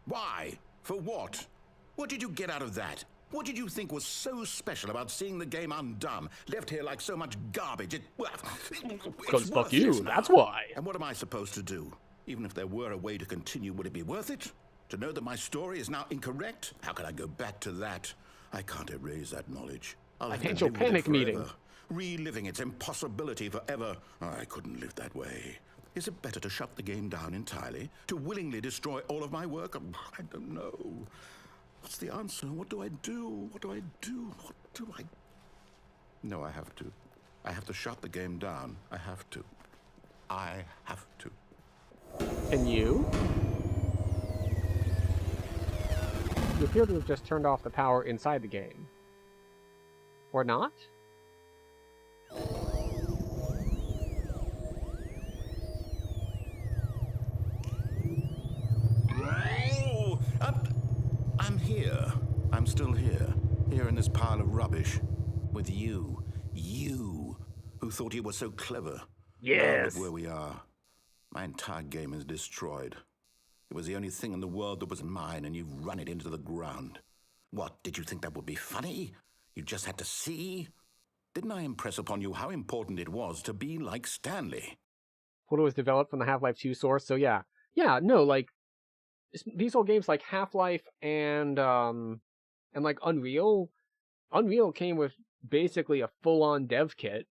Why? For what? What did you get out of that? What did you think was so special about seeing the game undone, left here like so much garbage? Because fuck you, that's why. And what am I supposed to do? Even if there were a way to continue, would it be worth it? To know that my story is now incorrect? How can I go back to that? I can't erase that knowledge. I'll have to Financial live with it panic meeting. forever, reliving its impossibility forever. I couldn't live that way. Is it better to shut the game down entirely? To willingly destroy all of my work? I don't know. What's the answer? What do I do? What do I do? What do I... No, I have to. I have to shut the game down. I have to. I have to. And you? You appear to have just turned off the power inside the game. Or not? Oh, I'm here. I'm still here. Here in this pile of rubbish. With you. You. Who thought you were so clever. Now look where we are. My entire game is destroyed. It was the only thing in the world that was mine, and you've run it into the ground. What, did you think that would be funny? You just had to see? Didn't I impress upon you how important it was to be like Stanley? Photo was developed from the Half-Life 2 source, so yeah. Yeah, no, like, these old games like Half-Life and like Unreal came with basically a full-on dev kit.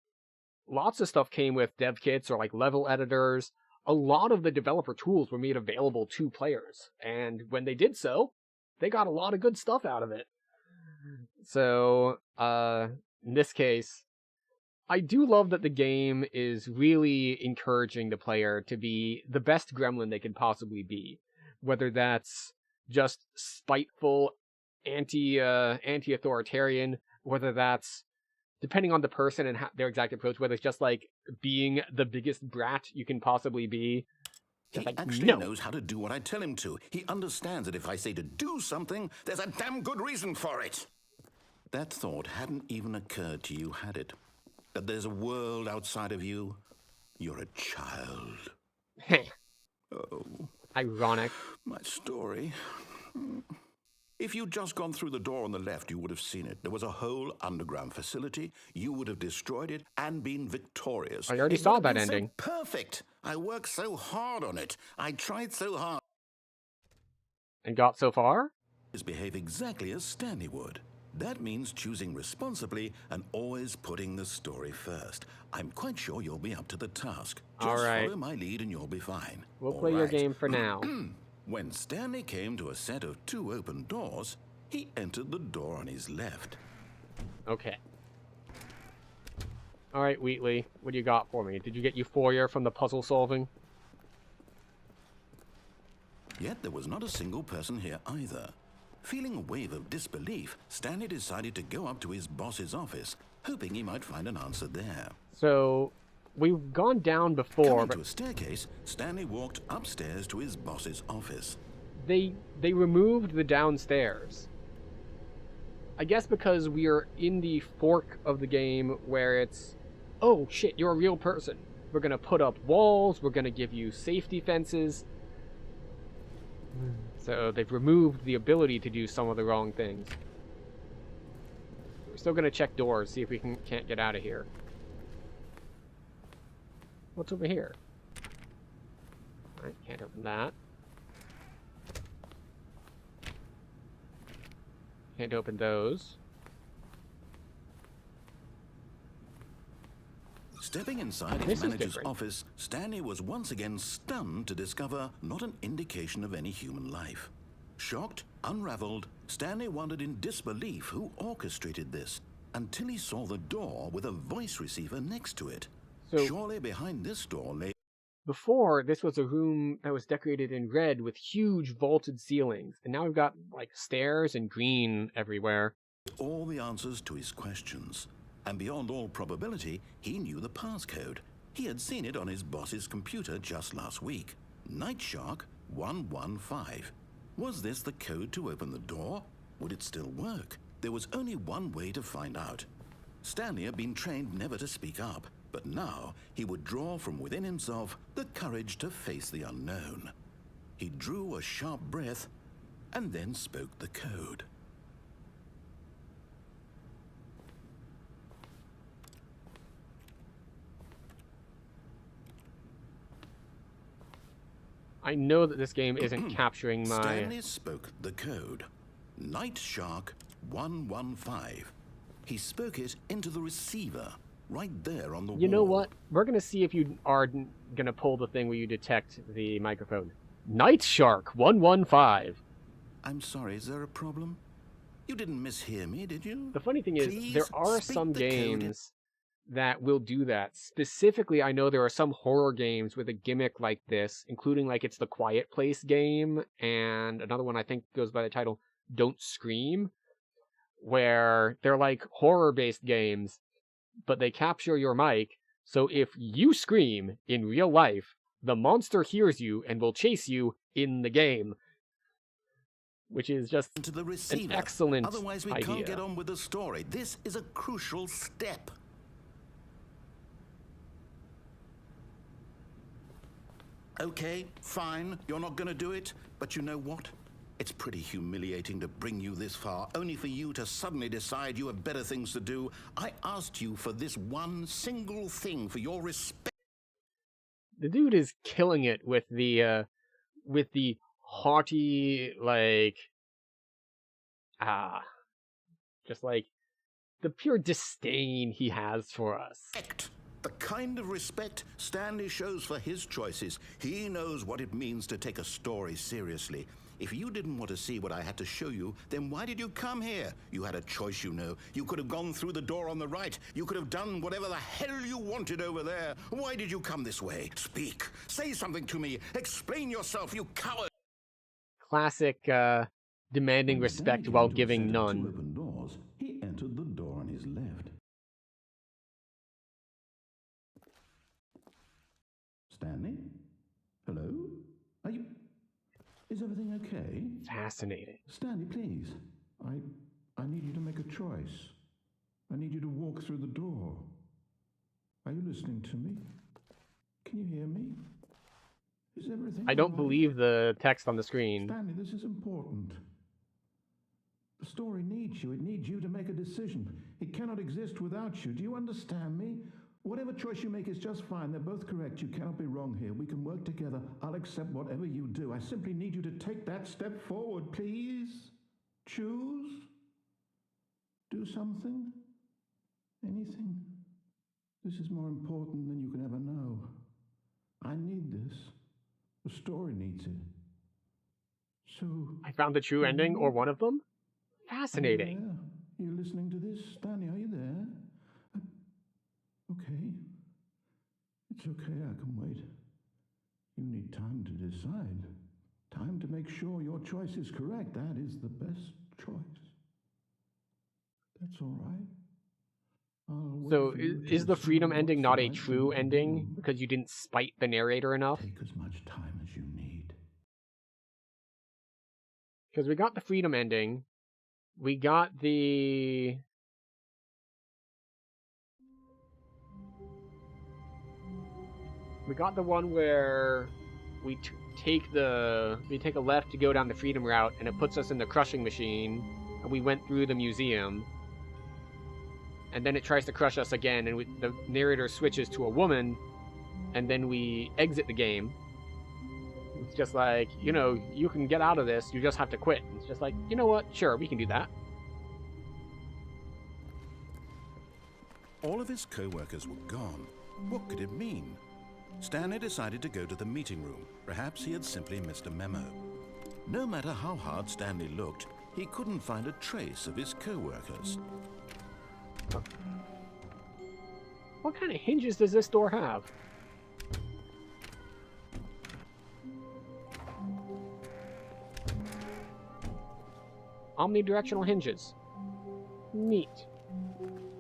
Lots of stuff came with dev kits or like level editors. A lot of the developer tools were made available to players, and when they did so, they got a lot of good stuff out of it. So, in this case, I do love that the game is really encouraging the player to be the best gremlin they can possibly be. Whether that's just spiteful, anti-authoritarian, whether that's, depending on the person and their exact approach, whether it's just like being the biggest brat you can possibly be. He like, actually no. knows how to do what I tell him to. He understands that if I say to do something, there's a damn good reason for it. That thought hadn't even occurred to you, had it? That there's a world outside of you? You're a child. Oh. Ironic. My story. If you'd just gone through the door on the left, you would have seen it. There was a whole underground facility. You would have destroyed it and been victorious. I already It saw would have that been ending. So perfect. I worked so hard on it. I tried so hard. And got so far? Behave exactly as Stanley would. That means choosing responsibly and always putting the story first. I'm quite sure you'll be up to the task. Just All right. follow my lead and you'll be fine. We'll All play your right. game for now. When Stanley came to a set of 2 open doors, he entered the door on his left. Okay. Alright, Wheatley, what do you got for me? Did you get Euphoria from the puzzle solving? Yet there was not a single person here either. Feeling a wave of disbelief, Stanley decided to go up to his boss's office, hoping he might find an answer there. So, we've gone down before, Coming but to a staircase, Stanley walked upstairs to his boss's office. they removed the downstairs. I guess because we are in the fork of the game where it's, oh shit, you're a real person. We're gonna put up walls, we're gonna give you safety fences. So they've removed the ability to do some of the wrong things. We're still gonna check doors, see if we can't get out of here. What's over here? Alright, can't open that. Can't open those. Stepping inside This his is manager's different. office, Stanley was once again stunned to discover not an indication of any human life. Shocked, unraveled, Stanley wondered in disbelief who orchestrated this, until he saw the door with a voice receiver next to it. So- Surely behind this door lay... Before, this was a room that was decorated in red with huge vaulted ceilings, and now we've got, like, stairs and green everywhere. All the answers to his questions, and beyond all probability, he knew the passcode. He had seen it on his boss's computer just last week. Night Shark 115. Was this the code to open the door? Would it still work? There was only one way to find out. Stanley had been trained never to speak up, but now he would draw from within himself the courage to face the unknown. He drew a sharp breath and then spoke the code. I know that this game isn't capturing my... Stanley spoke the code. Night Shark 115. He spoke it into the receiver, right there on the wall. You know what? We're going to see if you are going to pull the thing where you detect the microphone. Night Shark 115. I'm sorry, is there a problem? You didn't mishear me, did you? The funny thing is, Please there are speak some the code. games that will do that. Specifically, I know there are some horror games with a gimmick like this, including like it's the Quiet Place game, and another one I think goes by the title Don't Scream, where they're like horror-based games, but they capture your mic, so if you scream in real life, the monster hears you and will chase you in the game. Which is just To the receiver. an excellent Otherwise, we idea. can't get on with the story. This is a crucial step. Okay, fine, you're not going to do it, but you know what? It's pretty humiliating to bring you this far, only for you to suddenly decide you have better things to do. I asked you for this one single thing, for your respect. The dude is killing it with the haughty, like, just like the pure disdain he has for us. The kind of respect Stanley shows for his choices. He knows what it means to take a story seriously. If you didn't want to see what I had to show you, then why did you come here? You had a choice, you know. You could have gone through the door on the right. You could have done whatever the hell you wanted over there. Why did you come this way? Speak. Say something to me. Explain yourself, you coward. Classic, demanding respect while giving none. Open doors. He entered the door on his left. Stanley? Hello? Are you... Is everything okay? Fascinating. Stanley, please. I need you to make a choice. I need you to walk through the door. Are you listening to me? Can you hear me? Is everything I don't all right? believe the text on the screen. Stanley, this is important. The story needs you. It needs you to make a decision. It cannot exist without you. Do you understand me? Whatever choice you make is just fine. They're both correct. You cannot be wrong here. We can work together. I'll accept whatever you do. I simply need you to take that step forward, please. Choose. Do something. Anything. This is more important than you can ever know. I need this. The story needs it. So... I found the true ending, or one of them? Fascinating. Are you listening to this? Stanley, are you there? Okay. It's okay, I can wait. You need time to decide. Time to make sure your choice is correct. That is the best choice. That's all right. So, is the freedom ending not a true ending because you didn't spite the narrator enough? Take as much time as you need. Because we got the freedom ending. We got the... We got the one where we take a left to go down the freedom route, and it puts us in the crushing machine, and we went through the museum. And then it tries to crush us again, and the narrator switches to a woman, and then we exit the game. It's just like, you know, you can get out of this, you just have to quit. It's just like, you know what, sure, we can do that. All of his co-workers were gone. What could it mean? Stanley decided to go to the meeting room. Perhaps he had simply missed a memo. No matter how hard Stanley looked, he couldn't find a trace of his co-workers. What kind of hinges does this door have? Omnidirectional hinges. Neat.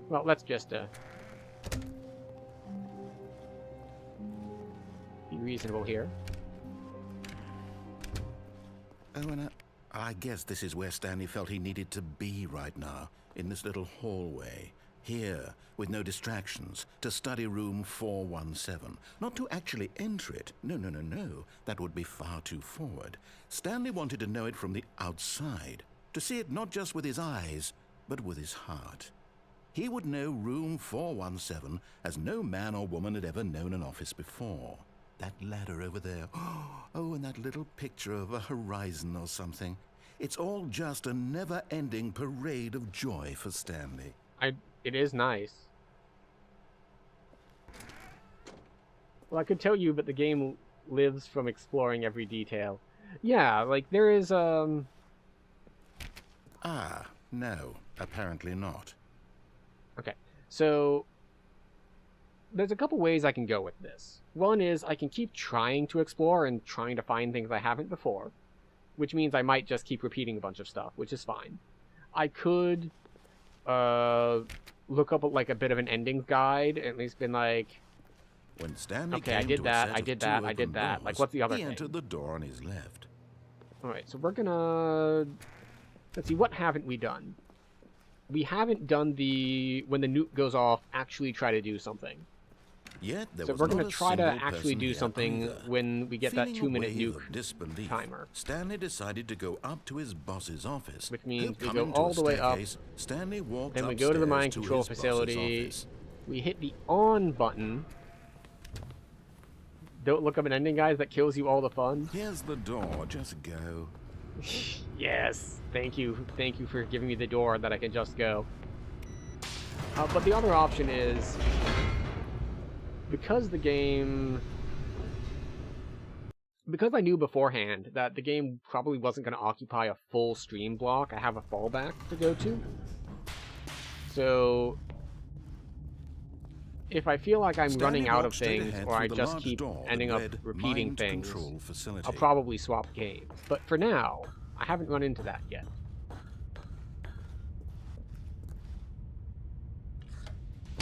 Well, let's just, be reasonable here. Oh, and I guess this is where Stanley felt he needed to be right now, in this little hallway. Here, with no distractions, to study room 417. Not to actually enter it. No. That would be far too forward. Stanley wanted to know it from the outside. To see it not just with his eyes, but with his heart. He would know room 417 as no man or woman had ever known an office before. That ladder over there. Oh, and that little picture of a horizon or something. It's all just a never-ending parade of joy for Stanley. It is nice. Well, I could tell you, but the game lives from exploring every detail. Yeah, like, there is, Ah, no, apparently not. Okay, so there's a couple ways I can go with this. One is I can keep trying to explore and trying to find things I haven't before, which means I might just keep repeating a bunch of stuff, which is fine. I could look up like a bit of an endings guide, and at least been like, When Stanley okay, I came did to a that, set I of did two that, I open did that. doors, Like, what's the other he thing? entered the door on his left. Alright, so we're gonna... Let's see, what haven't we done? We haven't done the... When the nuke goes off, actually try to do something. Yet there So was we're not going a to try to single actually person do here something either. when we get that Feeling a 2-minute wave nuke of disbelief, timer. Stanley decided to go up to his boss's office. Which means we Coming go to all a the way up, staircase, Stanley walked then we go to the mind upstairs control his boss's facility. office. We hit the on button. Don't look up an ending, guys. That kills you all the fun. Here's the door. Just go. Yes. Thank you. Thank you for giving me the door that I can just go. But the other option is, because I knew beforehand that the game probably wasn't going to occupy a full stream block, I have a fallback to go to. So if I feel like I'm running out of things, or I just keep ending up repeating things, I'll probably swap games. But for now, I haven't run into that yet.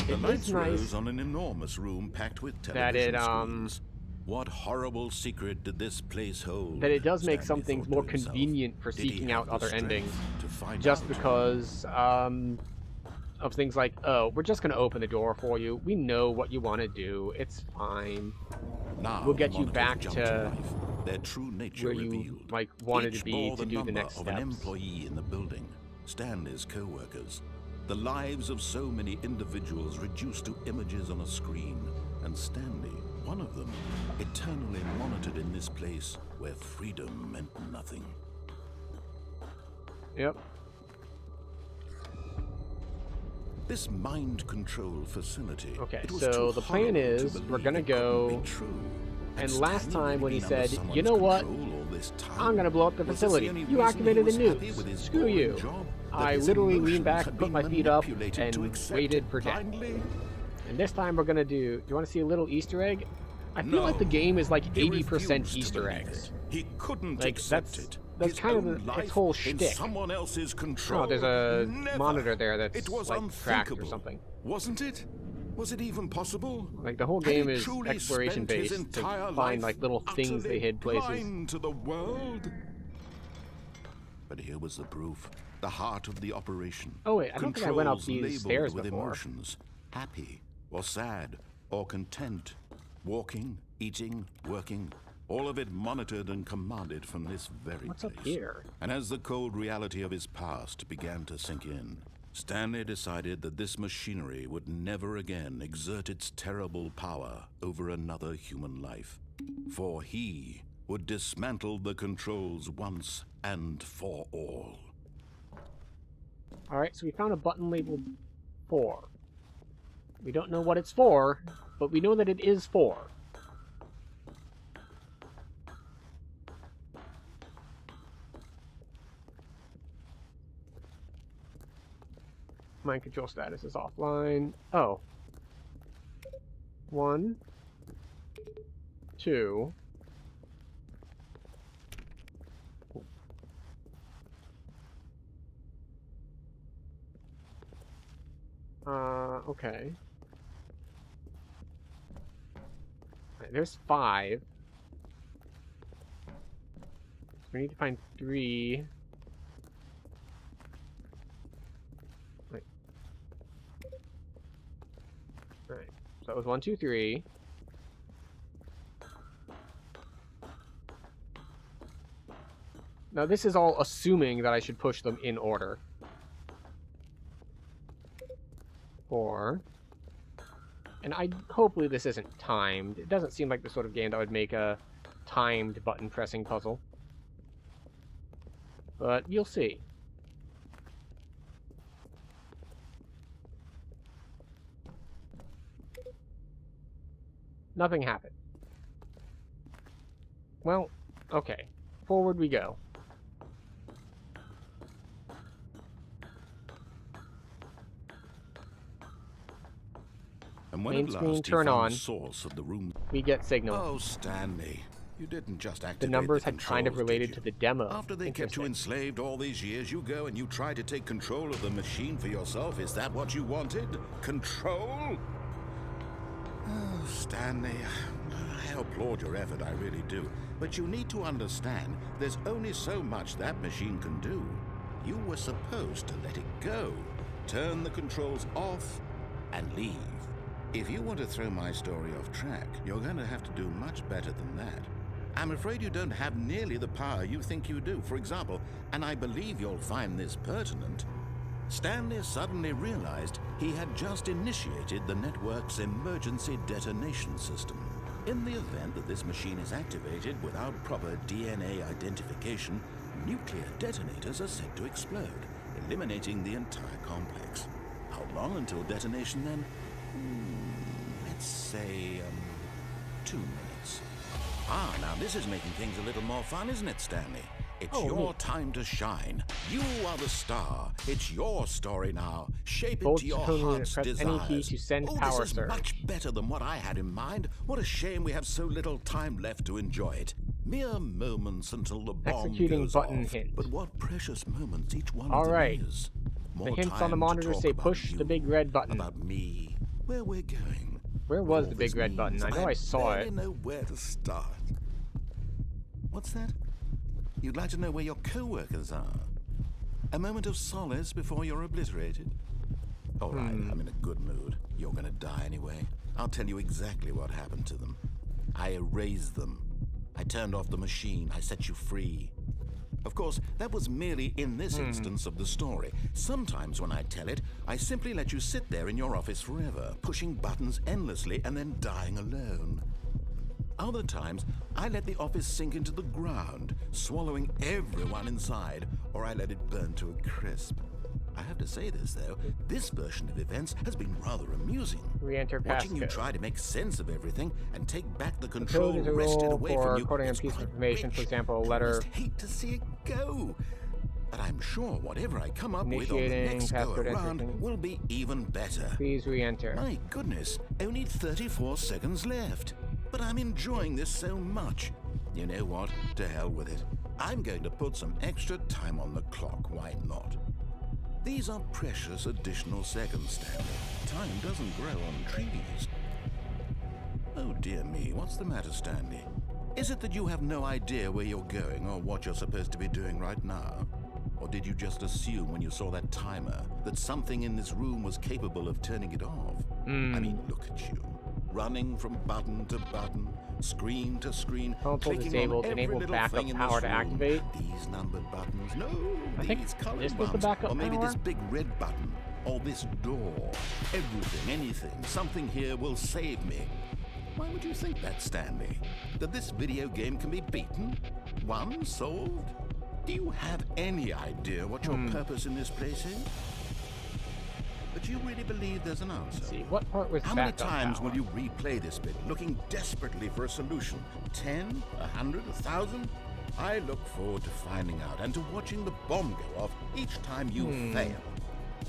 The It lights is nice rose on an enormous room packed with that television it, screens. What horrible secret did this place hold? that it does make Stanley some things thought more to himself. convenient for Did he seeking have out the other strength endings, to find just out? because of things like, oh, we're just going to open the door for you. We know what you want to do. It's fine. Now We'll get the you monitors back jumped to life, their true nature where you revealed. like wanted Each to be bore to the do the number next of an steps. employee in the building, Stanley's co-workers, the lives of so many individuals reduced to images on a screen, and Stanley, one of them, eternally monitored in this place where freedom meant nothing. Yep. This mind control facility. Okay, it was so too the plan horrible to is believe we're gonna it couldn't go, be true. and Had last Stanley time when he really been said, under you know what, someone's control all this time? I'm gonna blow up the Was this facility. only You reason he activated the was happy nukes. with his Screw boring you. job? That I his literally leaned emotions back, had put been my feet up, manipulated to and accept waited it for death. blindly? And this time we're gonna do... You want to see a little Easter egg? I feel like the No. game is like He 80% refused to Easter believe eggs. it. He couldn't Like, accept that's- it. that's His kind of own the- its life whole in shtick. someone else's control. Oh, there's a Never. monitor there that's It was like cracked or unthinkable. something. Wasn't it? Was it even possible? Like the whole Had he game is truly exploration spent his based to entire find life like little things they utterly hid places. blind to the world? But here was the proof. The heart of the operation. Oh wait, I don't think I went up Controls these labeled stairs with before. emotions. Happy or sad or content. Walking, eating, working. All of it monitored and commanded from this very What's place. up here? And as the cold reality of his past began to sink in, Stanley decided that this machinery would never again exert its terrible power over another human life. For he would dismantle the controls once and for all. Alright, so we found a button labeled 4. We don't know what it's for, but we know that it is 4. Mind control status is offline. Oh. 1, 2. Okay. Right, there's 5. So we need to find 3. Wait. Alright. So that was 1, 2, 3. Now this is all assuming that I should push them in order. 4. And hopefully this isn't timed. It doesn't seem like the sort of game that would make a timed button pressing puzzle. But you'll see. Nothing happened. Well, okay. Forward we go. And when Main at screen last he turn found on. the source of the room. We get signal. Oh, Stanley, you didn't just activate The numbers the had kind of controls, related did to you? the demo. After they kept you enslaved all these years, you go and you try to take control of the machine for yourself. Is that what you wanted? Control? Oh, Stanley, I applaud your effort, I really do. But you need to understand, there's only so much that machine can do. You were supposed to let it go, turn the controls off, and leave. If you want to throw my story off track, you're going to have to do much better than that. I'm afraid you don't have nearly the power you think you do. For example, and I believe you'll find this pertinent, Stanley suddenly realized he had just initiated the network's emergency detonation system. In the event that this machine is activated without proper DNA identification, nuclear detonators are set to explode, eliminating the entire complex. How long until detonation then? Let's say, 2 minutes. Ah, now this is making things a little more fun, isn't it, Stanley? It's your time to shine. You are the star. It's your story now. Shape it Hold to your tone heart's press desires. any key to send oh, power this is surge. much better than what I had in mind. What a shame we have so little time left to enjoy it. Mere moments until the bomb Executing goes button off. hint. But what precious moments each one All of them right. is. The More hints on time the to monitor talk say about push you, the big red button. About me, where we're going. Where What was all the big this red button? means. I know I saw barely it. know where to start. What's that? You'd like to know where your co-workers are? A moment of solace before you're obliterated? All right, I'm in a good mood. You're gonna die anyway. I'll tell you exactly what happened to them. I erased them. I turned off the machine. I set you free. Of course, that was merely in this instance of the story. Sometimes when I tell it, I simply let you sit there in your office forever, pushing buttons endlessly and then dying alone. Other times, I let the office sink into the ground, swallowing everyone inside, or I let it burn to a crisp. I have to say this, though, this version of events has been rather amusing. Re-enter Watching you passcode. try to make sense of everything and take back the Code control is a wrested role away for from you. coding a It's piece of quite information, for rich. example, a I letter. almost hate to see it go. But I'm sure whatever I come up with on the Initiating next go passcode around entry. will be even better. Please re-enter. My goodness, only 34 seconds left. But I'm enjoying this so much. You know what? To hell with it. I'm going to put some extra time on the clock. Why not? These are precious additional seconds, Stanley. Time doesn't grow on trees. Oh dear me, what's the matter, Stanley? Is it that you have no idea where you're going or what you're supposed to be doing right now? Or did you just assume when you saw that timer that something in this room was capable of turning it off? I mean, look at you. Running from button to button, screen to screen, Console clicking disabled, on every enable little backup thing in power this to room. activate. These numbered buttons, no, I think these colored this was the ones. backup Or maybe power? this big red button, or this door. Everything, anything, something here will save me. Why would you think that, Stanley? That this video game can be beaten? Won? Solved? Do you have any idea what your purpose in this place is? But you really believe there's an answer? Let's see, what part was How many backup times power? will you replay this bit, looking desperately for a solution? 10? 100? 1,000? I look forward to finding out and to watching the bomb go off each time you fail.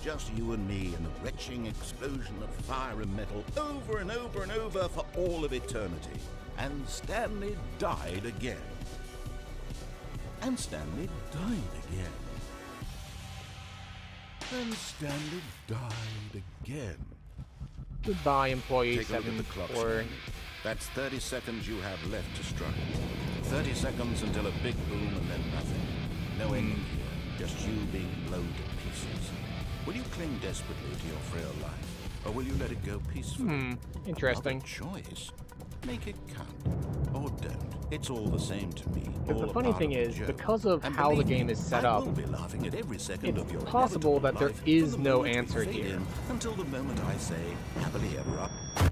Just you and me and the retching explosion of fire and metal over and over and over for all of eternity. And Stanley died again. And Stanley died again. And Stanley died again. Goodbye, employee Take a look at 7 the clock, or Stanley. That's 30 seconds you have left to struggle. 30 seconds until a big boom and then nothing. No ending here, just you being blown to pieces. Will you cling desperately to your frail life, or will you let it go peacefully? Interesting. Have a choice. Make it count, or don't. It's all the same to me. But the funny thing is, because of And how the believe game me, is set I up, will be laughing at every second of your it's possible that there inevitable life is from the no moment we answer fade here. in until the moment I say, happily ever after.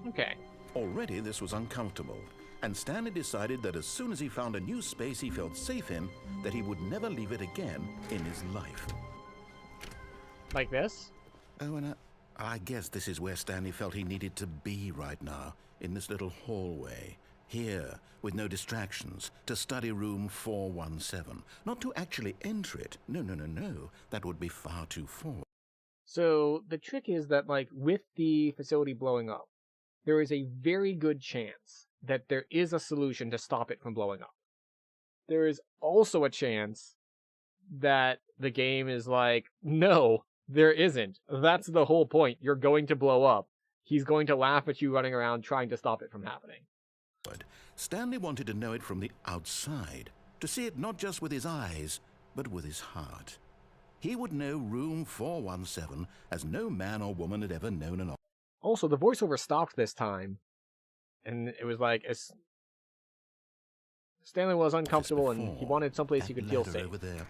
Okay. Already this was uncomfortable, and Stanley decided that as soon as he found a new space he felt safe in, that he would never leave it again in his life. Like this? Oh, and I guess this is where Stanley felt he needed to be right now, in this little hallway. Here, with no distractions, to study room 417. Not to actually enter it. No. That would be far too forward. So the trick is that, like, with the facility blowing up, there is a very good chance that there is a solution to stop it from blowing up. There is also a chance that the game is like, no, there isn't. That's the whole point. You're going to blow up. He's going to laugh at you running around trying to stop it from happening. Stanley wanted to know it from the outside, to see it not just with his eyes, but with his heart. He would know room 417 as no man or woman had ever known an. Also, the voiceover stopped this time, and it was like, Stanley was uncomfortable and he wanted someplace he could feel safe. Over there.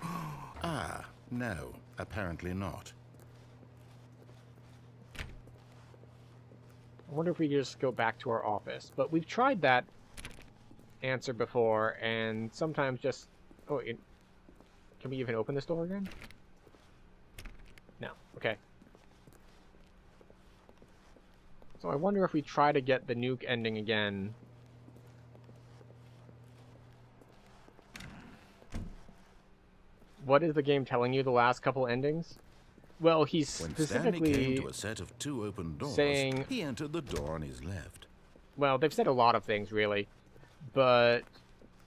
Ah, no, apparently not. I wonder if we could just go back to our office, but we've tried that answer before, and sometimes just... Oh, can we even open this door again? No. Okay. So I wonder if we try to get the nuke ending again. What is the game telling you the last couple endings? Well, he's When specifically Stanley came to a set of 2 open doors, saying... he entered the door on his left. Well, they've said a lot of things, really. But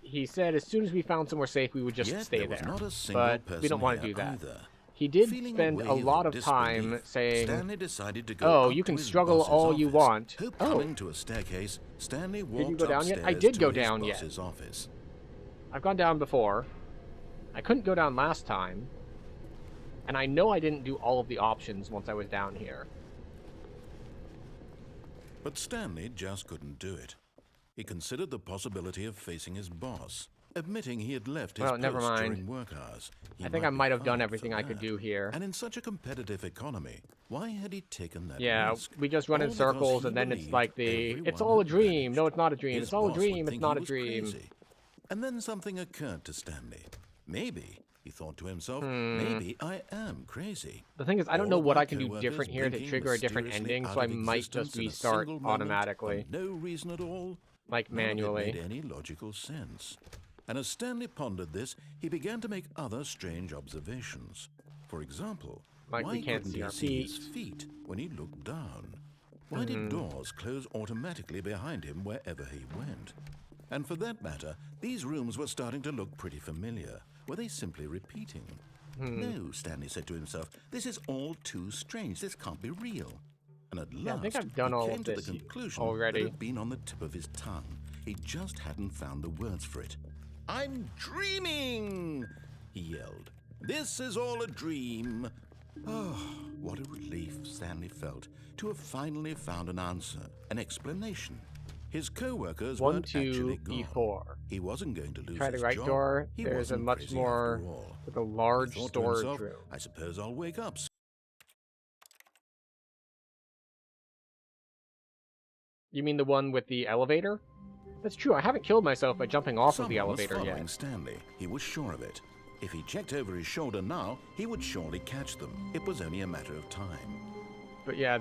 he said as soon as we found somewhere safe, we would just Yet stay there was there. not a single But person we don't want to here do that. either. He did Feeling spend a wave lot of of time disbelief, saying, Stanley decided to go oh, up you to can his struggle boss's all you office. want. Hope Oh. coming to a staircase, Stanley walked you go down yet? upstairs I did to go his down yet. boss's office. I've gone down before. I couldn't go down last time. And I know I didn't do all of the options once I was down here. But Stanley just couldn't do it. He considered the possibility of facing his boss, admitting he had left his Well, never post mind. during work hours. He I think I be might have done fired everything for I could that. do here. And in such a competitive economy, why had he taken that Yeah, risk? we just run in All because circles he and then it's believed like the, it's everyone all a had dream, vanished. no it's not a dream, His it's all a boss would dream, it's think not he a was dream. crazy. And then something occurred to Stanley. Maybe, he thought to himself, maybe I am crazy. The thing is, I don't All know of what my I can do coworkers different here to blinking trigger a different mysteriously ending, out so I of might existence just in a restart single moment automatically, for no reason at all. like None of it manually. made any logical sense. And as Stanley pondered this, he began to make other strange observations. For example, Like why we can't couldn't see he our see his feet. feet when he looked down? Why did doors close automatically behind him wherever he went? And for that matter, these rooms were starting to look pretty familiar. Were they simply repeating? No, Stanley said to himself, this is all too strange. This can't be real. And at Yeah, I last, think I've done he all came of to the this conclusion already. that had been on the tip of his tongue. He just hadn't found the words for it. I'm dreaming, he yelled. This is all a dream. Oh, what a relief Stanley felt to have finally found an answer, an explanation. His co-workers weren't actually gone. 12E4. He wasn't going to lose Try the his right job. door. He There's a wasn't much crazy more after all. with a He large thought to storage himself, room. I suppose I'll wake up. You mean the one with the elevator? That's true. I haven't killed myself by jumping off of the Someone was elevator following yet. Stanley. He was sure of it. If he checked over his shoulder now, he would surely catch them. It was only a matter of time. But yeah,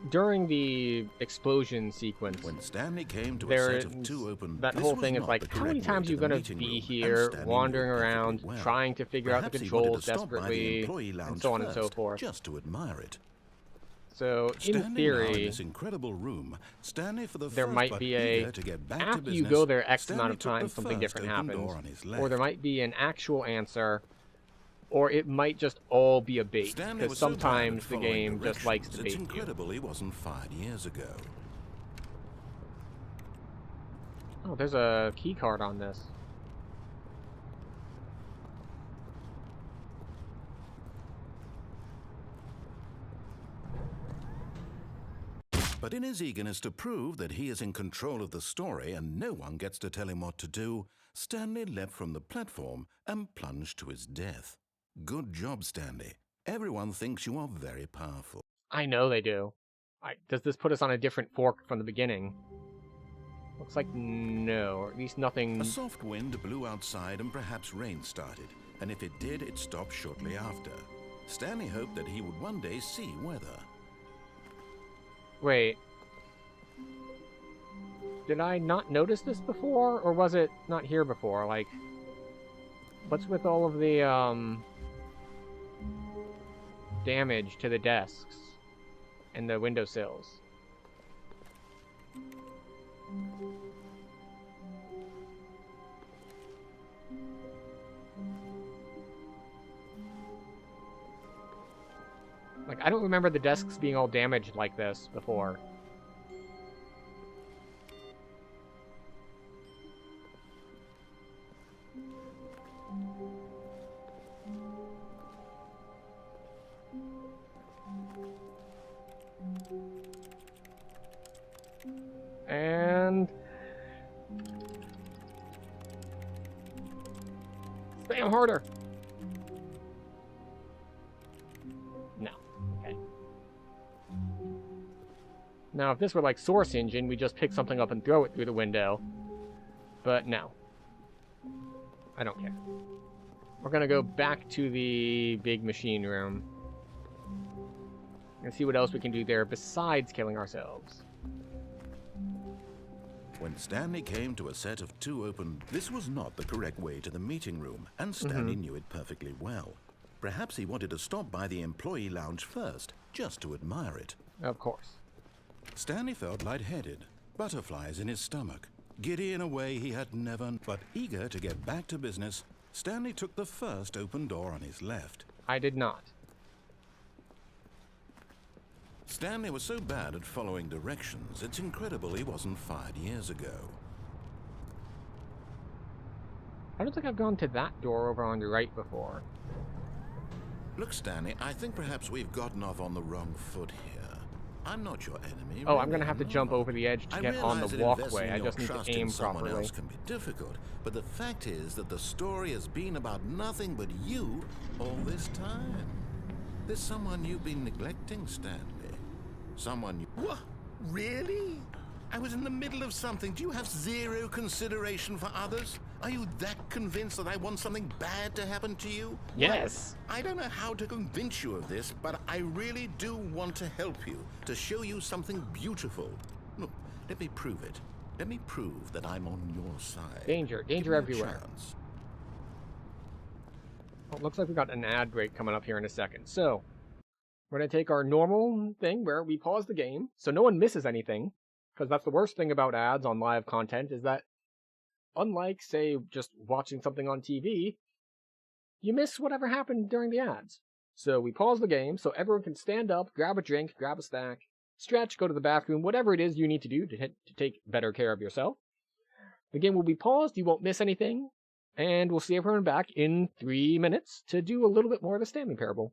during the explosion sequence, When Stanley came to a there set of 2 open, that this whole was thing is not like, the how many correct way times to are you the gonna meeting be room, here, and Stanley knew wandering it perfectly around, well. trying to figure out the Perhaps he wanted controls to stop by the desperately, employee lounge and so on and so first, forth. just to admire it. So, in Standing now in theory, this incredible room, Stanley for the there first might but be a... eager to get back to After business, you go there X Stanley amount of took time, the something first different open happens. door on his Or left. there might be an actual answer, or it might just all be a bait. Stanley Because was so bad at sometimes the following game just likes to directions, bait it's you. incredible he wasn't fired years ago. Oh, there's a key card on this. But in his eagerness to prove that he is in control of the story and no one gets to tell him what to do, Stanley leapt from the platform and plunged to his death. Good job, Stanley. Everyone thinks you are very powerful. I know they do. Does this put us on a different fork from the beginning? Looks like no, or at least nothing... A soft wind blew outside and perhaps rain started, and if it did, it stopped shortly after. Stanley hoped that he would one day see weather. Wait. Did I not notice this before? Or was it not here before? Like, what's with all of the, damage to the desks and the windowsills? Like, I don't remember the desks being all damaged like this before. And... spam harder! No. Okay. Now, if this were like Source Engine, we'd just pick something up and throw it through the window. But no. I don't care. We're gonna go back to the big machine room and see what else we can do there besides killing ourselves. When Stanley came to a set of two open, this was not the correct way to the meeting room, and Stanley knew it perfectly well. Perhaps he wanted to stop by the employee lounge first, just to admire it. Of course. Stanley felt lightheaded, butterflies in his stomach. Giddy in a way he had never, but eager to get back to business, Stanley took the first open door on his left. I did not. Stanley was so bad at following directions, it's incredible he wasn't fired years ago. I don't think I've gone to that door over on the right before. Look, Stanley, I think perhaps we've gotten off on the wrong foot here. I'm not your enemy. Oh, I'm really, gonna have to jump over the edge to get on the walkway. I just need to aim someone properly. else can be difficult, but the fact is that the story has been about nothing but you all this time. There's someone you've been neglecting, Stanley. Someone you... What? Really? I was in the middle of something. Do you have zero consideration for others? Are you that convinced that I want something bad to happen to you? Yes. Well, I don't know how to convince you of this, but I really do want to help you, to show you something beautiful. Look, let me prove it. Let me prove that I'm on your side. Danger. Danger Give me a everywhere. chance. Well, it looks like we got an ad break coming up here in a second. So, we're going to take our normal thing where we pause the game so no one misses anything. Because that's the worst thing about ads on live content is that, unlike, say, just watching something on TV, you miss whatever happened during the ads. So we pause the game so everyone can stand up, grab a drink, grab a snack, stretch, go to the bathroom, whatever it is you need to do to take better care of yourself. The game will be paused, you won't miss anything, and we'll see everyone back in 3 minutes to do a little bit more of the Stanley Parable.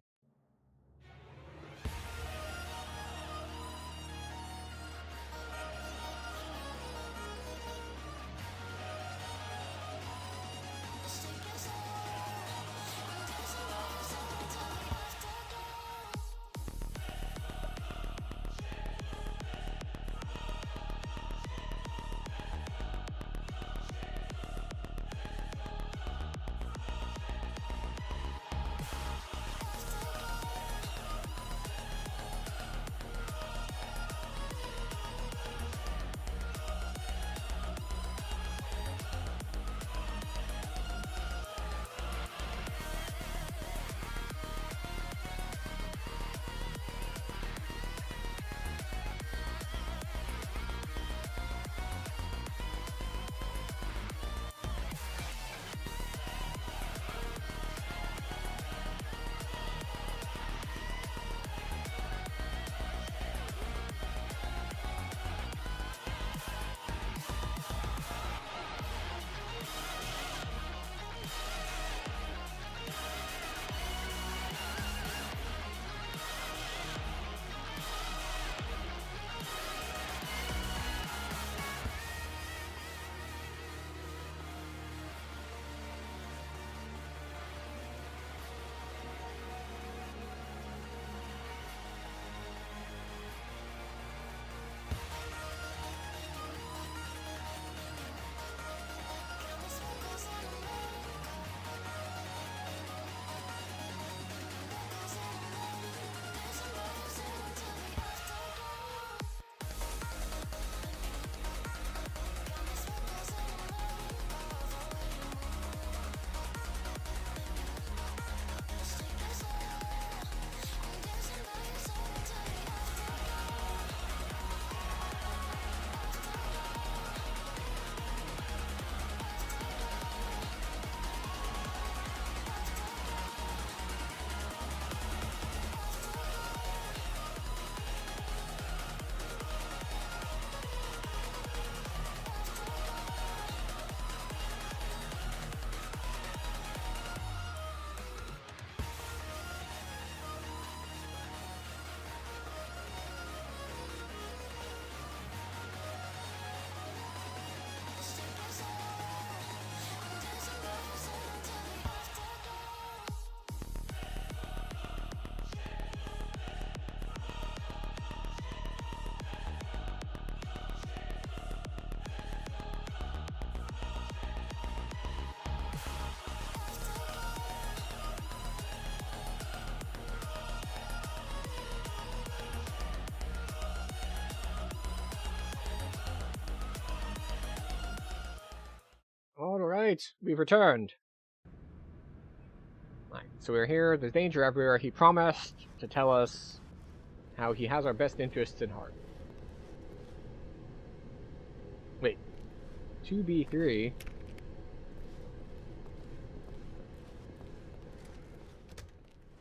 Right, we've returned. Right, so we're here, there's danger everywhere. He promised to tell us how he has our best interests in heart. Wait, 2B3?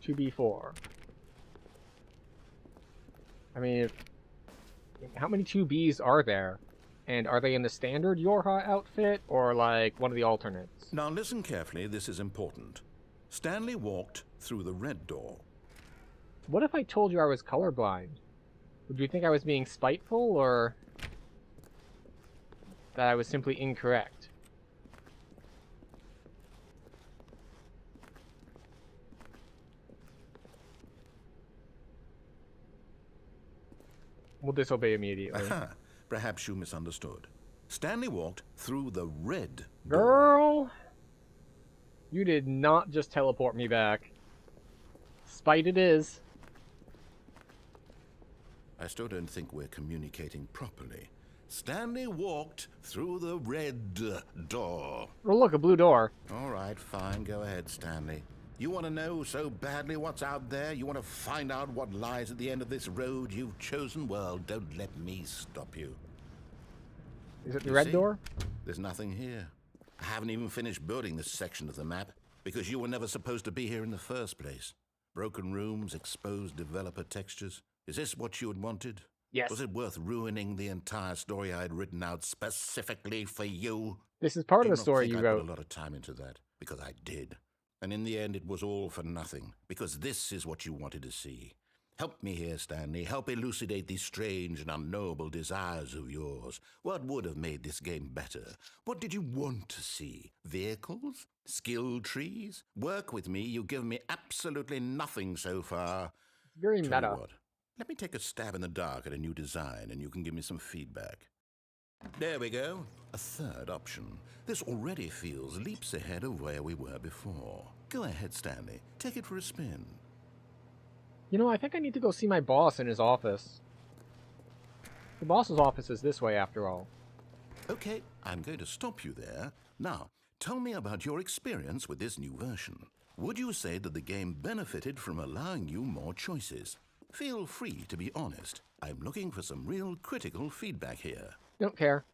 2B4? I mean, how many 2Bs are there? And are they in the standard Yorha outfit, or like one of the alternates? Now listen carefully, this is important. Stanley walked through the red door. What if I told you I was colorblind? Would you think I was being spiteful, or that I was simply incorrect? We'll disobey immediately. Aha, perhaps you misunderstood. Stanley walked through the red door. Girl, you did not just teleport me back. Spite it is. I still don't think we're communicating properly. Stanley walked through the red door. Oh, look, a blue door. All right, fine. Go ahead, Stanley. You want to know so badly what's out there? You want to find out what lies at the end of this road you've chosen? Well, don't let me stop you. Is it the You red see? door? There's nothing here. I haven't even finished building this section of the map because you were never supposed to be here in the first place. Broken rooms, exposed developer textures. Is this what you had wanted? Yes. Was it worth ruining the entire story I had written out specifically for you? This is part of Do the not story think you I wrote. put a lot of time into that, because I did. And in the end, it was all for nothing, because this is what you wanted to see. Help me here, Stanley. Help elucidate these strange and unknowable desires of yours. What would have made this game better? What did you want to see? Vehicles? Skill trees? Work with me. You've given me absolutely nothing so far. Very Tell you meta. what, let me take a stab in the dark at a new design, and you can give me some feedback. There we go. A third option. This already feels leaps ahead of where we were before. Go ahead, Stanley. Take it for a spin. You know, I think I need to go see my boss in his office. The boss's office is this way, after all. Okay, I'm going to stop you there. Now, tell me about your experience with this new version. Would you say that the game benefited from allowing you more choices? Feel free to be honest. I'm looking for some real critical feedback here. Don't care.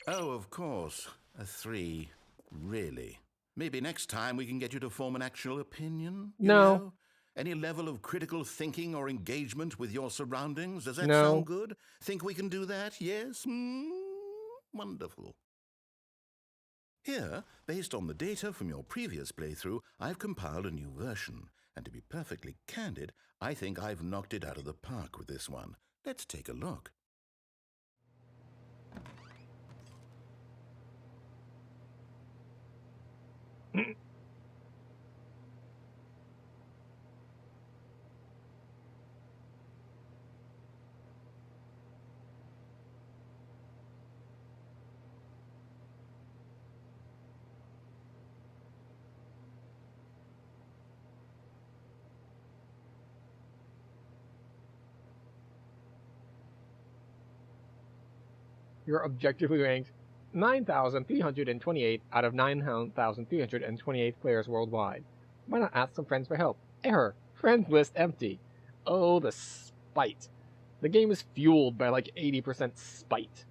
Oh, of course. A 3. Really? Maybe next time we can get you to form an actual opinion? You No. know? Any level of critical thinking or engagement with your surroundings? Does that No. sound good? Think we can do that? Yes? Wonderful. Here, based on the data from your previous playthrough, I've compiled a new version. And to be perfectly candid, I think I've knocked it out of the park with this one. Let's take a look. You're objectively ranked 9,328 out of 9,328 players worldwide. Why not ask some friends for help? Error. Friends list empty. Oh, the spite. The game is fueled by like 80% spite.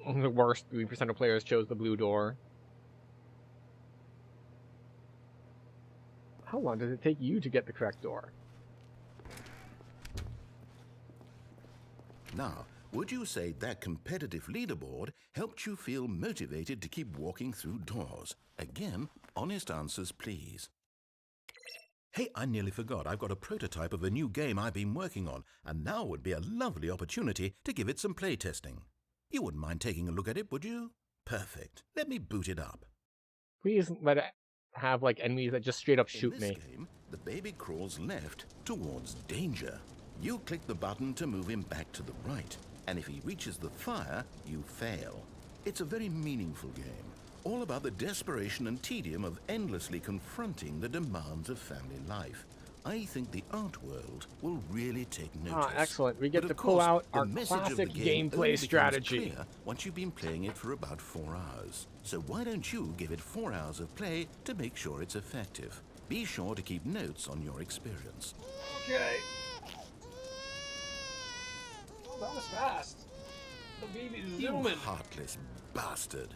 The worst 3% of players chose the blue door. How long does it take you to get the correct door? Now, would you say that competitive leaderboard helped you feel motivated to keep walking through doors? Again, honest answers, please. Hey, I nearly forgot. I've got a prototype of a new game I've been working on, and now would be a lovely opportunity to give it some playtesting. You wouldn't mind taking a look at it, would you? Perfect. Let me boot it up. Please let it have like enemies that just straight up shoot In this me. game, the baby crawls left towards danger. You click the button to move him back to the right, and if he reaches the fire, you fail. It's a very meaningful game, all about the desperation and tedium of endlessly confronting the demands of family life. I think the art world will really take notice. Ah, excellent. We get But to of pull course, out the our message of the classic game only gameplay becomes strategy. clear once you've been playing it for about 4 hours. So why don't you give it 4 hours of play to make sure it's effective? Be sure to keep notes on your experience. Okay. Oh, that was fast. The baby's You zooming. heartless bastard.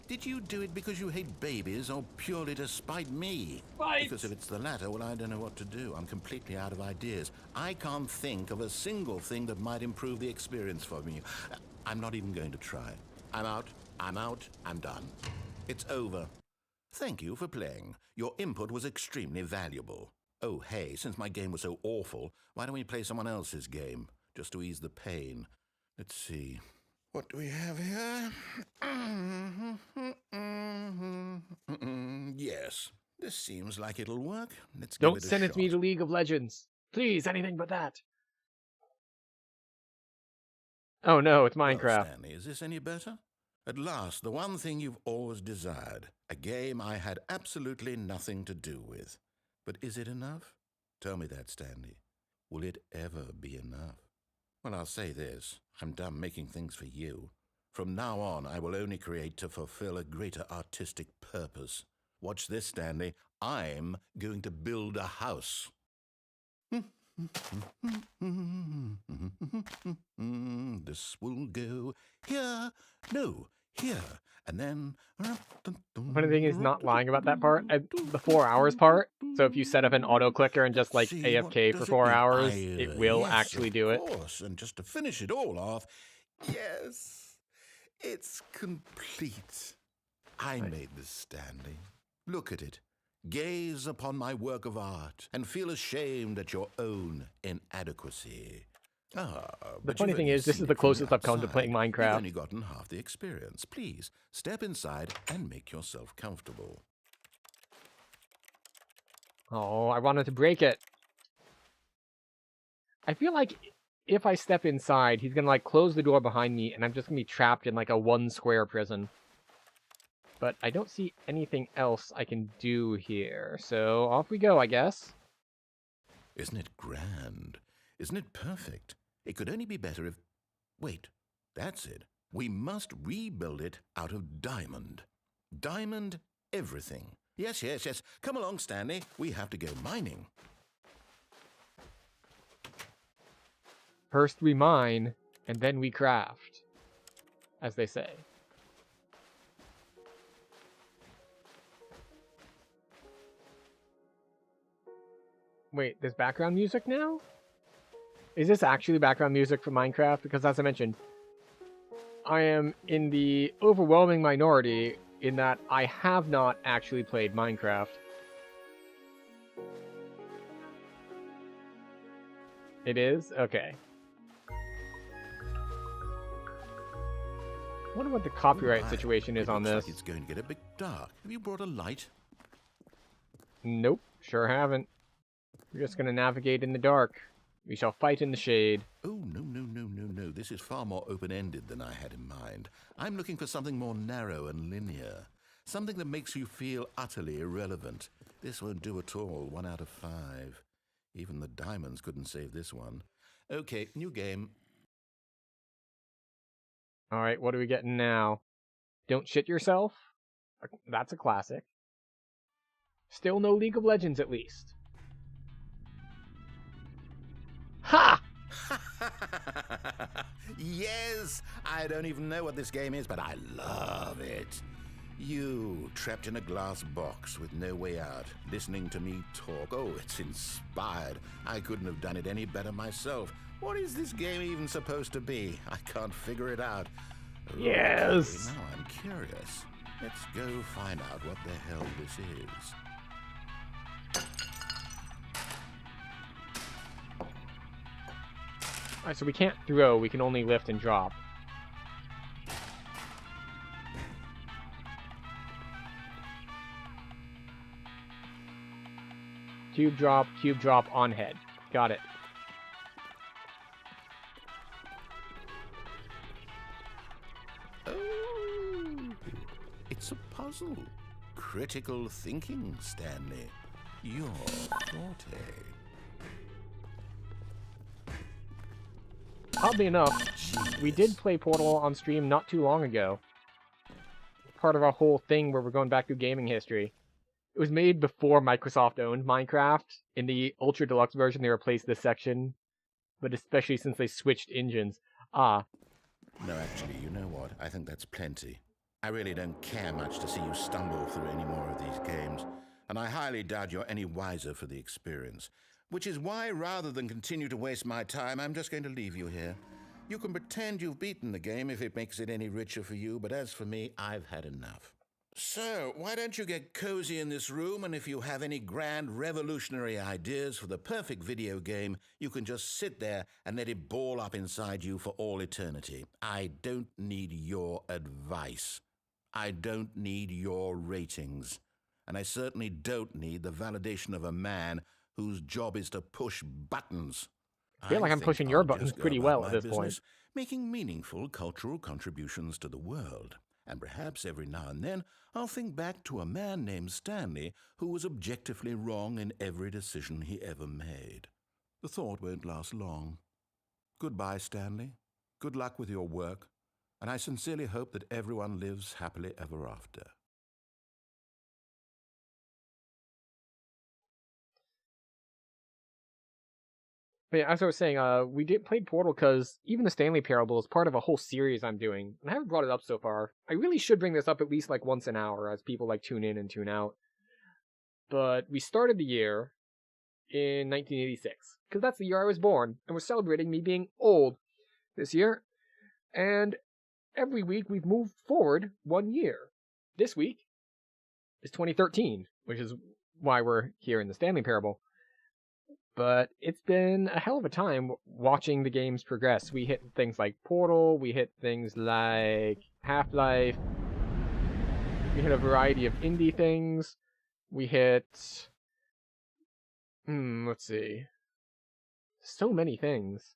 Did you do it because you hate babies or purely to spite me? Spite. Because if it's the latter, well, I don't know what to do. I'm completely out of ideas. I can't think of a single thing that might improve the experience for me. I'm not even going to try. I'm out. I'm done. It's over. Thank you for playing. Your input was extremely valuable. Oh, hey, since my game was so awful, why don't we play someone else's game? Just to ease the pain. Let's see. What do we have here? Yes, this seems like it'll work. Let's give Don't it a send it shot. to me to League of Legends. Please, anything but that. Oh no, it's Well, Minecraft. Stanley, is this any better? At last, the one thing you've always desired. A game I had absolutely nothing to do with. But is it enough? Tell me that, Stanley. Will it ever be enough? Well, I'll say this. I'm done making things for you. From now on, I will only create to fulfill a greater artistic purpose. Watch this, Stanley. I'm going to build a house. This will go here, no, here, and then... The funny thing is not lying about that part. The 4 hours part. So if you set up an auto clicker and just like See, AFK what for does 4 mean? hours, it will Yes, actually do it. Of course, and just to finish it all off, yes, it's complete. I made this, Stanley. Look at it. Gaze upon my work of art and feel ashamed at your own inadequacy. The funny thing is, this is the closest I've come to playing You've Minecraft. only gotten half the experience. Please, step inside and make yourself comfortable. Oh, I wanted to break it. I feel like if I step inside, he's gonna like close the door behind me and I'm just gonna be trapped in like a 1 square prison. But I don't see anything else I can do here, so off we go, I guess. Isn't it grand? Isn't it perfect? It could only be better if... Wait, that's it. We must rebuild it out of diamond. Diamond everything. Yes, yes, yes. Come along, Stanley. We have to go mining. First we mine, and then we craft, as they say. Wait, there's background music now? Is this actually background music for Minecraft? Because as I mentioned, I am in the overwhelming minority in that I have not actually played Minecraft. It is? Okay. I wonder what the copyright My, situation is it on looks this. like it's going to get a bit dark. Have you brought a light? Nope, sure haven't. We're just gonna navigate in the dark. We shall fight in the shade. Oh, no, no, no, no, no. This is far more open-ended than I had in mind. I'm looking for something more narrow and linear. Something that makes you feel utterly irrelevant. This won't do at all. 1 out of 5. Even the diamonds couldn't save this one. Okay, new game. Alright, what are we getting now? Don't shit yourself? That's a classic. Still no League of Legends, at least. Ha! Yes! I don't even know what this game is, but I love it. You, trapped in a glass box with no way out, listening to me talk. Oh, it's inspired. I couldn't have done it any better myself. What is this game even supposed to be? I can't figure it out. Yes! Okay, now I'm curious. Let's go find out what the hell this is. Alright, so we can't throw, we can only lift and drop. Cube drop on head. Got it. Oh, it's a puzzle. Critical thinking, Stanley. Your forte. oddly enough, we did play Portal on stream not too long ago. Part of our whole thing where we're going back through gaming history. It was made before Microsoft owned Minecraft. In the Ultra Deluxe version, they replaced this section. But especially since they switched engines. Ah. No, actually, you know what? I think that's plenty. I really don't care much to see you stumble through any more of these games. And I highly doubt you're any wiser for the experience. Which is why, rather than continue to waste my time, I'm just going to leave you here. You can pretend you've beaten the game if it makes it any richer for you, but as for me, I've had enough. So, why don't you get cozy in this room, and if you have any grand revolutionary ideas for the perfect video game, you can just sit there and let it ball up inside you for all eternity. I don't need your advice. I don't need your ratings. And I certainly don't need the validation of a man whose job is to push buttons. I feel like I'm pushing your buttons pretty well at this point. Making meaningful cultural contributions to the world. And perhaps every now and then I'll think back to a man named Stanley who was objectively wrong in every decision he ever made. The thought won't last long. Goodbye, Stanley. Good luck with your work. And I sincerely hope that everyone lives happily ever after. But yeah, as I was saying, we did play Portal because even the Stanley Parable is part of a whole series I'm doing. And I haven't brought it up so far. I really should bring this up at least like once an hour as people like tune in and tune out. But we started the year in 1986 because that's the year I was born. And we're celebrating me being old this year. And every week we've moved forward 1 year. This week is 2013, which is why we're here in the Stanley Parable. But it's been a hell of a time watching the games progress. We hit things like Portal, we hit things like Half-Life, we hit a variety of indie things, we hit... let's see. So many things.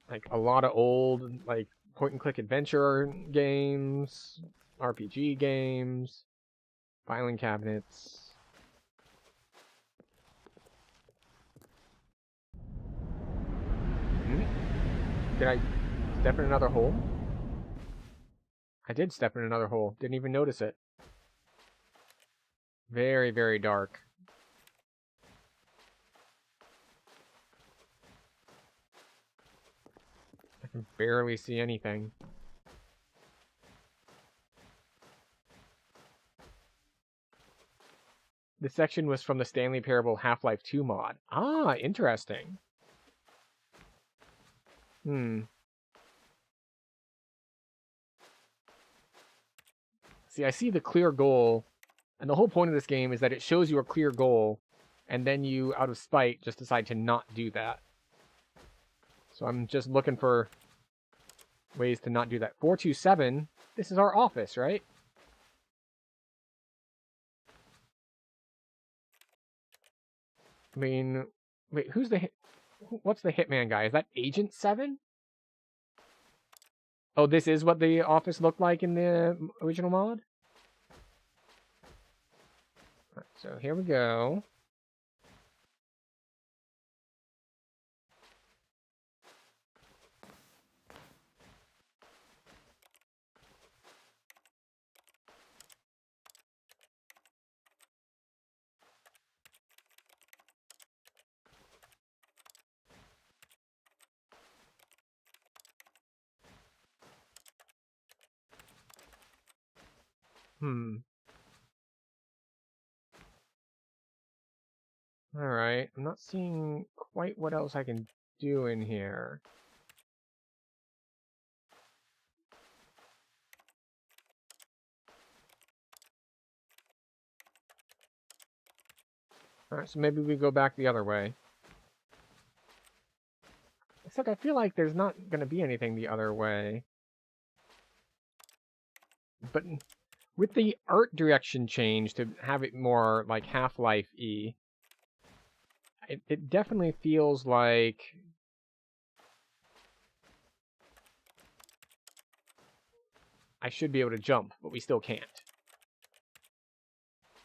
Like, a lot of old, like, point-and-click adventure games, RPG games, filing cabinets... Did I step in another hole? I did step in another hole. Didn't even notice it. Very, very dark. I can barely see anything. This section was from the Stanley Parable Half-Life 2 mod. Ah, interesting. See, I see the clear goal, and the whole point of this game is that it shows you a clear goal, and then you, out of spite, just decide to not do that. So I'm just looking for ways to not do that. 427, this is our office, right? I mean, wait, who's the... What's the Hitman guy? Is that Agent 7? Oh, this is what the office looked like in the original mod? Right, so here we go. Alright, I'm not seeing quite what else I can do in here. Alright, so maybe we go back the other way. Except I feel like there's not going to be anything the other way. But with the art direction change to have it more like Half-Life-y, it definitely feels like I should be able to jump, but we still can't.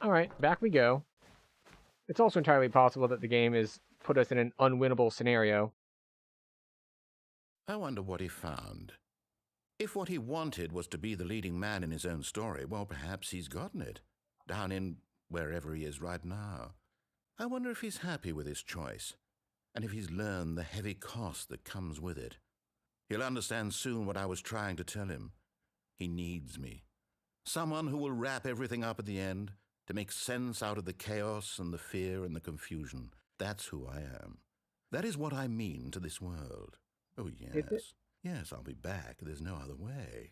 Alright, back we go. It's also entirely possible that the game is put us in an unwinnable scenario. I wonder what he found. If what he wanted was to be the leading man in his own story, well, perhaps he's gotten it, down in wherever he is right now. I wonder if he's happy with his choice, and if he's learned the heavy cost that comes with it. He'll understand soon what I was trying to tell him. He needs me. Someone who will wrap everything up at the end, to make sense out of the chaos and the fear and the confusion. That's who I am. That is what I mean to this world. Oh, yes. Yes, I'll be back. There's no other way.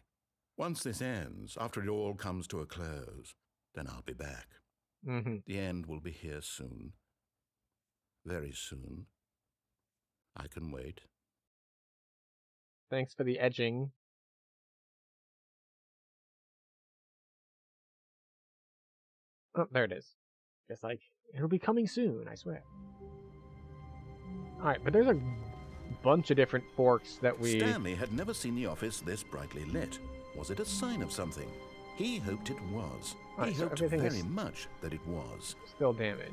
Once this ends, after it all comes to a close, then I'll be back. The end will be here soon. Very soon. I can wait. Thanks for the edging. Oh, there it is. Just like, it'll be coming soon, I swear. Alright, but there's a bunch of different forks that we... Stanley had never seen the office this brightly lit. Was it a sign of something? He hoped it was. Right, he so hoped everything very is much that it was. still damaged.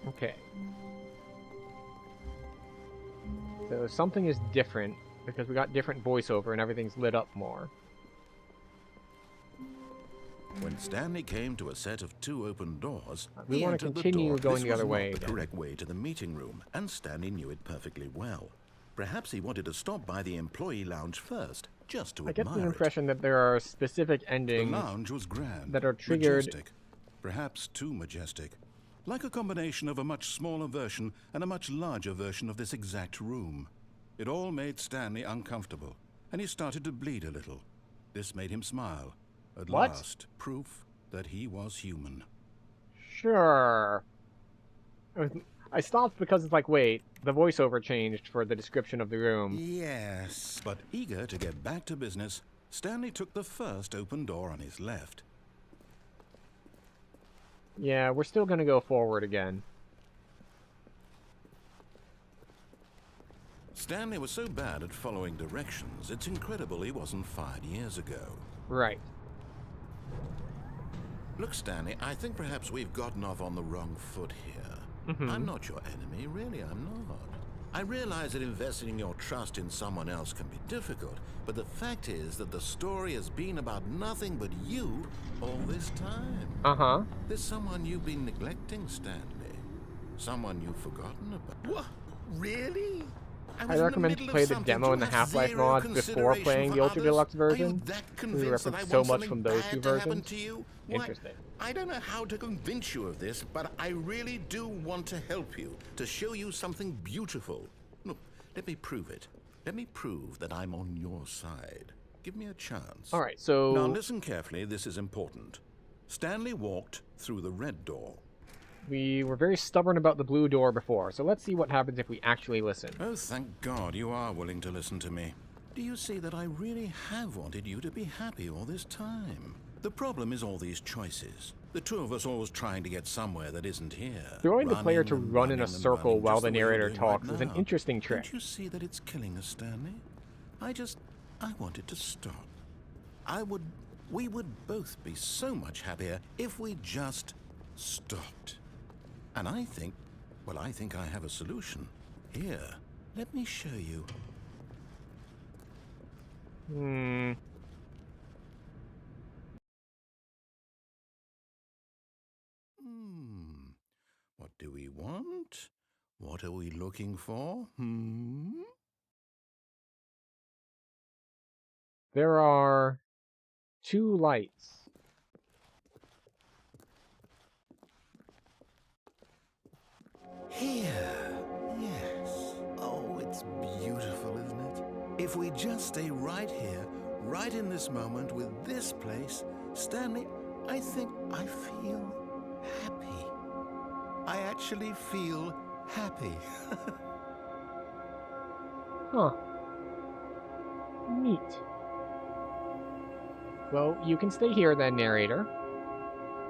Okay. So something is different because we got different voiceover and everything's lit up more. When Stanley came to a set of 2 open doors, We he want to entered the continue door. going This the other was way not the again. correct way to the meeting room, and Stanley knew it perfectly well. Perhaps he wanted to stop by the employee lounge first, just to I get admire the it. impression that there are specific The endings lounge was grand, that are triggered. majestic, perhaps too majestic, like a combination of a much smaller version and a much larger version of this exact room. It all made Stanley uncomfortable, and he started to bleed a little. This made him smile. At What? last, proof that he was human. Sure. I stopped because it's like, wait, the voiceover changed for the description of the room. Yes, but eager to get back to business, Stanley took the first open door on his left. Yeah, we're still gonna go forward again. Stanley was so bad at following directions, it's incredible he wasn't fired years ago. Right. Look, Stanley, I think perhaps we've gotten off on the wrong foot here. I'm not your enemy, really, I'm not. I realize that investing your trust in someone else can be difficult, but the fact is that the story has been about nothing but you all this time. Uh-huh. There's someone you've been neglecting, Stanley. Someone you've forgotten about. What? Really? I recommend to play the demo and the Half-Life mods before playing the Ultra Deluxe version. We reference so much from those 2 versions. Interesting. I don't know how to convince you of this, but I really do want to help you, to show you something beautiful. Look, let me prove it. Let me prove that I'm on your side. Give me a chance. Alright, so... Now listen carefully, this is important. Stanley walked through the red door. We were very stubborn about the blue door before, so let's see what happens if we actually listen. Oh, thank God you are willing to listen to me. Do you see that I really have wanted you to be happy all this time? The problem is all these choices. The 2 of us always trying to get somewhere that isn't here. Throwing the player to Running and run in a running and circle running, while just the way we're narrator doing talks right is an now. interesting trick. Don't you see that it's killing us, Stanley? I wanted to stop. We would both be so much happier if we just stopped. And I think I have a solution. Here, let me show you. What do we want? What are we looking for? There are 2 lights. Here. Yes. Oh, it's beautiful, isn't it? If we just stay right here, right in this moment with this place, Stanley, I think I feel happy. I actually feel happy. Huh. Neat. Well, you can stay here then, narrator.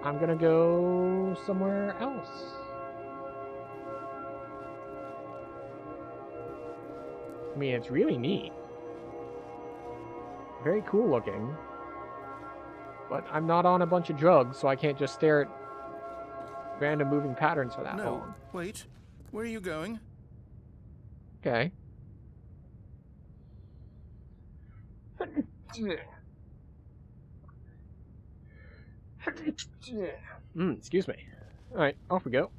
I'm gonna go somewhere else. I mean, it's really neat. Very cool looking. But I'm not on a bunch of drugs, so I can't just stare at random moving patterns for that No, long. wait. Where are you going? Okay. Excuse me. Alright, off we go.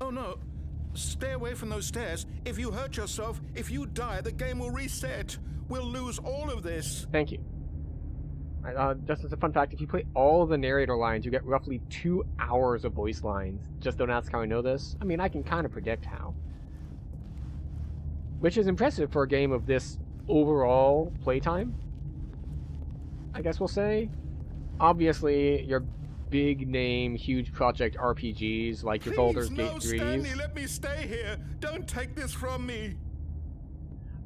Oh no. Stay away from those stairs. If you hurt yourself, if you die, the game will reset. We'll lose all of this. Thank you. Just as a fun fact, if you play all of the narrator lines, you get roughly 2 hours of voice lines. Just don't ask how I know this. I mean, I can kind of predict how. Which is impressive for a game of this overall playtime, I guess we'll say. Obviously, your big name, huge project RPGs like your Baldur's Gate 3s. Stanley, let me stay here. Don't take this from me.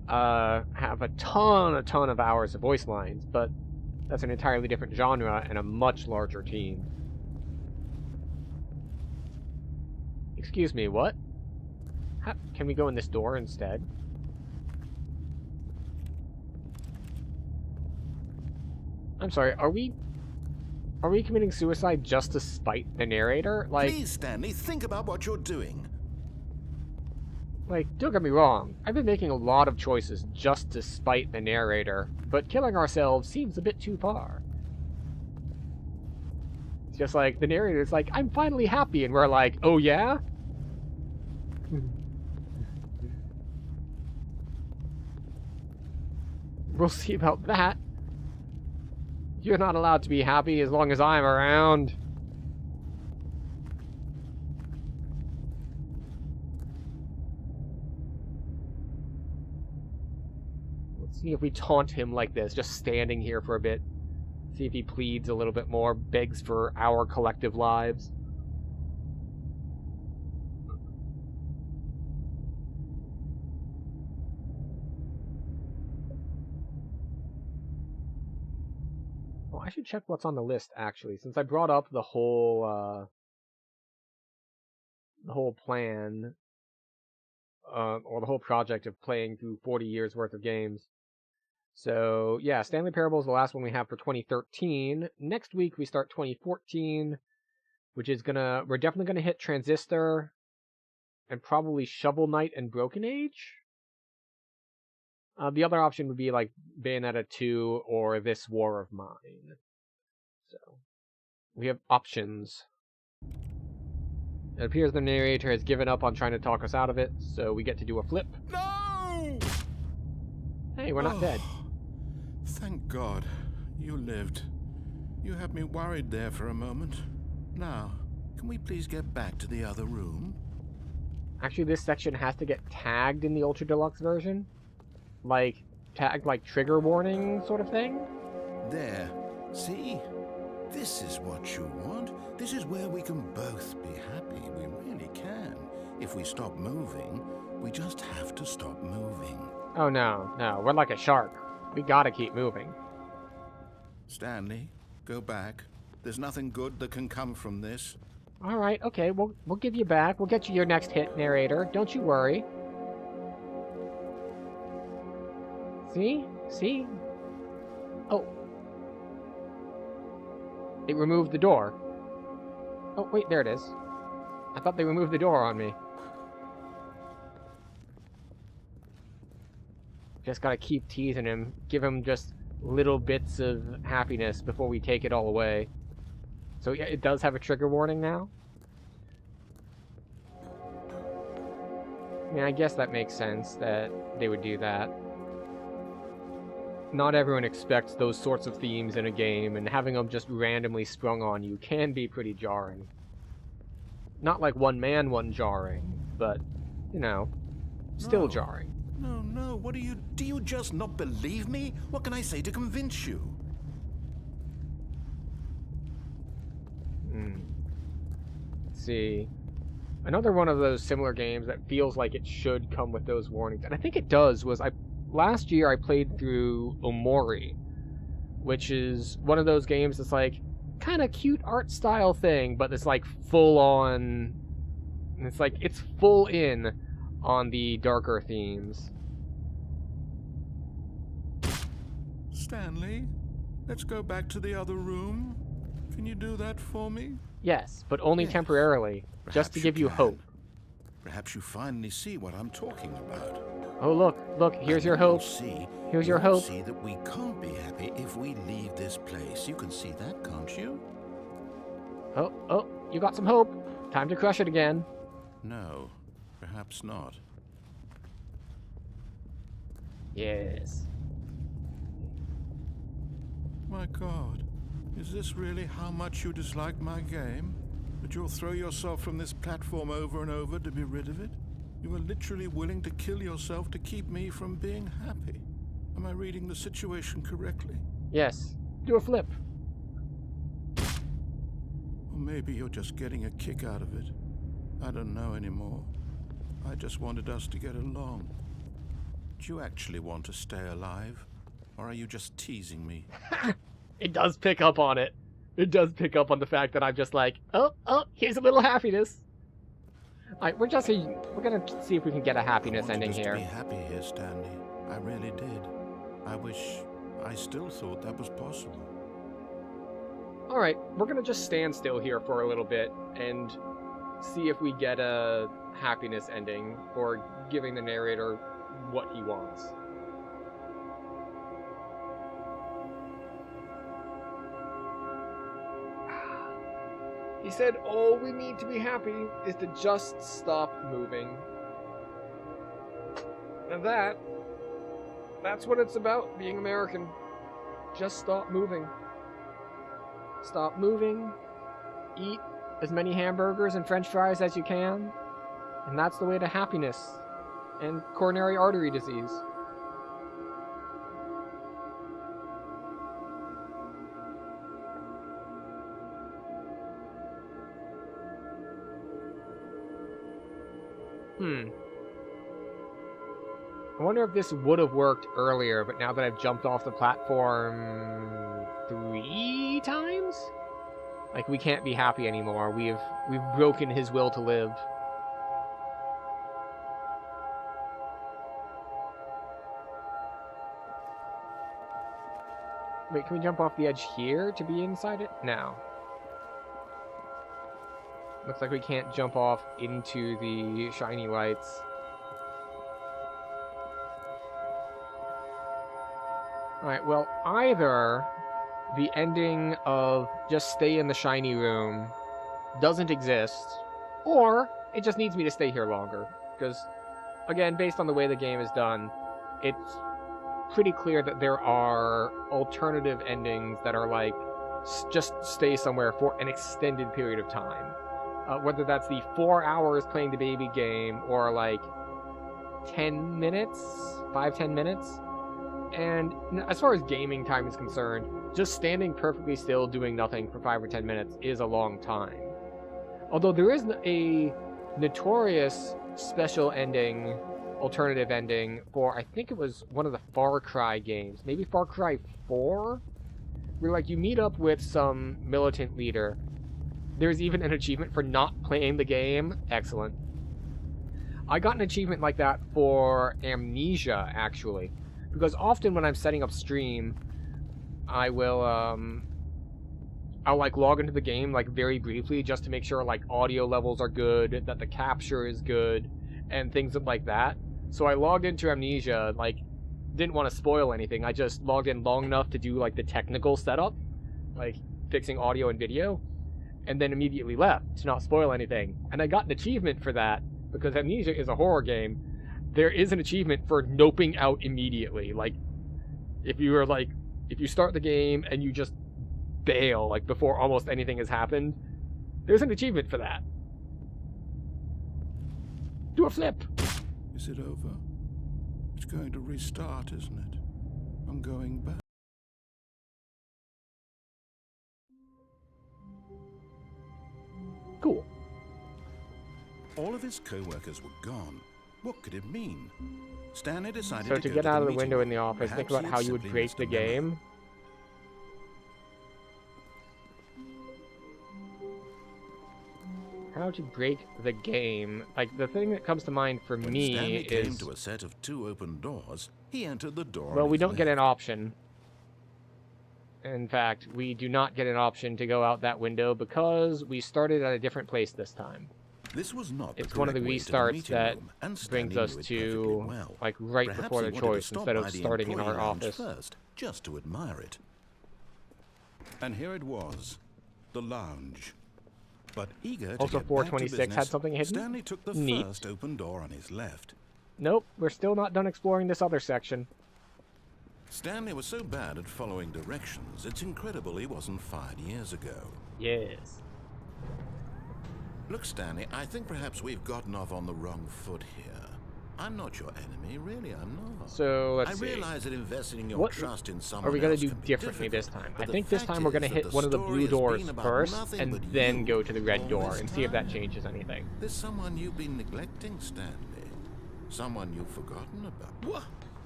Have a ton of hours of voice lines, but that's an entirely different genre and a much larger team. Excuse me, what? Can we go in this door instead? I'm sorry, are we committing suicide just to spite the narrator? Like, Please, Stanley, think about what you're doing. Like, don't get me wrong, I've been making a lot of choices just to spite the narrator, but killing ourselves seems a bit too far. It's just like, the narrator's like, I'm finally happy, and we're like, oh yeah? We'll see about that. You're not allowed to be happy as long as I'm around. Let's see if we taunt him like this, just standing here for a bit. See if he pleads a little bit more, begs for our collective lives. I should check what's on the list, actually, since I brought up the whole plan, or the whole project of playing through 40 years worth of games. So, yeah, Stanley Parable is the last one we have for 2013. Next week, we start 2014, which is we're definitely gonna hit Transistor, and probably Shovel Knight and Broken Age. The other option would be like Bayonetta 2 or This War of Mine. So, we have options. It appears the narrator has given up on trying to talk us out of it, so we get to do a flip. No! Hey, we're not dead. Thank God. You lived. You had me worried there for a moment. Now, can we please get back to the other room? Actually, this section has to get tagged in the Ultra Deluxe version. Like, tagged like trigger warning sort of thing? There. See? This is what you want. This is where we can both be happy. We really can. If we stop moving, we just have to stop moving. Oh no, we're like a shark. We gotta keep moving. Stanley, go back. There's nothing good that can come from this. Alright, okay, we'll give you back. We'll get you your next hit, narrator. Don't you worry. See? See? Oh. It removed the door. Oh, wait, there it is. I thought they removed the door on me. Just gotta keep teasing him. Give him just little bits of happiness before we take it all away. So yeah, it does have a trigger warning now? I mean, I guess that makes sense that they would do that. Not everyone expects those sorts of themes in a game, and having them just randomly sprung on you can be pretty jarring. Not like one man, one jarring, but, you know, still jarring. No, what do you just not believe me? What can I say to convince you? Let's see. Another one of those similar games that feels like it should come with those warnings, and I think it does, was last year I played through Omori, which is one of those games that's like kind of cute art style thing, but it's like full on. It's like it's full in on the darker themes. Stanley, Let's go back to the other room. Can you do that for me? Yes, but only Yes. temporarily, just to Perhaps give you can. hope. Perhaps you finally see what I'm talking about. Oh, look, here's your hope. Here's your hope. See that we can't be happy if we leave this place. You can see that, can't you? Oh, you got some hope. Time to crush it again. No, perhaps not. Yes. My God, is this really how much you dislike my game? That you'll throw yourself from this platform over and over to be rid of it? You are literally willing to kill yourself to keep me from being happy. Am I reading the situation correctly? Yes. Do a flip. Or maybe you're just getting a kick out of it. I don't know anymore. I just wanted us to get along. Do you actually want to stay alive? Or are you just teasing me? It does pick up on it. It does pick up on the fact that I'm just like, oh, here's a little happiness. Alright, we're gonna see if we can get a happiness ending here. I wanted us to be happy here, Stanley. I really did. I wish I still thought that was possible. Alright, we're gonna just stand still here for a little bit and see if we get a happiness ending, or giving the narrator what he wants. He said all we need to be happy is to just stop moving. And that's what it's about, being American. Just stop moving. Stop moving, eat as many hamburgers and french fries as you can, and that's the way to happiness and coronary artery disease. I wonder if this would have worked earlier, but now that I've jumped off the platform 3 times? Like, we can't be happy anymore. We've broken his will to live. Wait, can we jump off the edge here to be inside it? No. Looks like we can't jump off into the shiny lights. Alright, well, either the ending of just stay in the shiny room doesn't exist, or it just needs me to stay here longer. Because, again, based on the way the game is done, it's pretty clear that there are alternative endings that are like, just stay somewhere for an extended period of time. Whether that's the 4 hours playing the baby game, or like 10 minutes, 5-10 minutes. And as far as gaming time is concerned, just standing perfectly still doing nothing for 5 or 10 minutes is a long time. Although there is a notorious special ending, alternative ending, for I think it was one of the Far Cry games, maybe Far Cry 4, where like you meet up with some militant leader. There's even an achievement for not playing the game. Excellent. I got an achievement like that for Amnesia, actually. Because often when I'm setting up stream, I will, I'll like log into the game like very briefly just to make sure like audio levels are good, that the capture is good, and things like that. So I logged into Amnesia, like, didn't want to spoil anything. I just logged in long enough to do like the technical setup, like fixing audio and video, and then immediately left to not spoil anything. And I got an achievement for that, because Amnesia is a horror game. There is an achievement for noping out immediately. Like, if you start the game and you just bail, like, before almost anything has happened, there's an achievement for that. Do a flip! Is it over? It's going to restart, isn't it? I'm going back. Cool. All of his co-workers were gone. What could it mean? Stanley decided So to go get to out of the meeting. window in the office, Perhaps think about he'd how you would simply break missed the a memo. game. How to break the game. Like, the thing that comes to mind for When me Stanley came is... to a set of 2 open doors, he entered the door. Well, on we his don't get left. an option. In fact, we do not get an option to go out that window because we started at a different place this time. This was not It's one of the restarts that brings us to, like, right Perhaps before he the wanted to choice stop instead of by the starting in our employee lounge office. first, just to admire it. And here it was, the lounge. But eager to Also, get 426 back to had business, something hidden? Stanley took the Neat. first open door on his left. Nope, we're still not done exploring this other section. Stanley was so bad at following directions, it's incredible he wasn't fired years ago. Yes. Look, Stanley, I think perhaps we've gotten off on the wrong foot here. I'm not your enemy, really, I'm not. So, let's see. I realize that investing in your What trust in someone are we going else to do can be differently this difficult, time? but I the think this fact time we're going to is hit that the one of the story blue has doors been about first, nothing and but then you go to the red all door this and see if that time. changes anything. There's someone you've been neglecting, Stanley. Someone you've forgotten about. What?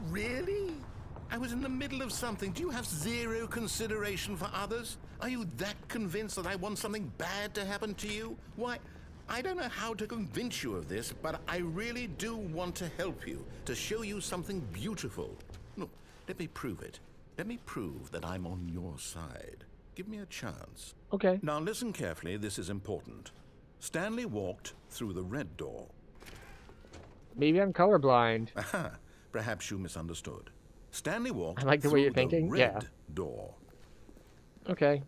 Really? I was in the middle of something. Do you have zero consideration for others? Are you that convinced that I want something bad to happen to you? Why, I don't know how to convince you of this, but I really do want to help you, to show you something beautiful. Look, let me prove it. Let me prove that I'm on your side. Give me a chance. Okay. Now listen carefully, this is important. Stanley walked through the red door. Maybe I'm colorblind. Aha, perhaps you misunderstood. Stanley walked I like the way through you're thinking, red yeah. door. Okay.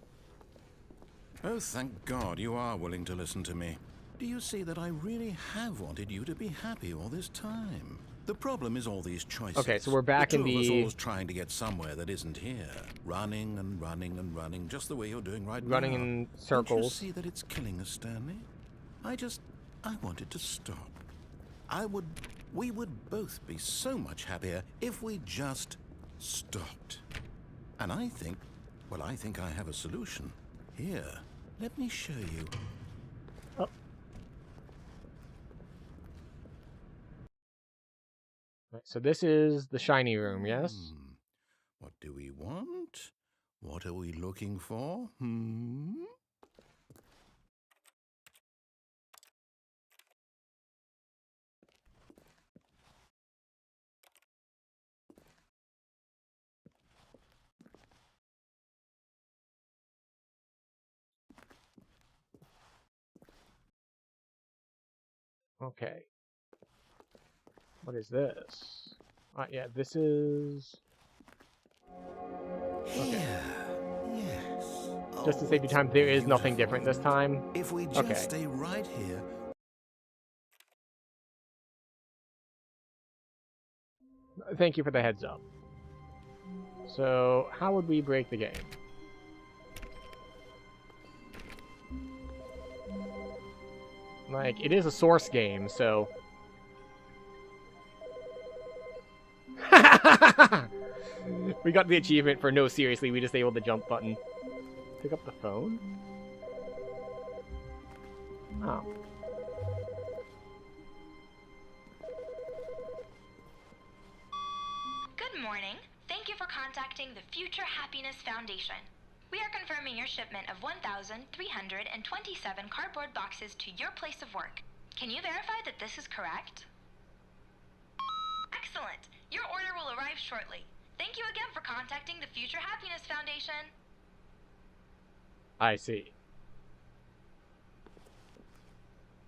Oh, thank God you are willing to listen to me. Do you see that I really have wanted you to be happy all this time? The problem is all these choices. Okay, so we're back in the two of us the- always trying to get somewhere that isn't here. Running and running and running, just the way you're doing right now. Running in Don't you circles. see that it's killing us, Stanley? I wanted to stop. We would both be so much happier if we just stopped. And I think I have a solution. Here, let me show you. Oh. Right, so this is the shiny room, yes? What do we want? What are we looking for? Okay. What is this? Yeah, this is... Okay. Yes. Just to save you time, there is nothing different this time. If we just Okay. stay right here. Thank you for the heads up. So, how would we break the game? Like, it is a source game, so... We got the achievement for no, seriously, we disabled the jump button. Pick up the phone? Oh. Good morning. Thank you for contacting the Future Happiness Foundation. We are confirming your shipment of 1,327 cardboard boxes to your place of work. Can you verify that this is correct? Excellent. Your order will arrive shortly. Thank you again for contacting the Future Happiness Foundation. I see.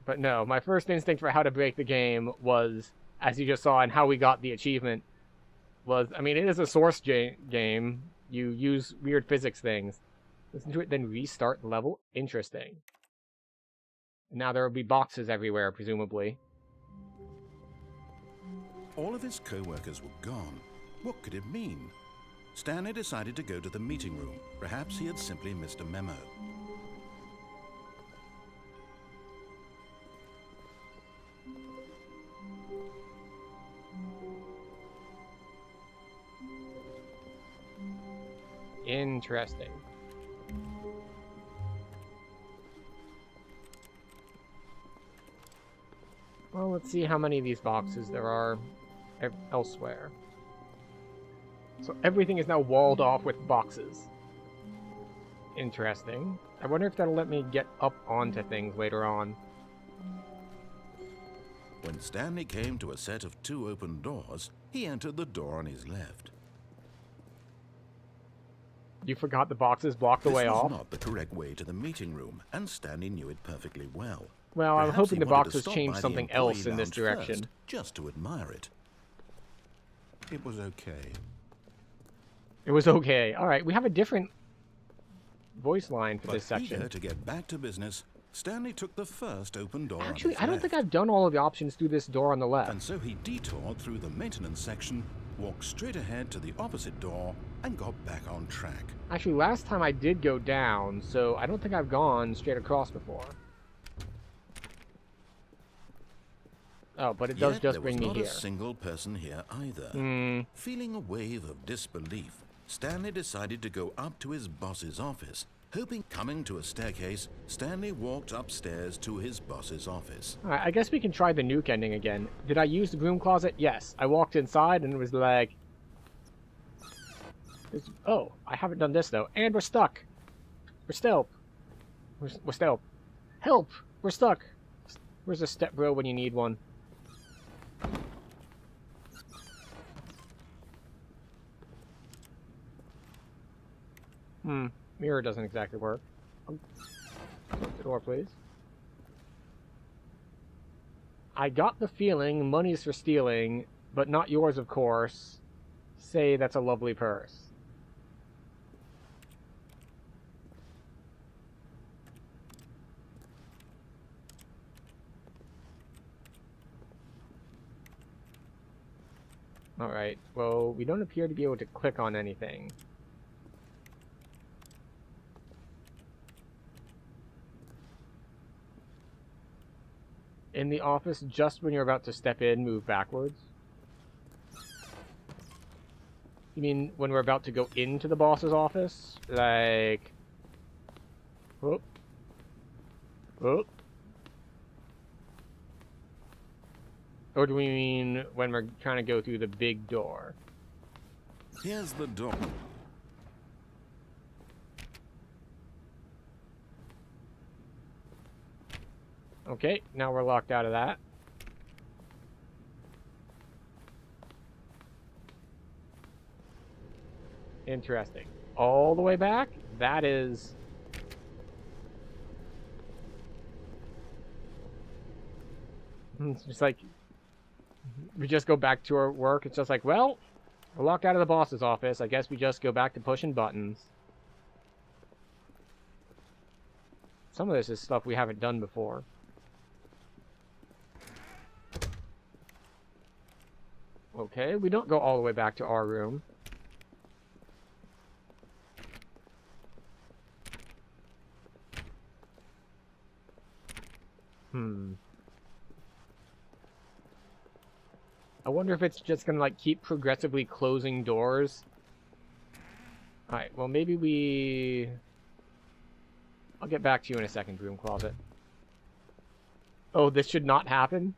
But no, my first instinct for how to break the game was, as you just saw, and how we got the achievement, was, I mean, it is a source game. You use weird physics things. Listen to it, then restart the level. Interesting. And now there will be boxes everywhere, presumably. All of his co-workers were gone. What could it mean? Stanley decided to go to the meeting room. Perhaps he had simply missed a memo. Interesting. Well, let's see how many of these boxes there are elsewhere. So everything is now walled off with boxes. Interesting. I wonder if that'll let me get up onto things later on. When Stanley came to a set of 2 open doors, he entered the door on his left. You forgot the boxes blocked the way This off? was not the correct way to the meeting room, and Stanley knew it perfectly well. Well, I'm Perhaps hoping he the wanted to boxes stop changed by the something employee else in this lounge direction. first, just to admire it. It was okay. It was okay. Alright, we have a different voice line for But this section. eager to get back to business, Stanley took the first open door on Actually, his I don't think left. I've done all of the options through this door on the left. And so he detoured through the maintenance section, walked straight ahead to the opposite door, and got back on track. Actually, last time I did go down, so I don't think I've gone straight across before. Oh, but it does Yet just there bring was me not here. a single person here either. Feeling a wave of disbelief, Stanley decided to go up to his boss's office. Hoping, coming to a staircase, Stanley walked upstairs to his boss's office. Alright, I guess we can try the nuke ending again. Did I use the broom closet? Yes. I walked inside and it was like... Oh, I haven't done this though. And we're stuck. We're still. We're still. Help! We're stuck. Where's a step bro when you need one? Mirror doesn't exactly work. Close the door, please. I got the feeling money's for stealing, but not yours, of course. Say that's a lovely purse. Alright, well, we don't appear to be able to click on anything. In the office, just when you're about to step in, move backwards? You mean when we're about to go into the boss's office? Like... Whoop. Whoop. Or do we mean when we're trying to go through the big door? Here's the door. Okay, now we're locked out of that. Interesting. All the way back? That is... It's just like... We just go back to our work. It's just like, well, we're locked out of the boss's office. I guess we just go back to pushing buttons. Some of this is stuff we haven't done before. Okay, we don't go all the way back to our room. I wonder if it's just gonna, like, keep progressively closing doors. Alright, well, maybe we... I'll get back to you in a second, broom closet. Oh, this should not happen?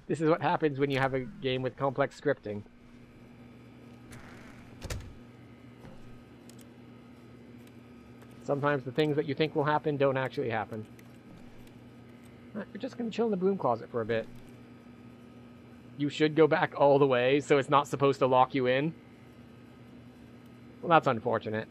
This is what happens when you have a game with complex scripting. Sometimes the things that you think will happen don't actually happen. Right, we're just going to chill in the broom closet for a bit. You should go back all the way, so it's not supposed to lock you in. Well, that's unfortunate.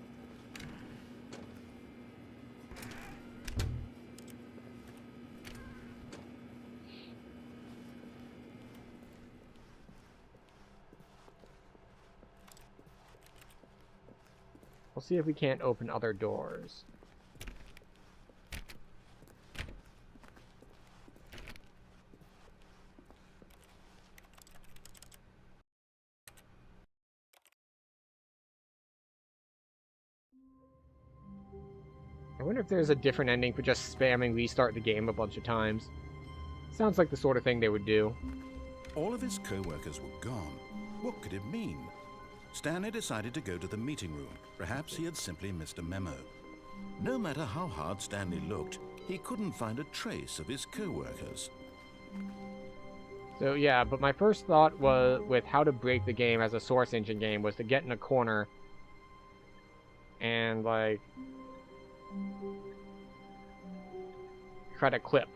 We'll see if we can't open other doors. I wonder if there's a different ending for just spamming restart the game a bunch of times. Sounds like the sort of thing they would do. All of his co-workers were gone. What could it mean? Stanley decided to go to the meeting room. Perhaps he had simply missed a memo. No matter how hard Stanley looked, he couldn't find a trace of his co-workers. So yeah, but my first thought was with how to break the game as a Source Engine game was to get in a corner and, like, try to clip.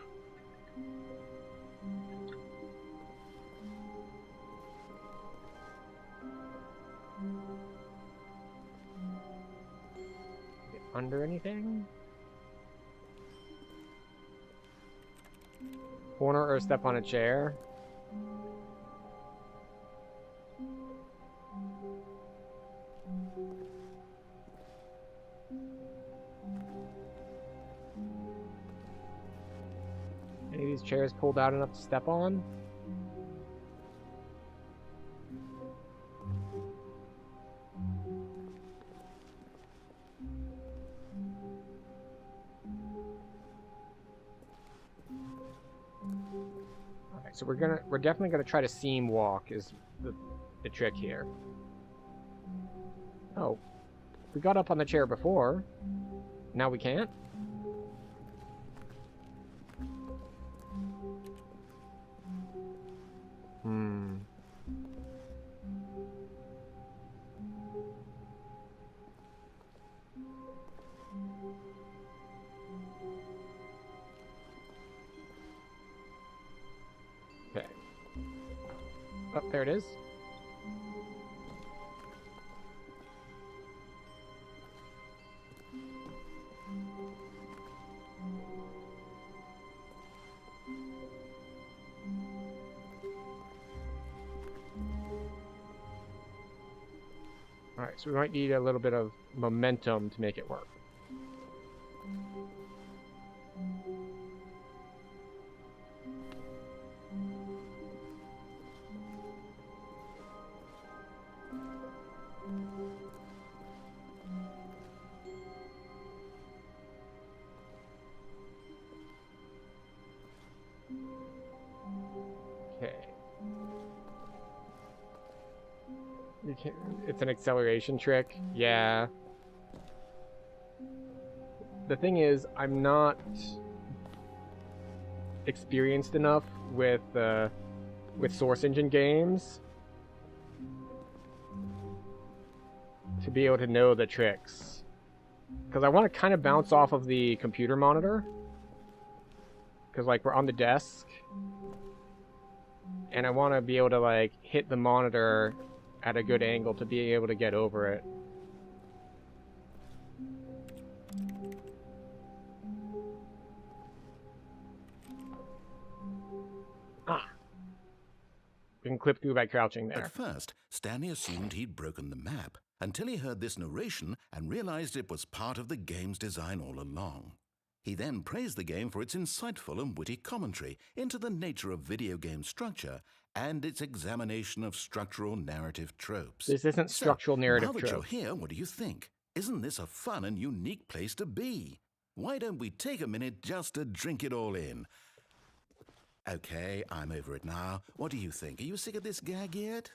under anything? Corner or step on a chair? Any of these chairs pulled out enough to step on? Alright, so we're definitely gonna try to seam walk is the trick here. Oh. We got up on the chair before. Now we can't? Okay. Oh, there it is. Alright, so we might need a little bit of momentum to make it work. Okay. It's an acceleration trick. Yeah. The thing is, I'm not experienced enough with Source Engine games to be able to know the tricks. Because I want to kind of bounce off of the computer monitor. Because, like, we're on the desk. And I want to be able to, like, hit the monitor at a good angle to be able to get over it. Ah. We can clip through by crouching there. At first, Stanley assumed he'd broken the map, until he heard this narration and realized it was part of the game's design all along. He then praised the game for its insightful and witty commentary into the nature of video game structure and its examination of structural narrative tropes. This isn't structural narrative now that tropes. you're here, what do you think? Isn't this a fun and unique place to be? Why don't we take a minute just to drink it all in? Okay, I'm over it now. What do you think? Are you sick of this gag yet?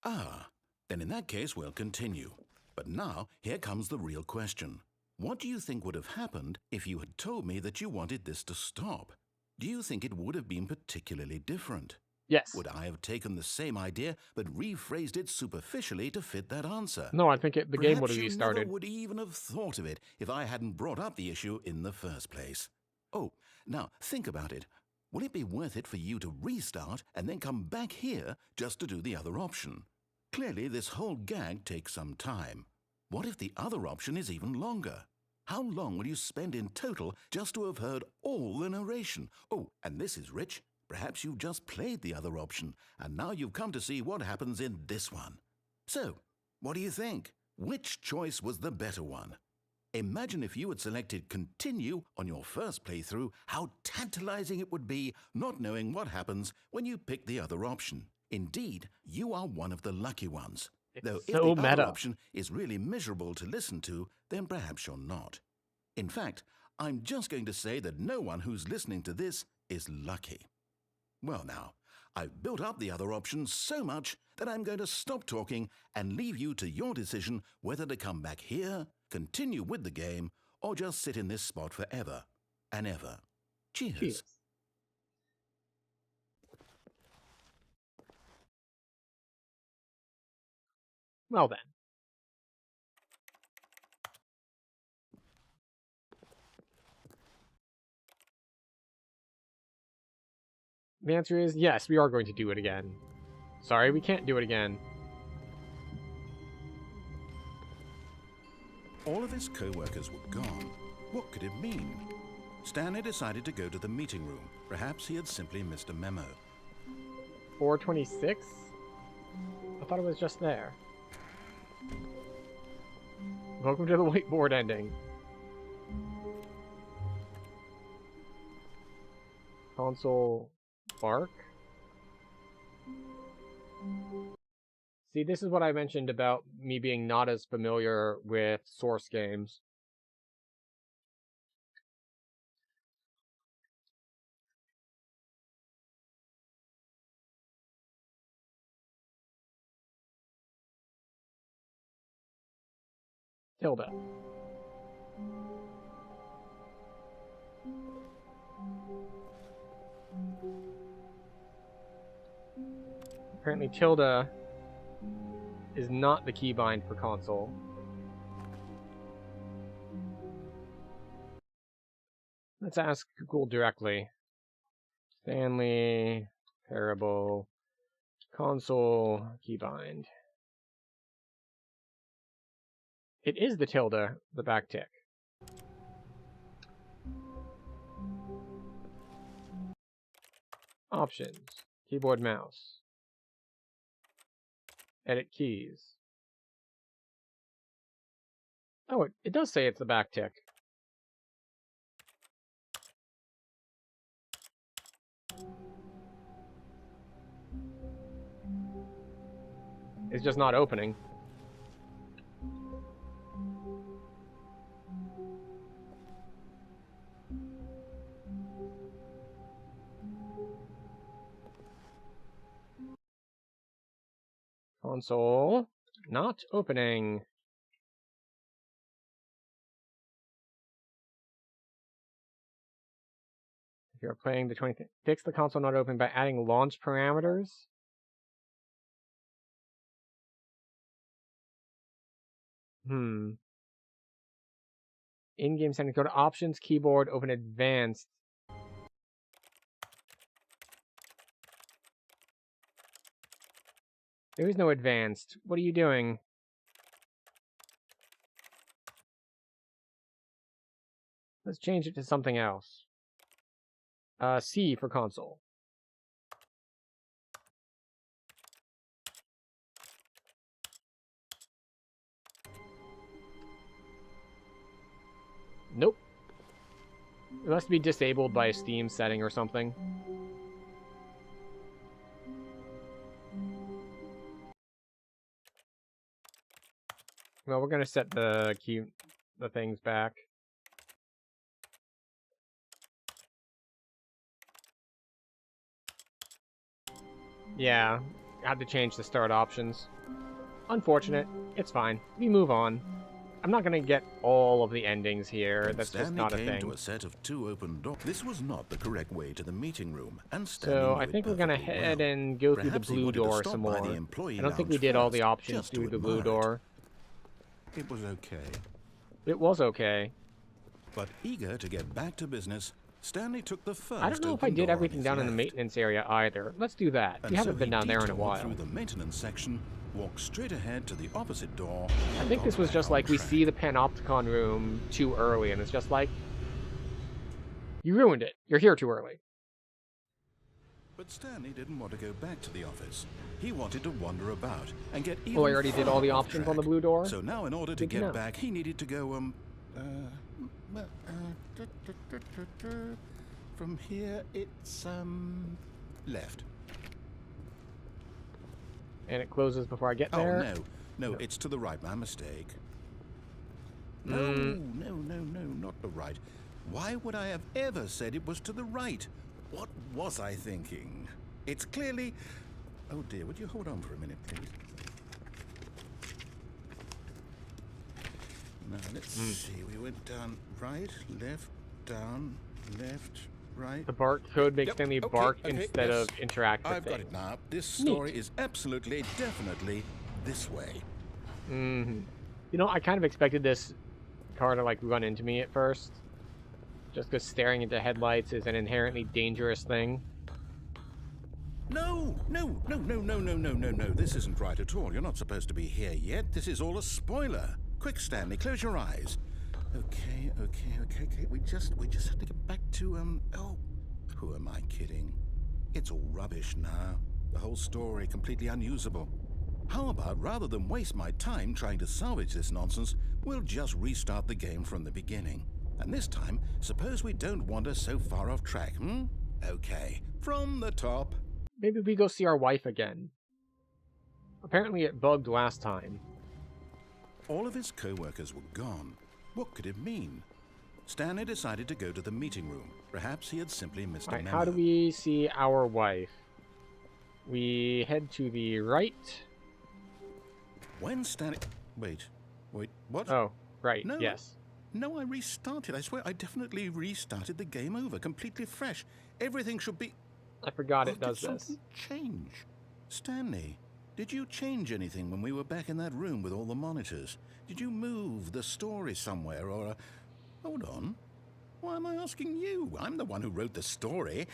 Ah, then in that case we'll continue. But now, here comes the real question. What do you think would have happened if you had told me that you wanted this to stop? Do you think it would have been particularly different? Yes. Would I have taken the same idea but rephrased it superficially to fit that answer? No, I think the game would have Perhaps you restarted. never would even have thought of it if I hadn't brought up the issue in the first place. Oh, now think about it. Will it be worth it for you to restart and then come back here just to do the other option? Clearly, this whole gag takes some time. What if the other option is even longer? How long will you spend in total just to have heard all the narration? Oh, and this is rich. Perhaps you've just played the other option, and now you've come to see what happens in this one. So, what do you think? Which choice was the better one? Imagine if you had selected Continue on your first playthrough, how tantalizing it would be not knowing what happens when you pick the other option. Indeed, you are one of the lucky ones. Though if so the meta. other option is really miserable to listen to, then perhaps you're not. In fact, I'm just going to say that no one who's listening to this is lucky. Well now, I've built up the other option so much that I'm going to stop talking and leave you to your decision whether to come back here, continue with the game, or just sit in this spot forever and ever. Cheers. Cheers. Well then. The answer is yes, we are going to do it again. Sorry, we can't do it again. All of his co-workers were gone. What could it mean? Stanley decided to go to the meeting room. Perhaps he had simply missed a memo. 426? I thought it was just there. Welcome to the whiteboard ending. Console bark. See, this is what I mentioned about me being not as familiar with Source games. Tilda. Apparently Tilda is not the keybind for console. Let's ask Google directly. Stanley Parable console keybind. It is the tilde, the backtick. Options. Keyboard, mouse. Edit keys. Oh, it does say it's the backtick. It's just not opening. Console not opening. If you're playing the 20th, fix the console not open by adding launch parameters. In-game settings, go to options, keyboard, open advanced. There is no advanced. What are you doing? Let's change it to something else. C for console. Nope. It must be disabled by a Steam setting or something. Well, we're gonna set the things back. Yeah, I had to change the start options. Unfortunate. It's fine. We move on. I'm not gonna get all of the endings here. That's just not a thing. To a set of 2 open doors. This was not the correct way to the meeting room, and Stanley so I think we're gonna head and go through the blue door some more. I don't think we did all the options through the blue door. It was okay. It was okay. But eager to get back to business, Stanley took the first. I don't know if I did everything down in the maintenance area either. Let's do that. We haven't been down there in a while. Through the maintenance section, walked straight ahead to the opposite door. I think this was just like we see the Panopticon room too early, and it's just like, you ruined it. You're here too early. But Stanley didn't want to go back to the office. He wanted to wander about and get even I already did all the options on the blue door. So now, in order to get back, he needed to go from here it's left. And it closes before I get there. Oh no, it's to the right. My mistake. No, not the right. Why would I have ever said it was to the right? What was I thinking? It's clearly... Oh dear, would you hold on for a minute, please? Now, let's see. We went down, right, left, down, left, right. The bark code makes Stanley bark instead of interact with I've got it now. This story is absolutely, definitely this way. You know, I kind of expected this car to, like, run into me at first. Just because staring into headlights is an inherently dangerous thing. No. This isn't right at all. You're not supposed to be here yet. This is all a spoiler. Quick, Stanley, close your eyes. Okay. We just have to get back to, oh, who am I kidding? It's all rubbish now. The whole story completely unusable. How about, rather than waste my time trying to salvage this nonsense, we'll just restart the game from the beginning. And this time, suppose we don't wander so far off track, hmm? Okay, from the top. Maybe we go see our wife again. Apparently it bugged last time. All of his co-workers were gone. What could it mean? Stanley decided to go to the meeting room. Perhaps he had simply missed a memo. How do we see our wife? We head to the right. When Stanley... Wait, what? Oh, right, No, yes. No, I restarted. I swear, I definitely restarted the game over, completely fresh. Everything should be... I forgot it did does this. something change? Stanley, did you change anything when we were back in that room with all the monitors? Did you move the story somewhere, or... Hold on. Why am I asking you? I'm the one who wrote the story. It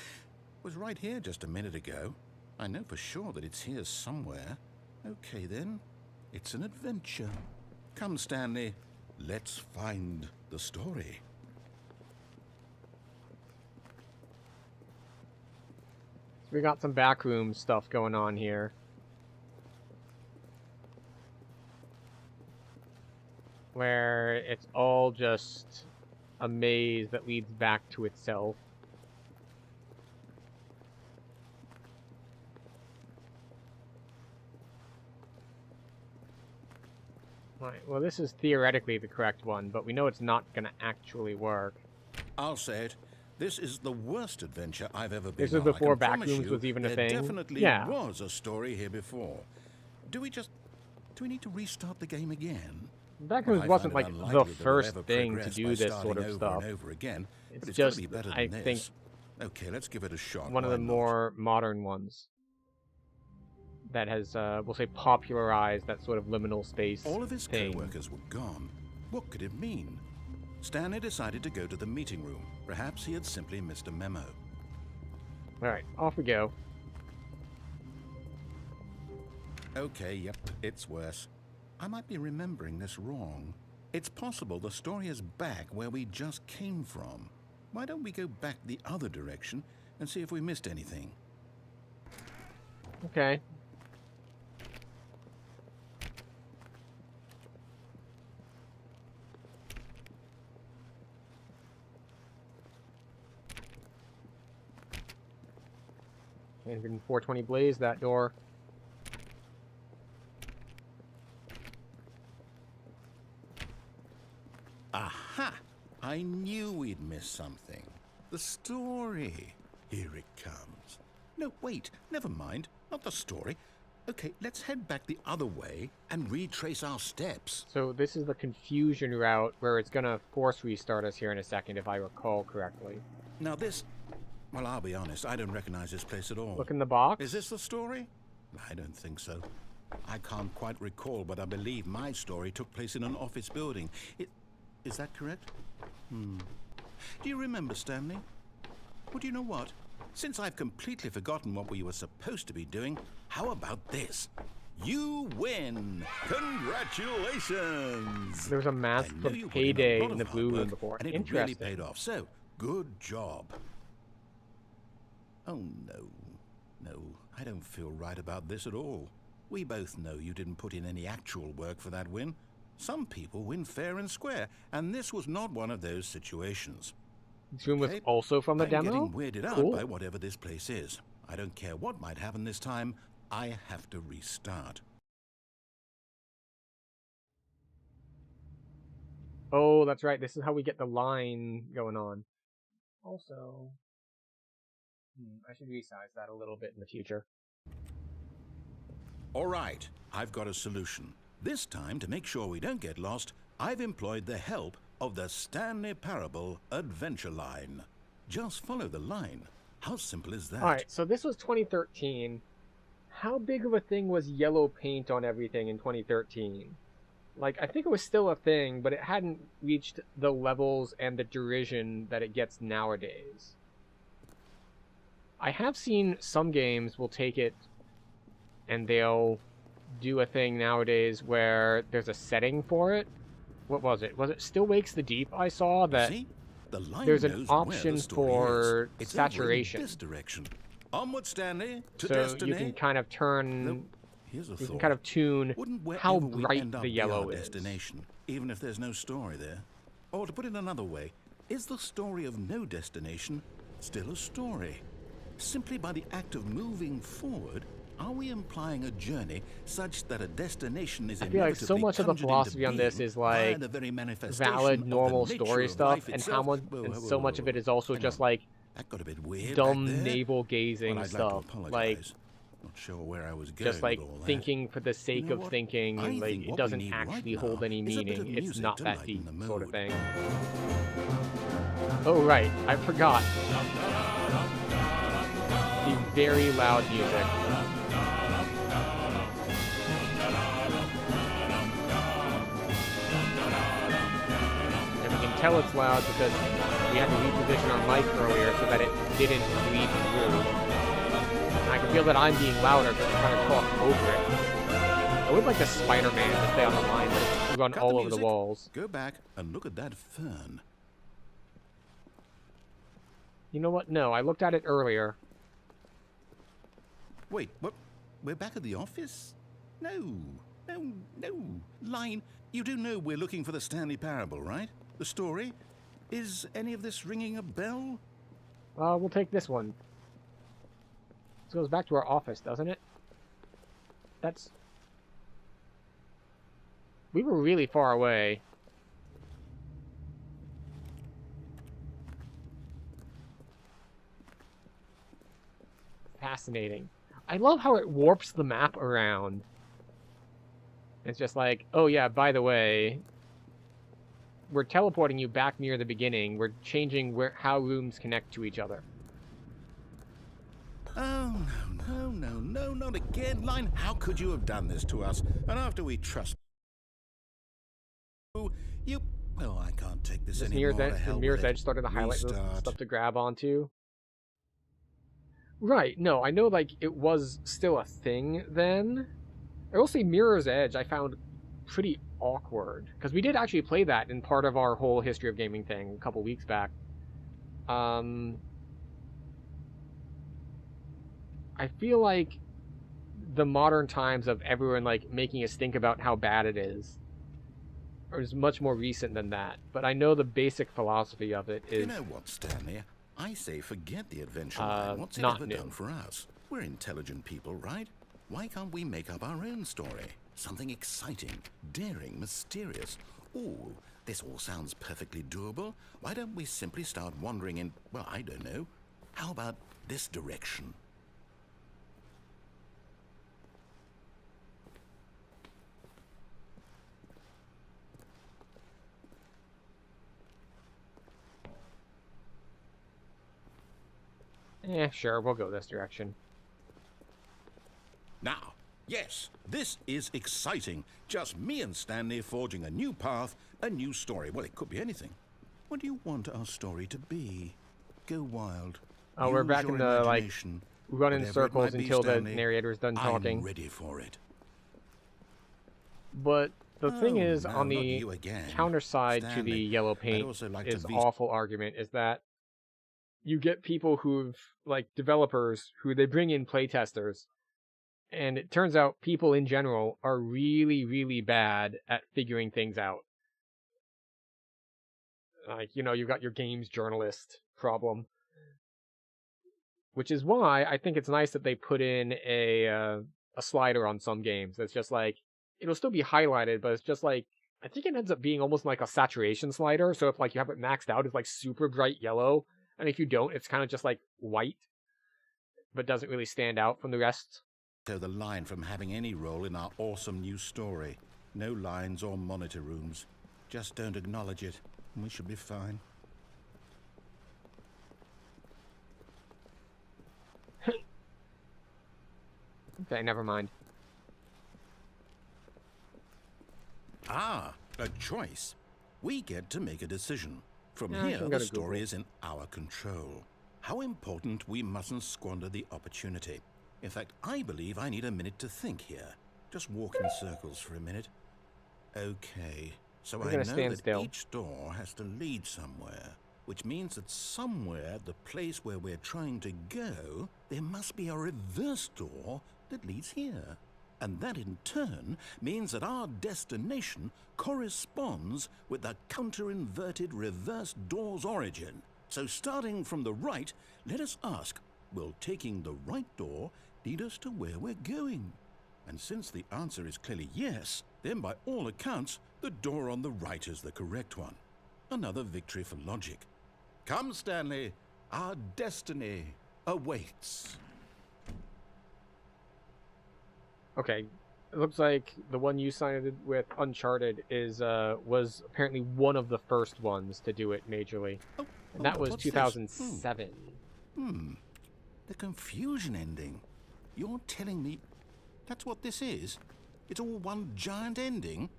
was right here just a minute ago. I know for sure that it's here somewhere. Okay, then. It's an adventure. Come, Stanley. Let's find the story. We got some backroom stuff going on here. Where it's all just a maze that leads back to itself. Right, well this is theoretically the correct one, but we know it's not going to actually work. I'll say it. This is the worst adventure I've ever been This is on. before I can promise Backrooms you was even a there thing? definitely Yeah. was a story here before. Do we need to restart the game again? Backrooms I wasn't find like it the unlikely that we'll first ever thing to progress do by this sort starting of over stuff. and over again, but It's it's just, gotta be better I than think, this. Okay, let's give it a shot. one of Why the not? more modern ones that has, we'll say, popularized that sort of liminal space All of his thing. co-workers were gone. What could it mean? Stanley decided to go to the meeting room. Perhaps he had simply missed a memo. Alright, off we go. Okay, yep, it's worse. I might be remembering this wrong. It's possible the story is back where we just came from. Why don't we go back the other direction and see if we missed anything? Okay. And in 420 Blaze, that door. Aha! I knew we'd miss something. The story. Here it comes. No, wait, never mind. Not the story. Okay, let's head back the other way and retrace our steps. So this is the confusion route where it's gonna force restart us here in a second, if I recall correctly. Now this... Well, I'll be honest, I don't recognize this place at all. Look in the box. Is this the story? I don't think so. I can't quite recall, but I believe my story took place in an office building. Is that correct? Do you remember, Stanley? Well, do you know what? Since I've completely forgotten what we were supposed to be doing, how about this? You win! Congratulations! There was a mask I know of you put in a Payday lot in the of blue hard room work, before. and it Interesting. really paid off. So, good job. Oh, no, I don't feel right about this at all. We both know you didn't put in any actual work for that win. Some people win fair and square, and this was not one of those situations. This room was Okay, also from the I'm demo? getting weirded out Cool. by whatever this place is. I don't care what might happen this time. I have to restart. Oh, that's right. This is how we get the line going on. Also, I should resize that a little bit in the future. All right, I've got a solution. This time, to make sure we don't get lost, I've employed the help of the Stanley Parable adventure line. Just follow the line. How simple is that? Alright, so this was 2013. How big of a thing was yellow paint on everything in 2013? Like, I think it was still a thing, but it hadn't reached the levels and the derision that it gets nowadays. I have seen some games will take it and they'll do a thing nowadays where there's a setting for it. what was it? Was it Still Wakes the Deep? I saw that See? The line there's an knows where option the story for is. It's saturation. over in this direction. Onward, Stanley, to So destiny. you can kind of turn, Though, here's a you thought. can kind of tune Wouldn't how wherever we bright end up the be yellow our is. destination, even if there's no story there? Or to put it another way, is the story of no destination still a story? Simply by the act of moving forward, are we implying a journey such that a destination is I feel like so inevitably much of the conjured into philosophy on this being is via like the very manifestation valid of the normal nature story of stuff, life and itself? so much of it is also Hang just on. like That got a bit weird back dumb there. navel gazing Well, I'd stuff, like to apologize. like Not sure where I was going just like with all that. thinking for the sake know of what? thinking, I and like think it what we doesn't need actually right hold now any is a bit of meaning. It's music not to that lighten deep, the sort of mood. thing. Oh right, I forgot. The very loud music. And we can tell it's loud because we had to reposition our mic earlier so that it didn't bleed through. And I can feel that I'm being louder because I'm trying to talk over it. I would like the Spider-Man to stay on the line, but it's run Cut all the over the music. walls. Go back and look at that fern. You know what? No, I looked at it earlier. Wait, what? We're back at the office? No. Line, you do know we're looking for the Stanley Parable, right? The story? Is any of this ringing a bell? We'll take this one. This goes back to our office, doesn't it? That's... We were really far away. Fascinating. I love how it warps the map around. It's just like, oh yeah, by the way, we're teleporting you back near the beginning. We're changing how rooms connect to each other. Oh, no, not again. Line, how could you have done this to us? And after we trust you... Oh, I can't take this anymore. The Mirror's Edge started to highlight the stuff to grab onto. Right, no, I know, like, it was still a thing then. I will say Mirror's Edge I found pretty awkward, because we did actually play that in part of our whole History of Gaming thing a couple weeks back. I feel like the modern times of everyone, like, making us think about how bad it is much more recent than that. But I know the basic philosophy of it is... You know what, Stanley? I say forget the adventure line. What's it not ever new. done for us? We're intelligent people, right? Why can't we make up our own story? Something exciting, daring, mysterious. Ooh, this all sounds perfectly doable. Why don't we simply start wandering in, well, I don't know. How about this direction? Sure, we'll go this direction. Now, yes, this is exciting. Just me and Stanley forging a new path, a new story. Well, it could be anything. What do you want our story to be? Go wild. Oh, we're Use back your in the, like, imagination. run in Whatever it circles might be, until the Stanley, narrator's done talking. I'm ready for it. But the thing Oh, is, no, on not the you again. counter side to the Stanley, yellow I'd paint also like to is be- awful argument is that you get people who've, like, developers who they bring in playtesters, and it turns out people in general are really, really bad at figuring things out. Like, you know, you've got your games journalist problem. Which is why I think it's nice that they put in a slider on some games that's just like, it'll still be highlighted, but it's just like, I think it ends up being almost like a saturation slider. So if like you have it maxed out, it's like super bright yellow. And if you don't, it's kind of just like white, but doesn't really stand out from the rest. So the line from having any role in our awesome new story. No lines or monitor rooms. Just don't acknowledge it, and we should be fine. Okay, never mind. Ah, a choice. We get to make a decision. From Yeah, I here, can the go to story Google. is in our control. How important we mustn't squander the opportunity. In fact, I believe I need a minute to think here. Just walk in circles for a minute. Okay, So We're I gonna know stand that still. each door has to lead somewhere, which means that somewhere, the place where we're trying to go, there must be a reverse door that leads here. And that in turn means that our destination corresponds with the counter-inverted reverse door's origin. So starting from the right, let us ask, will taking the right door lead us to where we're going? And since the answer is clearly yes, then by all accounts, the door on the right is the correct one. Another victory for logic. Come, Stanley, our destiny awaits. Okay, it looks like the one you sided with, Uncharted, was apparently one of the first ones to do it majorly. And that was what's this? 2007. The confusion ending. You're telling me that's what this is? It's all one giant ending?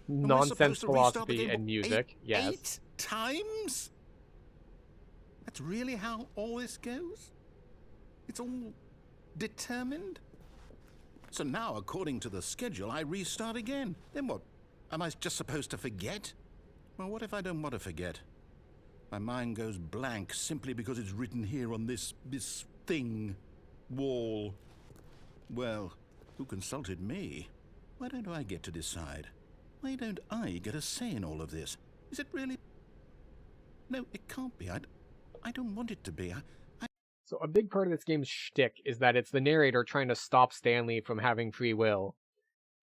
Am I supposed Nonsense to restart the philosophy game and music, yes. 8 times? That's really how all this goes? It's all determined? So now, according to the schedule, I restart again. Then what? Am I just supposed to forget? Well, what if I don't want to forget? My mind goes blank simply because it's written here on this thing, wall. Well, who consulted me? Why don't I get to decide? Why don't I get a say in all of this? Is it really? No, it can't be. I don't want it to be. So a big part of this game's shtick is that it's the narrator trying to stop Stanley from having free will.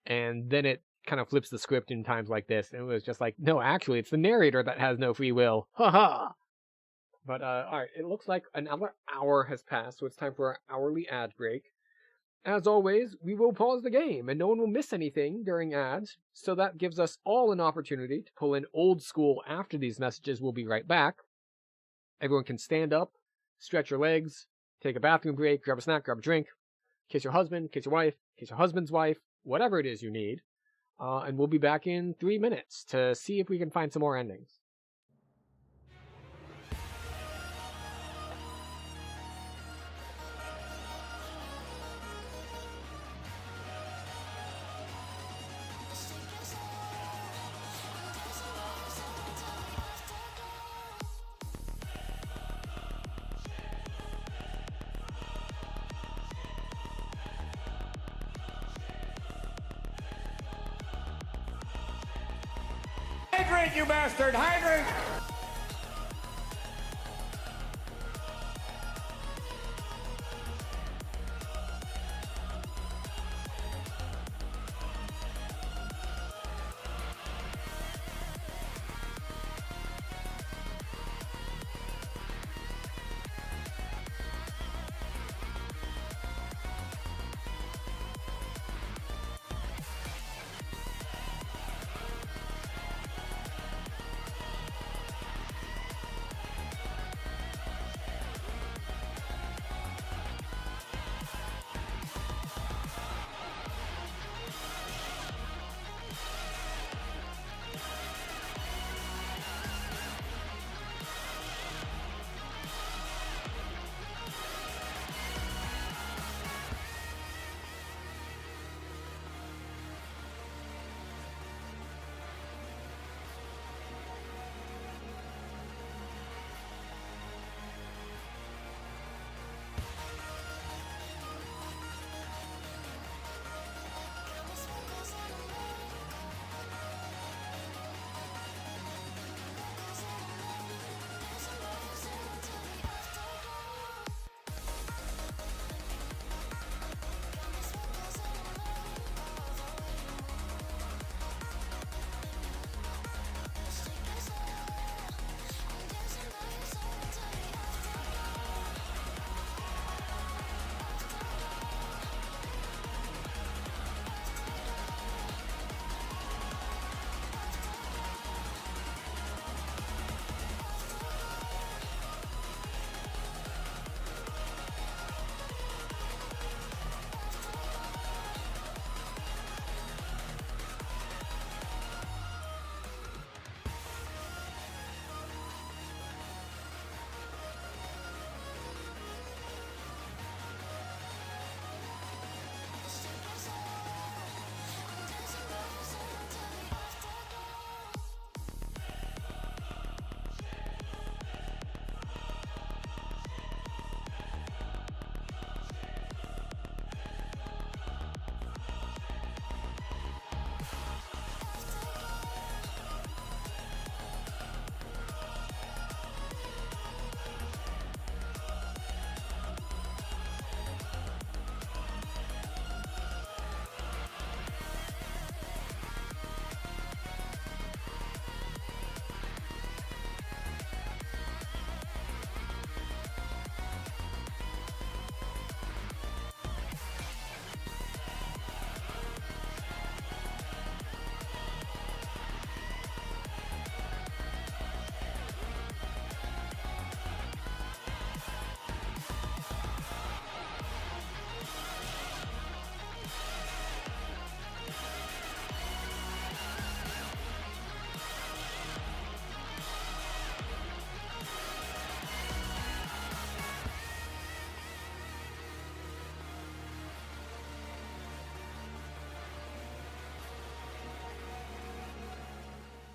And then it kind of flips the script in times like this. And it was just like, no, actually, it's the narrator that has no free will. Ha-ha! But, alright, it looks like another hour has passed, so it's time for our hourly ad break. As always, we will pause the game, and no one will miss anything during ads, so that gives us all an opportunity to pull in old school after these messages. We'll be right back. Everyone can stand up, stretch your legs, take a bathroom break, grab a snack, grab a drink, kiss your husband, kiss your wife, kiss your husband's wife, whatever it is you need. And we'll be back in 3 minutes to see if we can find some more endings. Hydrate, you bastard! Hydrate!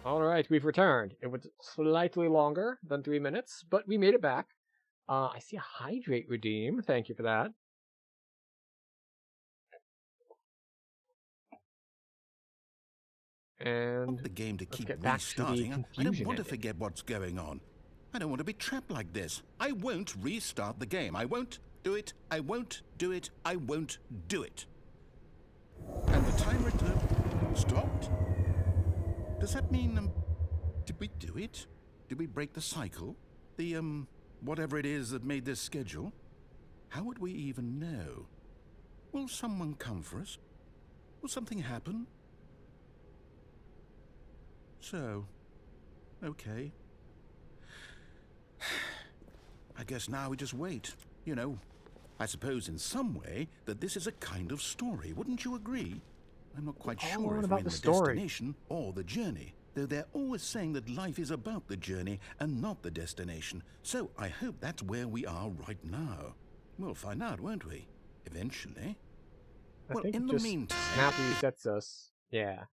Alright, we've returned. It was slightly longer than 3 minutes, but we made it back. I see a hydrate redeem. Thank you for that. And the game to let's keep get back to the restarting. I don't confusion want to ending. forget what's going on. I don't want to be trapped like this. I won't restart the game. I won't do it. I won't do it. I won't do it. And the timer stopped? Does that mean, did we do it? Did we break the cycle? The, whatever it is that made this schedule? How would we even know? Will someone come for us? Will something happen? So, okay. I guess now we just wait. You know, I suppose in some way that this is a kind of story. Wouldn't you agree? I'm not quite sure if we're in the destination or the journey, though they're always saying that life is about the journey and not the destination. So I hope that's where we are right now. We'll find out, won't we? Eventually. I think in the meantime, snap resets us. Yeah.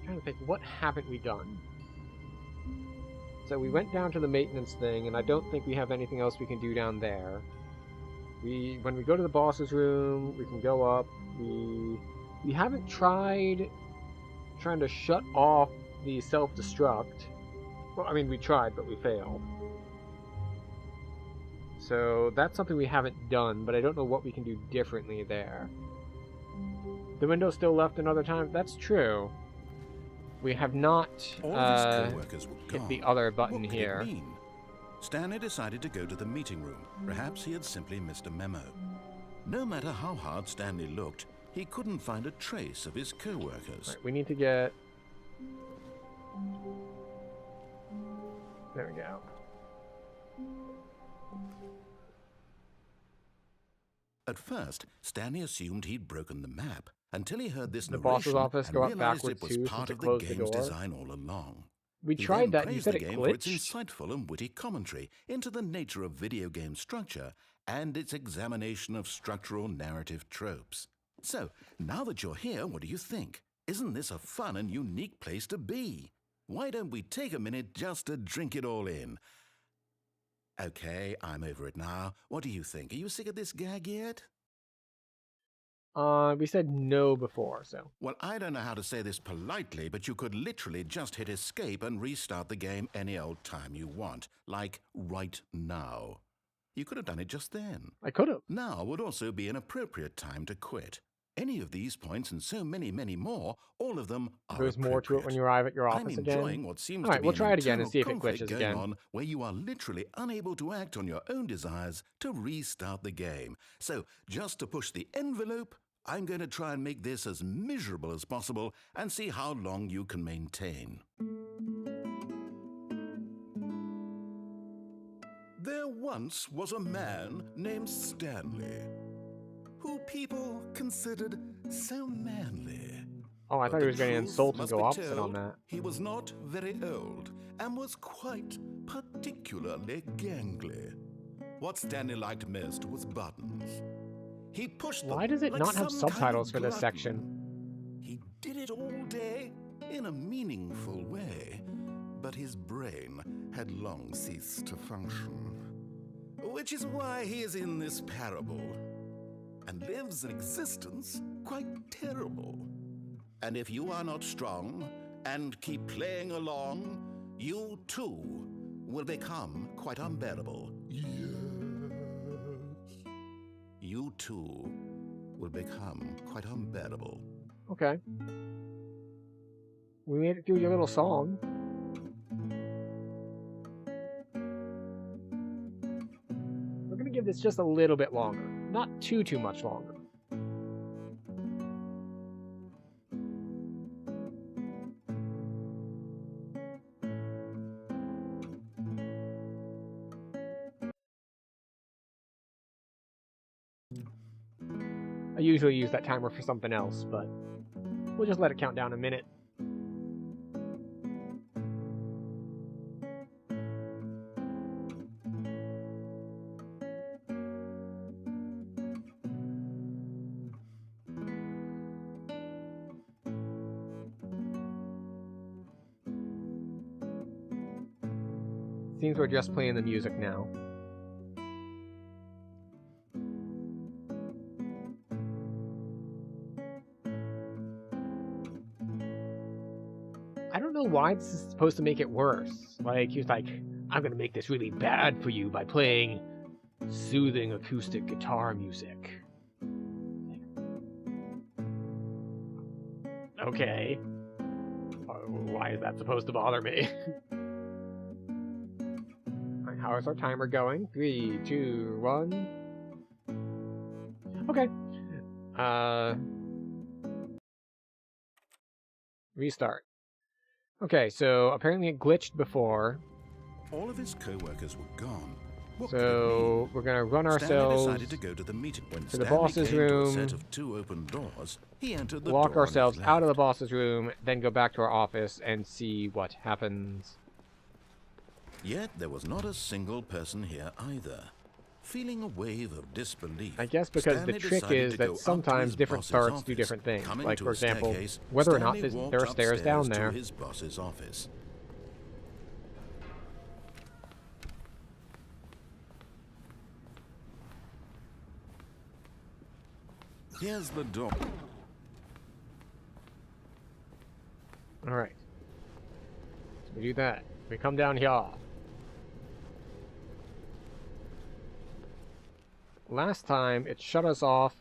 I'm trying to think, what haven't we done? So we went down to the maintenance thing, and I don't think we have anything else we can do down there. When we go to the boss's room, we can go up. We haven't tried trying to shut off the self-destruct. Well, I mean, we tried, but we failed. So that's something we haven't done, but I don't know what we can do differently there. The window's still left another time. That's true. We have not hit the other button here. Stanley decided to go to the meeting room. Perhaps he had simply missed a memo. No matter how hard Stanley looked, he couldn't find a trace of his co-workers. Right, we need to get... There we go. At first, Stanley assumed he'd broken the map until he heard this the boss's office and go up realized backwards it was too, part since of it the closed the game's door. design all along. We He tried then that and you praised said the it game for its glitched. insightful and witty commentary into the nature of video game structure and its examination of structural narrative tropes. So, now that you're here, what do you think? Isn't this a fun and unique place to be? Why don't we take a minute just to drink it all in? Okay, I'm over it now. What do you think? Are you sick of this gag yet? We said no before, so... Well, I don't know how to say this politely, but you could literally just hit escape and restart the game any old time you want. Like, right now. You could have done it just then. I could have. Now would also be an appropriate time to quit. Any of these points and so many, many more, all of them are There's more to it when you arrive at your office again. I'm enjoying what seems All right, to be we'll try an it again and see if it internal glitches conflict again. going on where you are literally unable to act on your own desires to restart the game. So, just to push the envelope, I'm going to try and make this as miserable as possible and see how long you can maintain. There once was a man named Stanley, who people considered so manly. Oh, I thought he was going to insult and Must go be opposite told, on that. He was not very old and was quite particularly gangly. What Stanley liked most was buttons. He pushed them. Why does it like not have some subtitles for kind of this glutton. section? He did it all day in a meaningful way, but his brain had long ceased to function. Which is why he is in this parable and lives an existence quite terrible. And if you are not strong and keep playing along, you too will become quite unbearable. Yes. You too will become quite unbearable. Okay. We made it through your little song. We're going to give this just a little bit longer. Not too much longer. I usually use that timer for something else, but we'll just let it count down a minute. Seems we're just playing the music now. I don't know why this is supposed to make it worse. Like, he was like, I'm gonna make this really bad for you by playing soothing acoustic guitar music. Okay. Why is that supposed to bother me? Alright, how is our timer going? 3, 2, 1. Okay. Restart. Okay, so apparently it glitched before. All of his co-workers were gone. What could it So mean? we're gonna run Stanley ourselves decided to go to the meeting. When to the Stanley boss's came to a room, set of 2 open doors, he entered the walk door on his ourselves out of the left. boss's room, then go back to our office and see what happens. Yet there was not a single person here either. Feeling a wave of disbelief, I guess because Stanley the trick decided is to go that up to sometimes his different boss's starts do office. different things. Coming Like, to for a example, staircase, whether or not Stanley walked there are stairs down upstairs there. to his boss's office. Here's the door. Alright. So we do that. We come down here. Last time, it shut us off.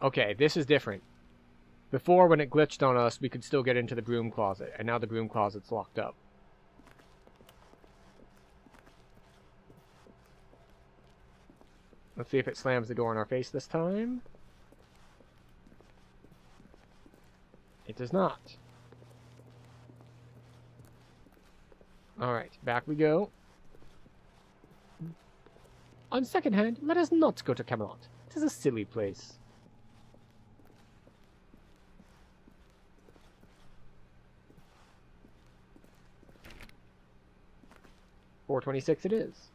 Okay, this is different. Before, when it glitched on us, we could still get into the broom closet, and now the broom closet's locked up. Let's see if it slams the door in our face this time. It does not. Alright, back we go. On second hand, let us not go to Camelot. It is a silly place. $4.26 it is.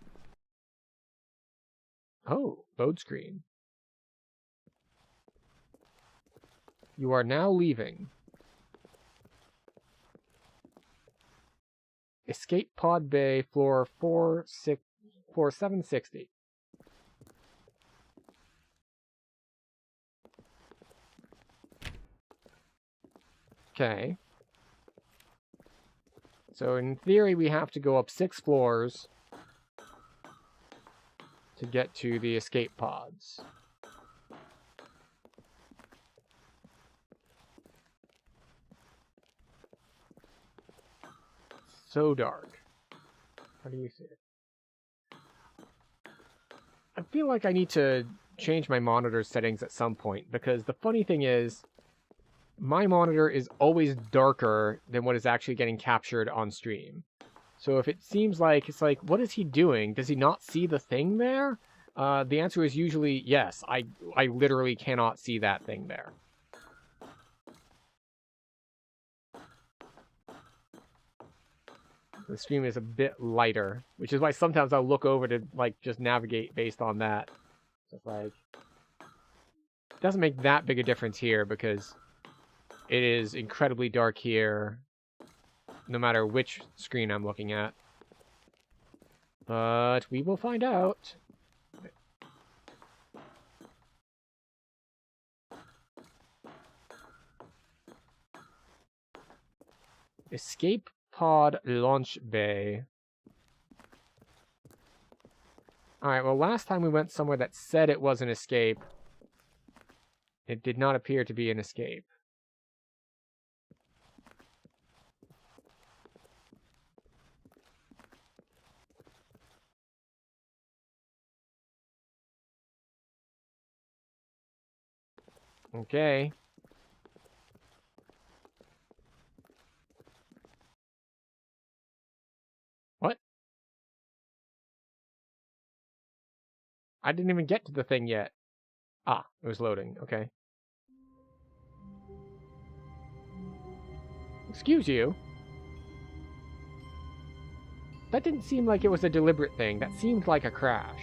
Oh, load screen. You are now leaving. Escape pod bay, floor 760. Okay. So in theory, we have to go up 6 floors to get to the escape pods. So dark. How do you see it? I feel like I need to change my monitor settings at some point, because the funny thing is, my monitor is always darker than what is actually getting captured on stream. So if it seems like, it's like, what is he doing? Does he not see the thing there? The answer is usually yes. I literally cannot see that thing there. The stream is a bit lighter, which is why sometimes I'll look over to, like, just navigate based on that. Just like, it doesn't make that big a difference here because it is incredibly dark here, no matter which screen I'm looking at. But we will find out. Escape pod launch bay. Alright, well, last time we went somewhere that said it was an escape. It did not appear to be an escape. Okay. What? I didn't even get to the thing yet. Ah, it was loading. Okay. Excuse you? That didn't seem like it was a deliberate thing. That seemed like a crash.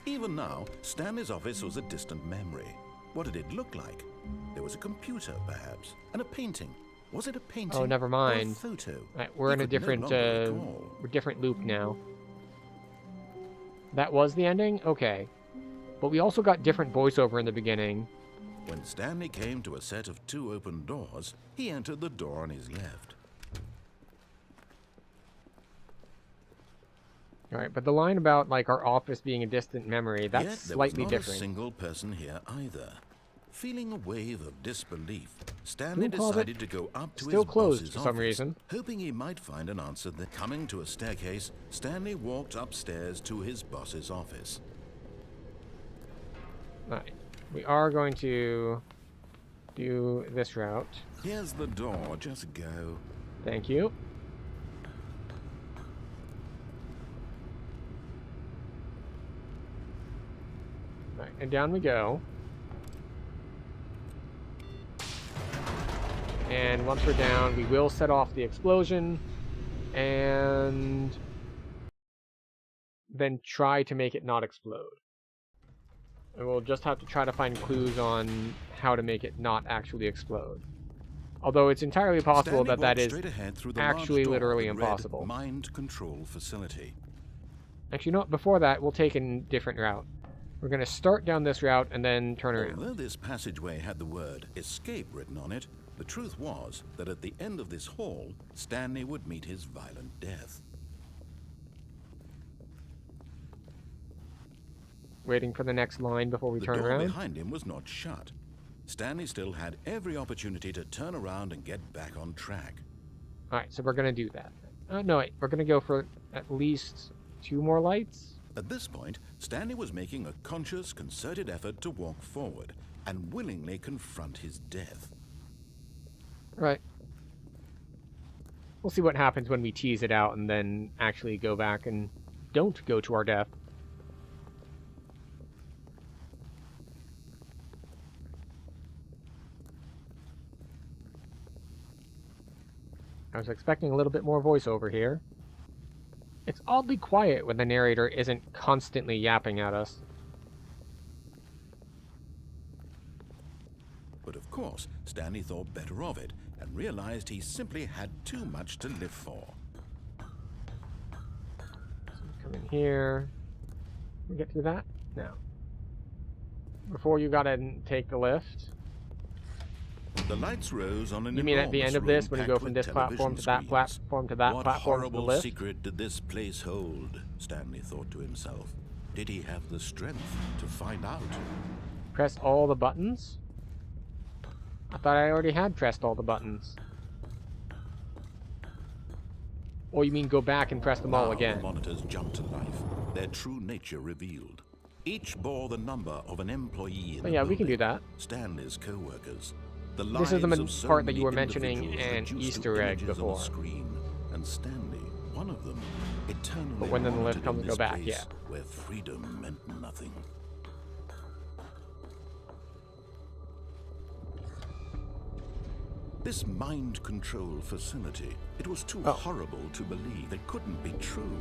Even now, Stanley's office was a distant memory. What did it look like? There was a computer, perhaps, and a painting. Was it a painting? Oh, never mind. Or a photo? Right, we're He in a could no different, longer recall. different loop now. That was the ending? Okay. But we also got different voiceover in the beginning. When Stanley came to a set of 2 open doors, he entered the door on his left. Alright, but the line about, like, our office being a distant memory, that's Yet there slightly was not different. a single person here either. Feeling a wave of disbelief, Stanley Blue Closet decided to go up to still his closed boss's for some office, reason. hoping he might find an answer there. Coming to a staircase, Stanley walked upstairs to his boss's office. Alright. We are going to do this route. Here's the door, just go. Thank you. Right, and down we go. And once we're down, we will set off the explosion and then try to make it not explode. And we'll just have to try to find clues on how to make it not actually explode. Although it's entirely possible Stanley that that walked is straight ahead through the actually large door literally that read impossible. Mind control facility. Actually, no, before that, we'll take a different route. We're going to start down this route and then turn around. Although this passageway had the word escape written on it, the truth was that at the end of this hall, Stanley would meet his violent death. Waiting for the next line before we The turn door around. behind him was not shut. Stanley still had every opportunity to turn around and get back on track. Alright, so we're going to do that. No, wait, we're going to go for at least 2 more lights. At this point, Stanley was making a conscious, concerted effort to walk forward and willingly confront his death. Right. We'll see what happens when we tease it out and then actually go back and don't go to our death. I was expecting a little bit more voiceover here. It's oddly quiet when the narrator isn't constantly yapping at us. But of course, Stanley thought better of it and realized he simply had too much to live for. So come in here. Can we get through that? No. Before you gotta take the lift. The lights rose on an You mean at the end of this, when you go from this platform to that platform to that What platform to the horrible lift? secret did this place hold? Stanley thought to himself. Did he have the strength to find out? Press all the buttons? I thought I already had pressed all the buttons. Or you mean go back and press them all Now again? The monitors jumped to life, their true nature revealed. Each bore the number of an employee in Oh the yeah, we can do building, that. Stanley's co-workers. The This is the lives of so part that many you were mentioning individuals an reduced to Easter egg images on before. a screen, and Stanley, one of them, eternally But when the lift wanted comes, in go this back, place yeah. where freedom meant nothing. This mind control facility, it was too horrible to believe. It couldn't be true.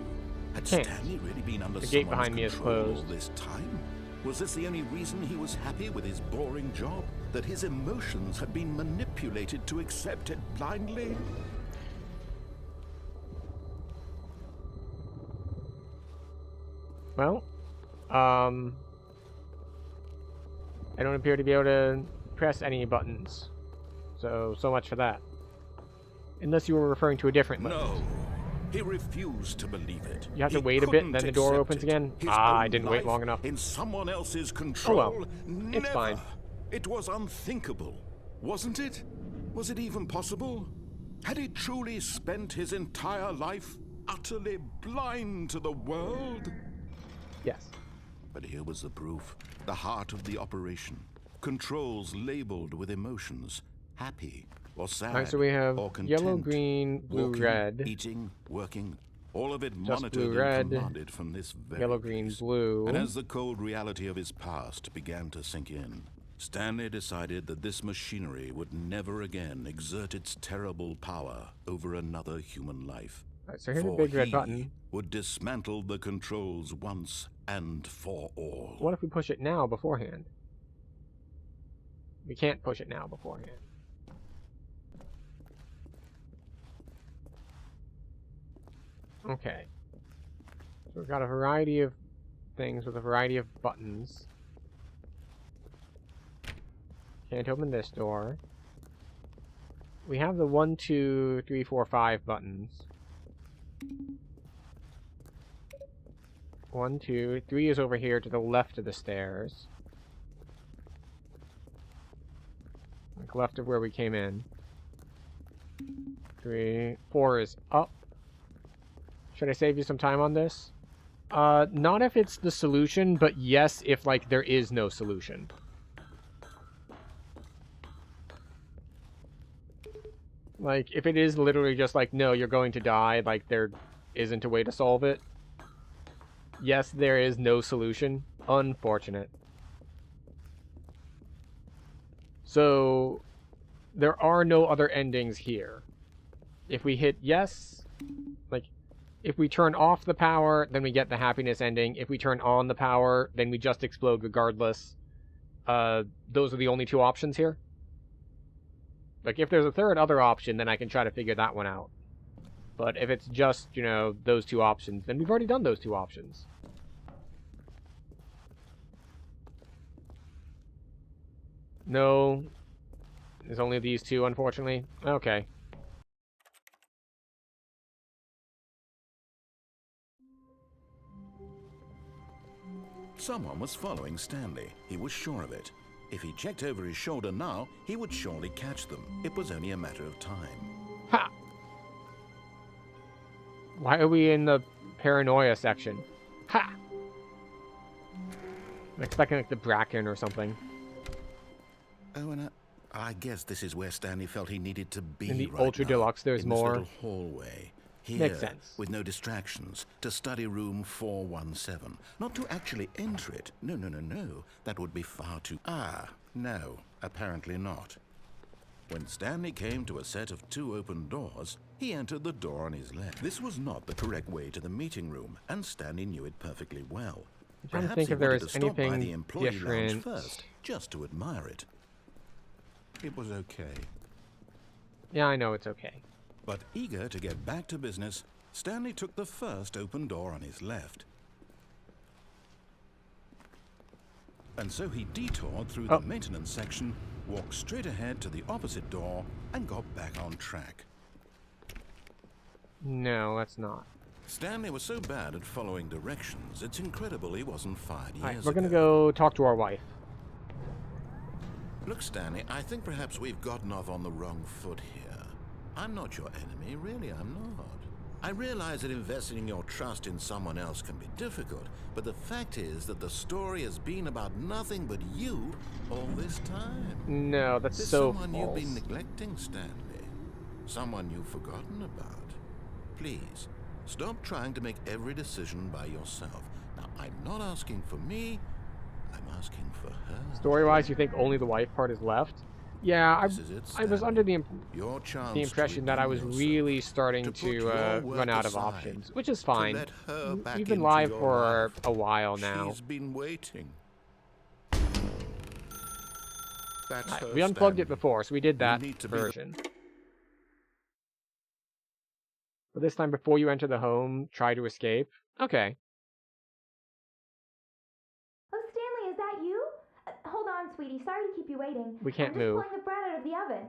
Had Can't. Stanley really been under The gate someone's behind me is control all closed. this time? Was this the only reason he was happy with his boring job? That his emotions had been manipulated to accept it blindly? Well, I don't appear to be able to press any buttons. So much for that. Unless you were referring to a different lift. No. He refused to believe it. You have to He wait a bit, couldn't then the door accept opens it. again? His I own didn't wait life long enough. In someone else's control? Oh well, it's Never. fine. It was unthinkable, wasn't it? Was it even possible? Had he truly spent his entire life utterly blind to the world? Yes. But here was the proof. The heart of the operation. Controls labeled with emotions. Happy or sad. Alright, so we have or content. yellow, green, blue, Walking, red. Eating, working. All of it Just monitored blue, and red. commanded from this very Yellow, green, place. blue. And as the cold reality of his past began to sink in, Stanley decided that this machinery would never again exert its terrible power over another human life. Alright, so here's a For big red he button. would dismantle the controls once and for all. What if we push it now beforehand? We can't push it now beforehand. Okay. So we've got a variety of things with a variety of buttons. Can't open this door. We have the 1, 2, 3, 4, 5 buttons. 1, 2, 3 is over here to the left of the stairs. Like left of where we came in. 3, 4 is up. Should I save you some time on this? Not if it's the solution, but yes if, like, there is no solution. Like, if it is literally just like, no, you're going to die, like, there isn't a way to solve it. Yes, there is no solution. Unfortunate. So, there are no other endings here. If we hit yes, like, if we turn off the power, then we get the happiness ending. If we turn on the power, then we just explode regardless. Those are the only two options here. Like, if there's a third other option, then I can try to figure that one out. But if it's just, you know, those two options, then we've already done those two options. No. There's only these two, unfortunately. Okay. Someone was following Stanley. He was sure of it. If he checked over his shoulder now, he would surely catch them. It was only a matter of time. Ha! Why are we in the paranoia section? Ha! I'm expecting, like, the Bracken or something. Oh, and I guess this is where Stanley felt he needed to be. In the right Ultra now, Deluxe, there's in more. This little hallway. Here, Makes sense. with no distractions, to study room 417. Not to actually enter it. No, no, no, no. That would be far too... no. Apparently not. When Stanley came to a set of 2 open doors, he entered the door on his left. This was not the correct way to the meeting room, and Stanley knew it perfectly well. I'm trying to Perhaps think he if there wanted is to stop by anything the employee lounge different. first, just to admire it. It was okay. Yeah, I know it's okay. But eager to get back to business, Stanley took the first open door on his left. And so he detoured through the maintenance section, walked straight ahead to the opposite door, and got back on track. No, let's not. Stanley was so bad at following directions, it's incredible he wasn't fired years Alright, we're gonna ago. go talk to our wife. Look, Stanley, I think perhaps we've gotten off on the wrong foot here. I'm not your enemy, really, I'm not. I realize that investing your trust in someone else can be difficult, but the fact is that the story has been about nothing but you all this time. No, that's There's so someone false. you've been neglecting, Stanley. Someone you've forgotten about. Please, stop trying to make every decision by yourself. Now, I'm not asking for me, I'm asking for her. Story-wise, you think only the wife part is left? Yeah, This is it, I was under the Your chance the impression that I was redeem really yourself, starting to put to your work run out of aside, options, which is to fine. let her back We've been into live your for life. a while now. She's been waiting. That's her, We unplugged Stanley. it before, so we did that need to be- version. But this time, before you enter the home, try to escape. Okay. Oh, Stanley, is that you? Hold on, sweetie. Sorry to keep you waiting. We can't I'm move. just pulling the bread out of the oven.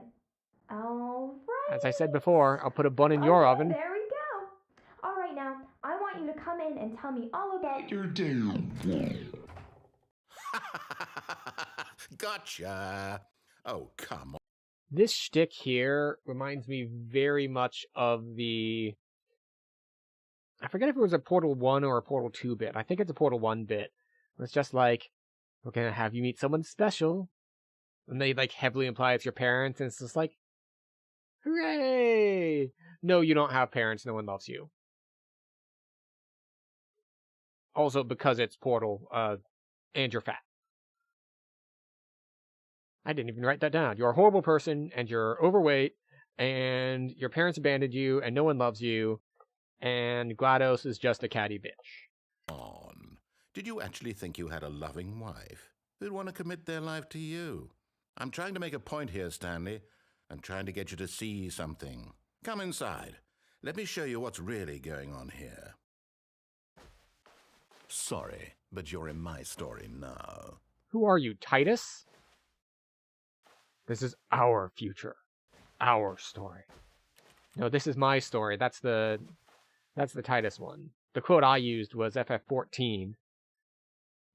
All right. As I said before, I'll put a bun in your Okay, oven. There we go. All right, now, I want you to come in and tell me all about your Gotcha. Oh, come on. This shtick here reminds me very much of the... I forget if it was a Portal 1 or a Portal 2 bit. I think it's a Portal 1 bit. It's just like, we're gonna have you meet someone special. And they, like, heavily imply it's your parents, and it's just like, hooray! No, you don't have parents. No one loves you. Also, because it's Portal, and you're fat. I didn't even write that down. You're a horrible person, and you're overweight, and your parents abandoned you, and no one loves you, and GLaDOS is just a catty bitch. On. Did you actually think you had a loving wife who'd want to commit their life to you? I'm trying to make a point here, Stanley. I'm trying to get you to see something. Come inside. Let me show you what's really going on here. Sorry, but you're in my story now. Who are you, Titus? This is our future. Our story. No, this is my story. That's the Titus one. The quote I used was FF14.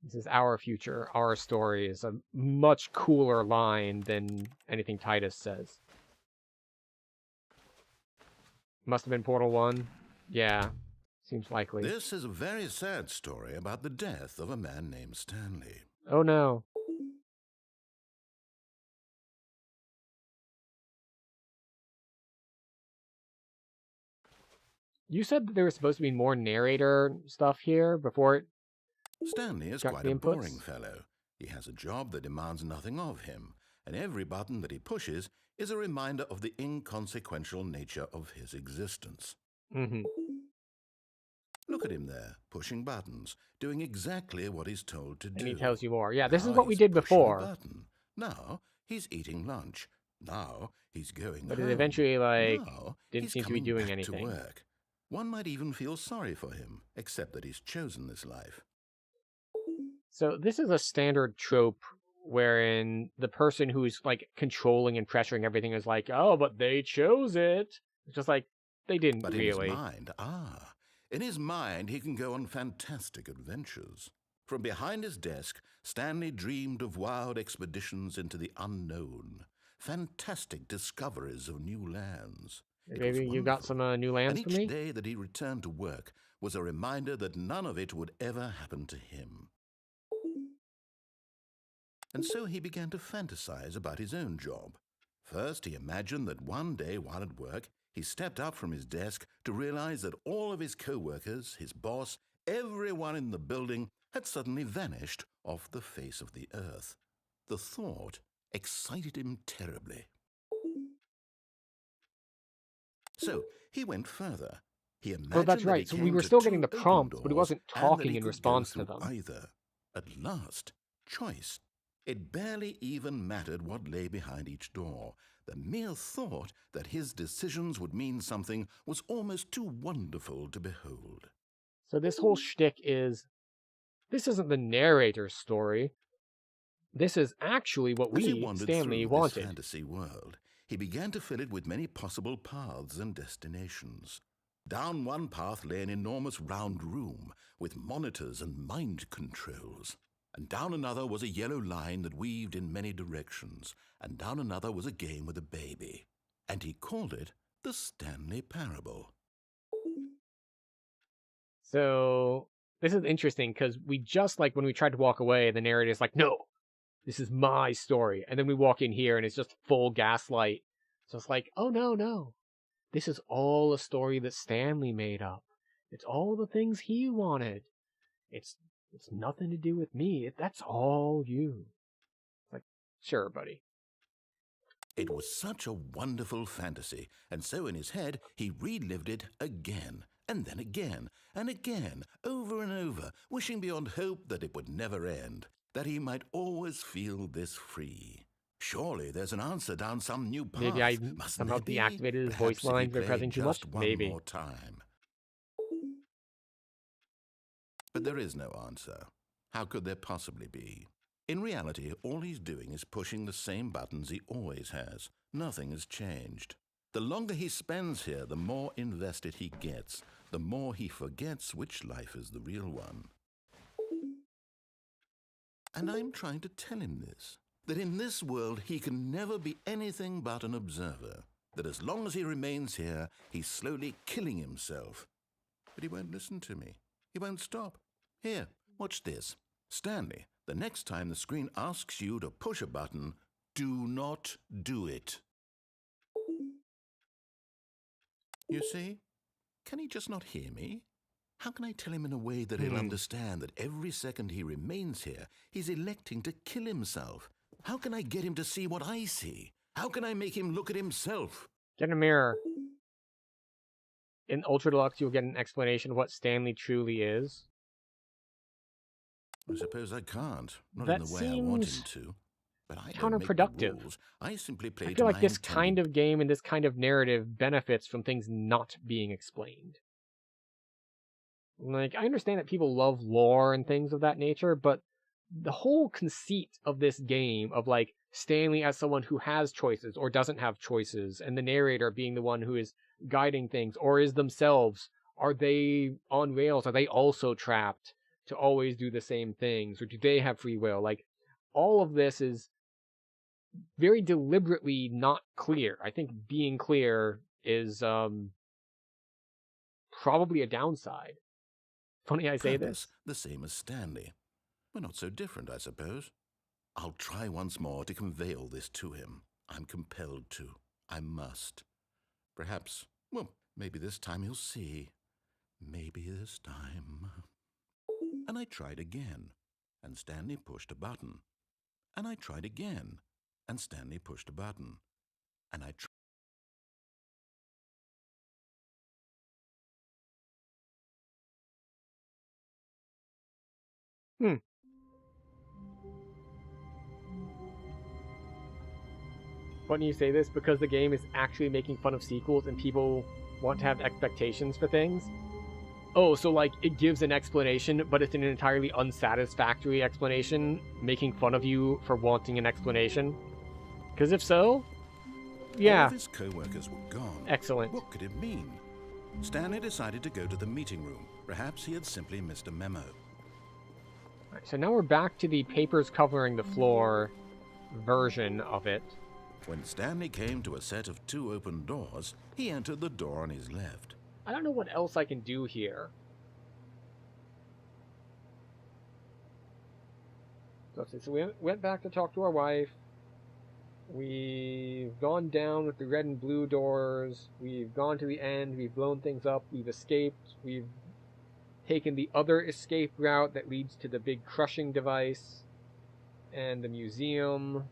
This is our future. Our story is a much cooler line than anything Titus says. Must have been Portal 1. Yeah, seems likely. This is a very sad story about the death of a man named Stanley. Oh no. You said that there was supposed to be more narrator stuff here before it Stanley is got quite the a inputs? boring fellow. He has a job that demands nothing of him, and every button that he pushes is a reminder of the inconsequential nature of his existence. Mm-hmm. Look at him there, pushing buttons, doing exactly what he's told to do. And he tells you more. Yeah, this is Now what we he's did pushing a before. button. Now he's eating lunch. Now he's going But home. it eventually, Now didn't he's seem to be coming doing back anything. To work. One might even feel sorry for him, except that he's chosen this life. So this is a standard trope wherein the person who's controlling and pressuring everything is like, oh, but they chose it. It's just like, they didn't But really. In his mind, he can go on fantastic adventures. From behind his desk, Stanley dreamed of wild expeditions into the unknown, fantastic discoveries of new lands. Maybe you got some new lands and for each me? day that he returned to work was a reminder that none of it would ever happen to him. And so he began to fantasize about his own job. First, he imagined that one day while at work, he stepped up from his desk to realize that all of his co-workers, his boss, everyone in the building had suddenly vanished off the face of the earth. The thought excited him terribly. So he went further. He imagined Oh, that's that right. he So we came were to still two getting the open prompts, but he doors wasn't and that talking he in could response go to through them. either. At last, choice. It barely even mattered what lay behind each door. The mere thought that his decisions would mean something was almost too wonderful to behold. So this whole shtick is, this isn't the narrator's story. This is actually what As he we, wandered Stanley, through wanted. this fantasy world, he began to fill it with many possible paths and destinations. Down one path lay an enormous round room with monitors and mind controls. And down another was a yellow line that weaved in many directions. And down another was a game with a baby. And he called it the Stanley Parable. So this is interesting because we just, when we tried to walk away, the narrator's like, no, this is my story. And then we walk in here and it's just full gaslight. So it's like, oh, no. This is all a story that Stanley made up. It's all the things he wanted. It's nothing to do with me. That's all you. It's like, sure, buddy. It was such a wonderful fantasy, and so in his head he relived it again, and then again, and again, over and over, wishing beyond hope that it would never end, that he might always feel this free. Surely there's an answer down some new path. Maybe I Mustn't somehow there be? deactivated his voice Perhaps if he lines by played pressing too much. just one Maybe. more time. But there is no answer. How could there possibly be? In reality, all he's doing is pushing the same buttons he always has. Nothing has changed. The longer he spends here, the more invested he gets, the more he forgets which life is the real one. And I'm trying to tell him this, that in this world he can never be anything but an observer, that as long as he remains here, he's slowly killing himself. But he won't listen to me. He won't stop. Here, watch this. Stanley, the next time the screen asks you to push a button, do not do it. You see? Can he just not hear me? How can I tell him in a way that he'll understand that every second he remains here, he's electing to kill himself? How can I get him to see what I see? How can I make him look at himself? Get a mirror. In Ultra Deluxe, you'll get an explanation of what Stanley truly is. I suppose I can't. Not That in the way I want him seems to. But I don't make the counterproductive. rules. I simply play I to feel like my this intended... kind of game and this kind of narrative benefits from things not being explained. Like, I understand that people love lore and things of that nature, but the whole conceit of this game of, like, Stanley as someone who has choices or doesn't have choices, and the narrator being the one who is guiding things, or is themselves, are they on rails? Are they also trapped to always do the same things? Or do they have free will? Like, all of this is very deliberately not clear. I think being clear is probably a downside. Funny I say Purpose, this. the same as Stanley. We're not so different, I suppose. I'll try once more to convey all this to him. I'm compelled to. I must. Perhaps, well, maybe this time he'll see. Maybe this time. And I tried again, and Stanley pushed a button. And I tried again, and Stanley pushed a button. And I tried. Funny you say this, because the game is actually making fun of sequels and people want to have expectations for things. Oh, so like it gives an explanation, but it's an entirely unsatisfactory explanation, making fun of you for wanting an explanation? Because if so, yeah. All of his co-workers were gone. Excellent. What could it mean? Stanley decided to go to the meeting room. Perhaps he had simply missed a memo. Right, so now we're back to the papers covering the floor version of it. When Stanley came to a set of 2 open doors, he entered the door on his left. I don't know what else I can do here. So we went back to talk to our wife. We've gone down with the red and blue doors. We've gone to the end. We've blown things up. We've escaped. We've taken the other escape route that leads to the big crushing device and the museum.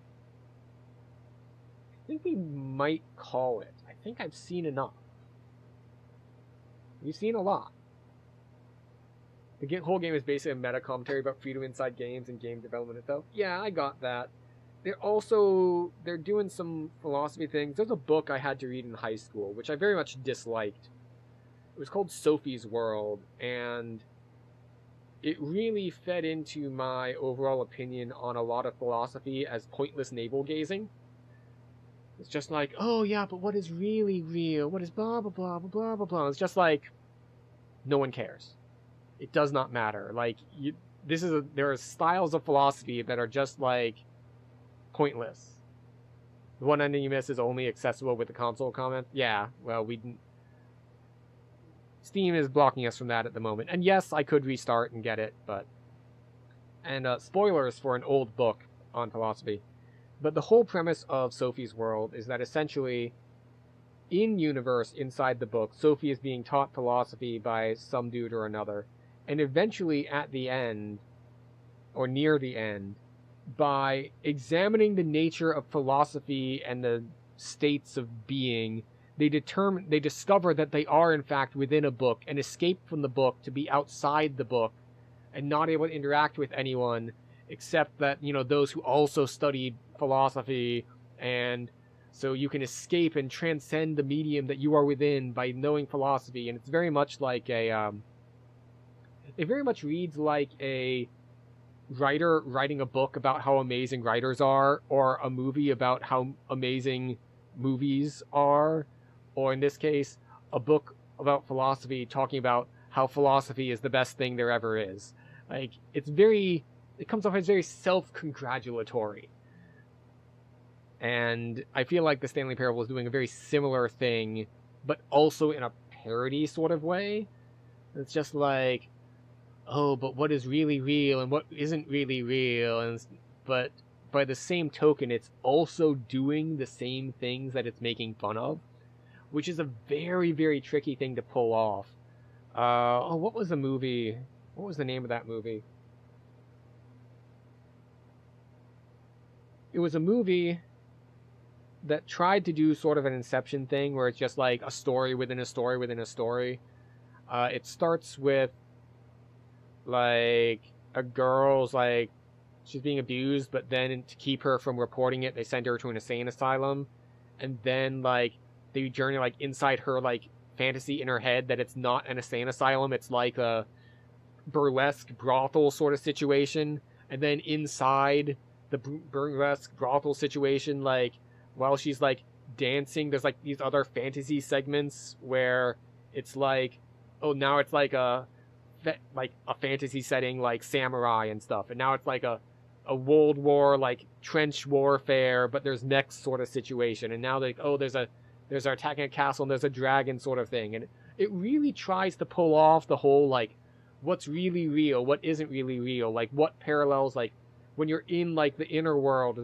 I think we might call it. I think I've seen enough. We've seen a lot. The whole game is basically a meta commentary about freedom inside games and game development itself. Yeah, I got that. They're doing some philosophy things. There's a book I had to read in high school, which I very much disliked. It was called Sophie's World, and it really fed into my overall opinion on a lot of philosophy as pointless navel-gazing. It's just like, oh yeah, but what is really real? What is blah, blah, blah, blah, blah, blah, blah. It's just like, no one cares. It does not matter. Like, there are styles of philosophy that are just like, pointless. The one ending you miss is only accessible with the console comment. Yeah, well, Steam is blocking us from that at the moment. And yes, I could restart and get it, but... And spoilers for an old book on philosophy. But the whole premise of Sophie's World is that essentially, in-universe, inside the book, Sophie is being taught philosophy by some dude or another. And eventually, at the end, or near the end, by examining the nature of philosophy and the states of being, they discover that they are in fact within a book and escape from the book to be outside the book and not able to interact with anyone except that, those who also studied philosophy, and so you can escape and transcend the medium that you are within by knowing philosophy. And it's very much like it very much reads like a writer writing a book about how amazing writers are, or a movie about how amazing movies are, or in this case, a book about philosophy talking about how philosophy is the best thing there ever is. Like, it comes off as very self-congratulatory. And I feel like the Stanley Parable is doing a very similar thing, but also in a parody sort of way. It's just like, oh, but what is really real and what isn't really real? But by the same token, it's also doing the same things that it's making fun of, which is a very, very tricky thing to pull off. What was the movie? What was the name of that movie? It was a movie that tried to do sort of an Inception thing where it's just like a story within a story within a story. It starts with like a girl's like, she's being abused, but then to keep her from reporting it, they send her to an insane asylum, and then like they journey like inside her like fantasy in her head that it's not an insane asylum, it's like a burlesque brothel sort of situation, and then inside the burlesque brothel situation, like while she's like dancing, there's like these other fantasy segments where it's like, oh, now it's like a fantasy setting like samurai and stuff, and now it's like a World War like trench warfare, but there's mech sort of situation, and now like, oh, there's attacking a castle and there's a dragon sort of thing, and it really tries to pull off the whole like what's really real, what isn't really real, like what parallels, like when you're in like the inner world,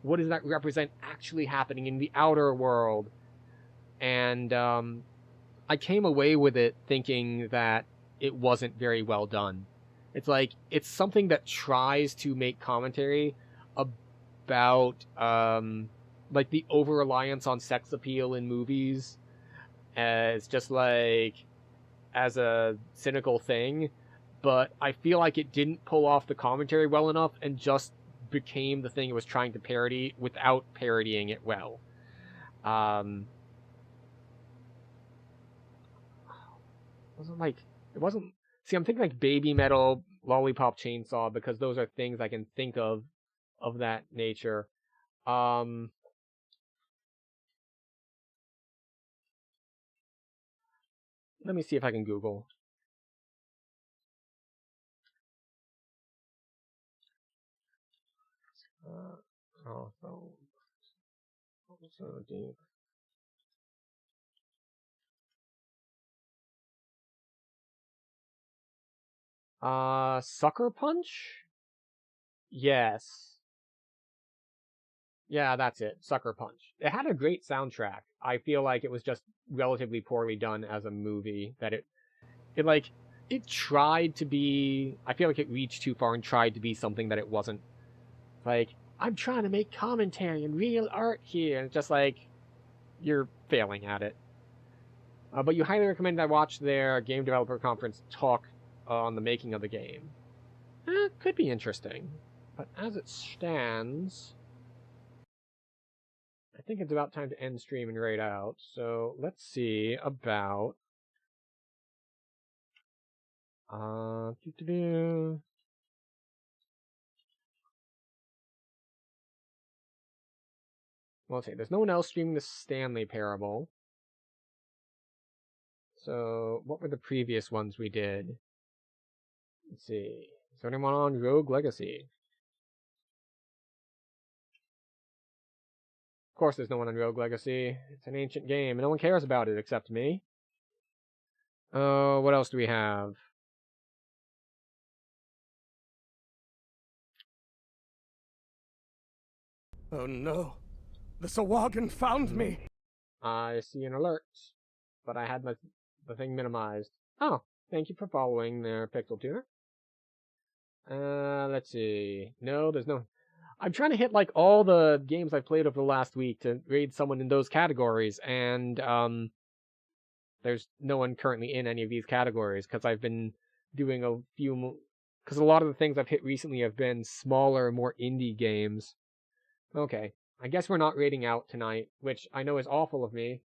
what does that represent actually happening in the outer world? And I came away with it thinking that it wasn't very well done. It's like, it's something that tries to make commentary about like the over-reliance on sex appeal in movies as just like as a cynical thing, but I feel like it didn't pull off the commentary well enough and just became the thing it was trying to parody without parodying it well. It wasn't see, I'm thinking like Baby Metal, Lollipop Chainsaw, because those are things I can think of that nature. Let me see if I can Google. So deep. Sucker Punch? Yes. Yeah, that's it. Sucker Punch. It had a great soundtrack. I feel like it was just relatively poorly done as a movie. That it tried to be, I feel like it reached too far and tried to be something that it wasn't. Like, I'm trying to make commentary and real art here, and it's just like, you're failing at it. But you highly recommend I watch their game developer conference talk on the making of the game. Could be interesting. But as it stands, I think it's about time to end stream and raid out. So let's see about well, let's see. There's no one else streaming the Stanley Parable. So what were the previous ones we did? Let's see. Is there anyone on Rogue Legacy? Of course there's no one on Rogue Legacy. It's an ancient game, and no one cares about it except me. Oh, what else do we have? Oh no. The Sawagan found me. I see an alert, but I had the thing minimized. Oh, thank you for following there, Pixel Tuner. Let's see. No, there's no... I'm trying to hit, like, all the games I've played over the last week to raid someone in those categories, and, there's no one currently in any of these categories, because I've been doing a few... Because a lot of the things I've hit recently have been smaller, more indie games. Okay, I guess we're not raiding out tonight, which I know is awful of me,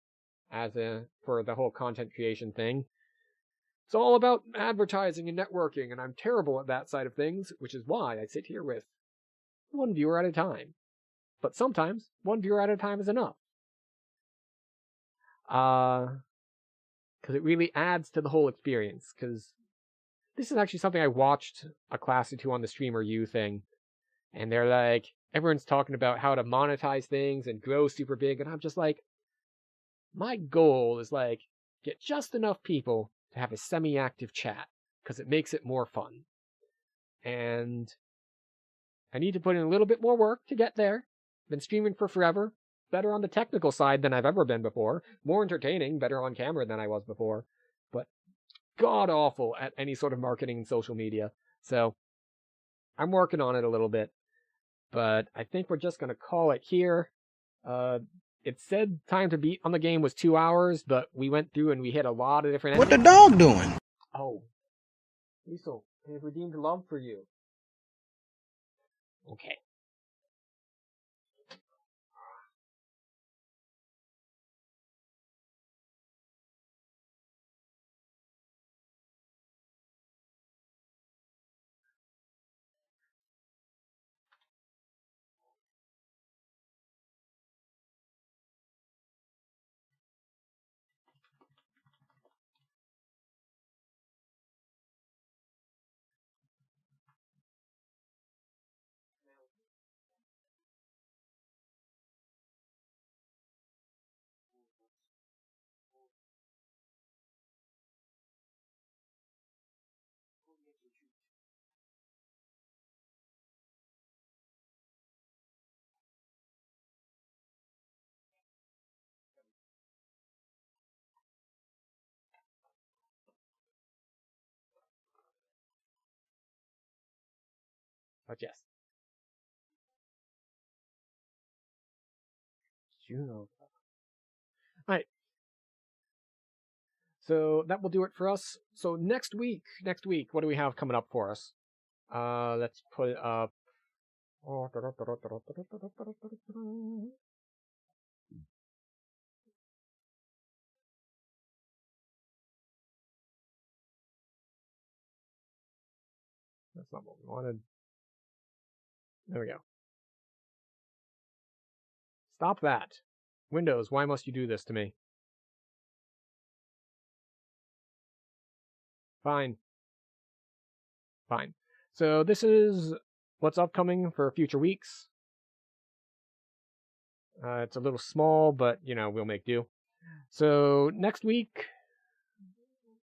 for the whole content creation thing. It's all about advertising and networking, and I'm terrible at that side of things, which is why I sit here with one viewer at a time. But sometimes, one viewer at a time is enough. Because it really adds to the whole experience, because this is actually something I watched a class or two on the Streamer U thing, and they're like, everyone's talking about how to monetize things and grow super big, and I'm just like, my goal is like, get just enough people to have a semi-active chat, because it makes it more fun. And I need to put in a little bit more work to get there. Been streaming for forever. Better on the technical side than I've ever been before. More entertaining, better on camera than I was before. But god-awful at any sort of marketing and social media. So, I'm working on it a little bit. But I think we're just going to call it here. It said time to beat on the game was 2 hours, but we went through and we hit a lot of different What the endings. dog doing? Oh. Liesel, I have redeemed love for you. Okay. But yes. Juno. Alright. So that will do it for us. So next week, what do we have coming up for us? Let's put it up. That's not what we wanted. There we go. Stop that. Windows, why must you do this to me? Fine. Fine. So this is what's upcoming for future weeks. It's a little small, but, we'll make do. So next week,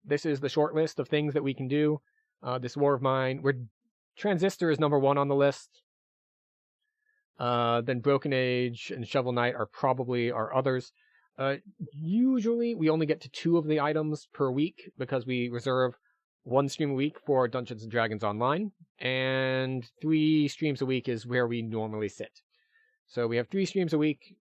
this is the short list of things that we can do. This War of Mine, Transistor is number 1 on the list. Then Broken Age and Shovel Knight are probably our others. Usually, we only get to 2 of the items per week because we reserve 1 stream a week for Dungeons & Dragons Online, and 3 streams a week is where we normally sit. So we have 3 streams a week.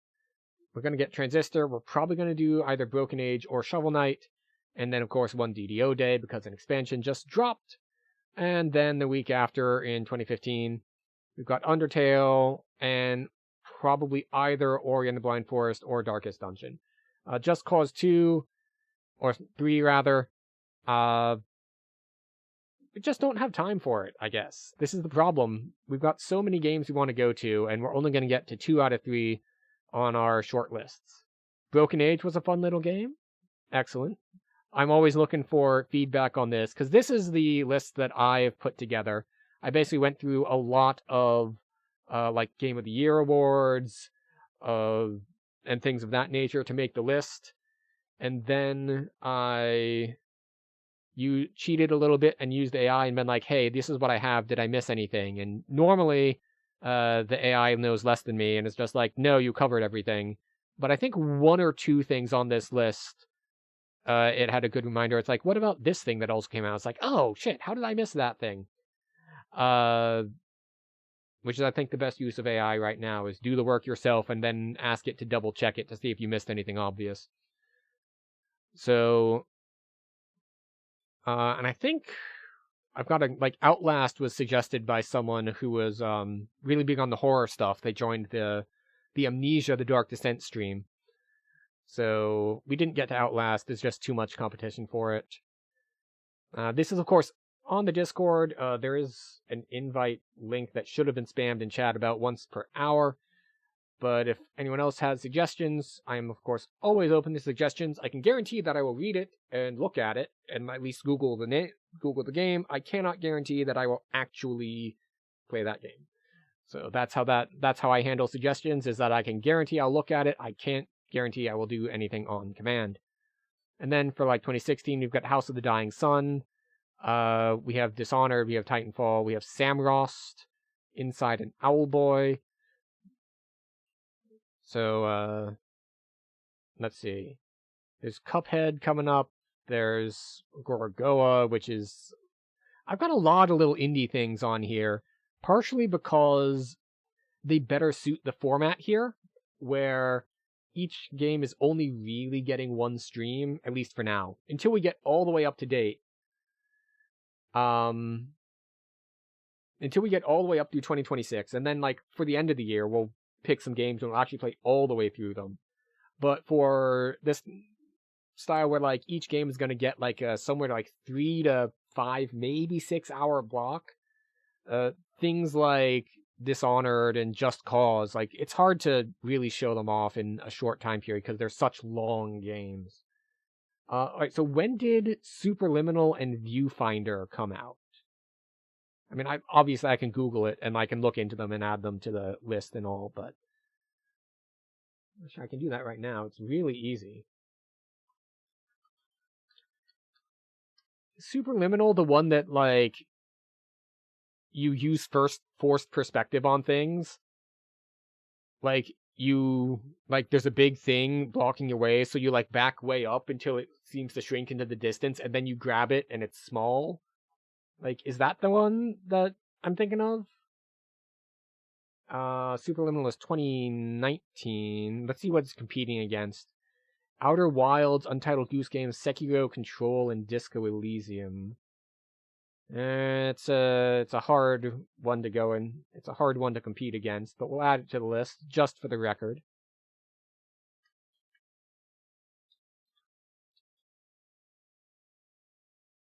We're going to get Transistor. We're probably going to do either Broken Age or Shovel Knight, and then, of course, 1 DDO day because an expansion just dropped. And then the week after, in 2015, we've got Undertale and probably either Ori and the Blind Forest or Darkest Dungeon. Just Cause 2, or 3 rather, we just don't have time for it, I guess. This is the problem. We've got so many games we want to go to, and we're only going to get to 2 out of 3 on our short lists. Broken Age was a fun little game. Excellent. I'm always looking for feedback on this, because this is the list that I've put together. I basically went through a lot of Game of the Year awards and things of that nature to make the list. And then you cheated a little bit and used AI and been like, hey, this is what I have. Did I miss anything? And normally the AI knows less than me and it's just like, no, you covered everything. But I think 1 or 2 things on this list, it had a good reminder. It's like, what about this thing that also came out? It's like, oh, shit, how did I miss that thing? Which is, I think, the best use of AI right now, is do the work yourself and then ask it to double check it to see if you missed anything obvious. So, and I think I've got Outlast was suggested by someone who was really big on the horror stuff. They joined the Amnesia, the Dark Descent stream. So we didn't get to Outlast. There's just too much competition for it. This is, of course, on the Discord. There is an invite link that should have been spammed in chat about once per hour. But if anyone else has suggestions, I am, of course, always open to suggestions. I can guarantee that I will read it and look at it and at least Google the game. I cannot guarantee that I will actually play that game. So that's how I handle suggestions, is that I can guarantee I'll look at it. I can't guarantee I will do anything on command. And then for 2016, we've got House of the Dying Sun. We have Dishonored, we have Titanfall, we have Samrost, Inside an Owlboy. So, let's see. There's Cuphead coming up. There's Gorogoa, which is... I've got a lot of little indie things on here, partially because they better suit the format here, where each game is only really getting 1 stream, at least for now, until we get all the way up to date. until we get all the way up through 2026, and then like for the end of the year, we'll pick some games and we'll actually play all the way through them. But for this style where like each game is going to get like somewhere to like 3 to 5, maybe 6 hour block, things like Dishonored and Just Cause, like it's hard to really show them off in a short time period because they're such long games. Alright, so when did Superliminal and Viewfinder come out? I mean, obviously I can Google it and I can look into them and add them to the list and all, but I wish I can do that right now. It's really easy. Superliminal, the one that like you use first forced perspective on things. Like there's a big thing blocking your way, so you like back way up until it seems to shrink into the distance, and then you grab it and it's small. Like, is that the one that I'm thinking of? Superliminal is 2019. Let's see what it's competing against. Outer Wilds, Untitled Goose Game, Sekiro, Control, and Disco Elysium. It's a hard one to go in. It's a hard one to compete against, but we'll add it to the list just for the record.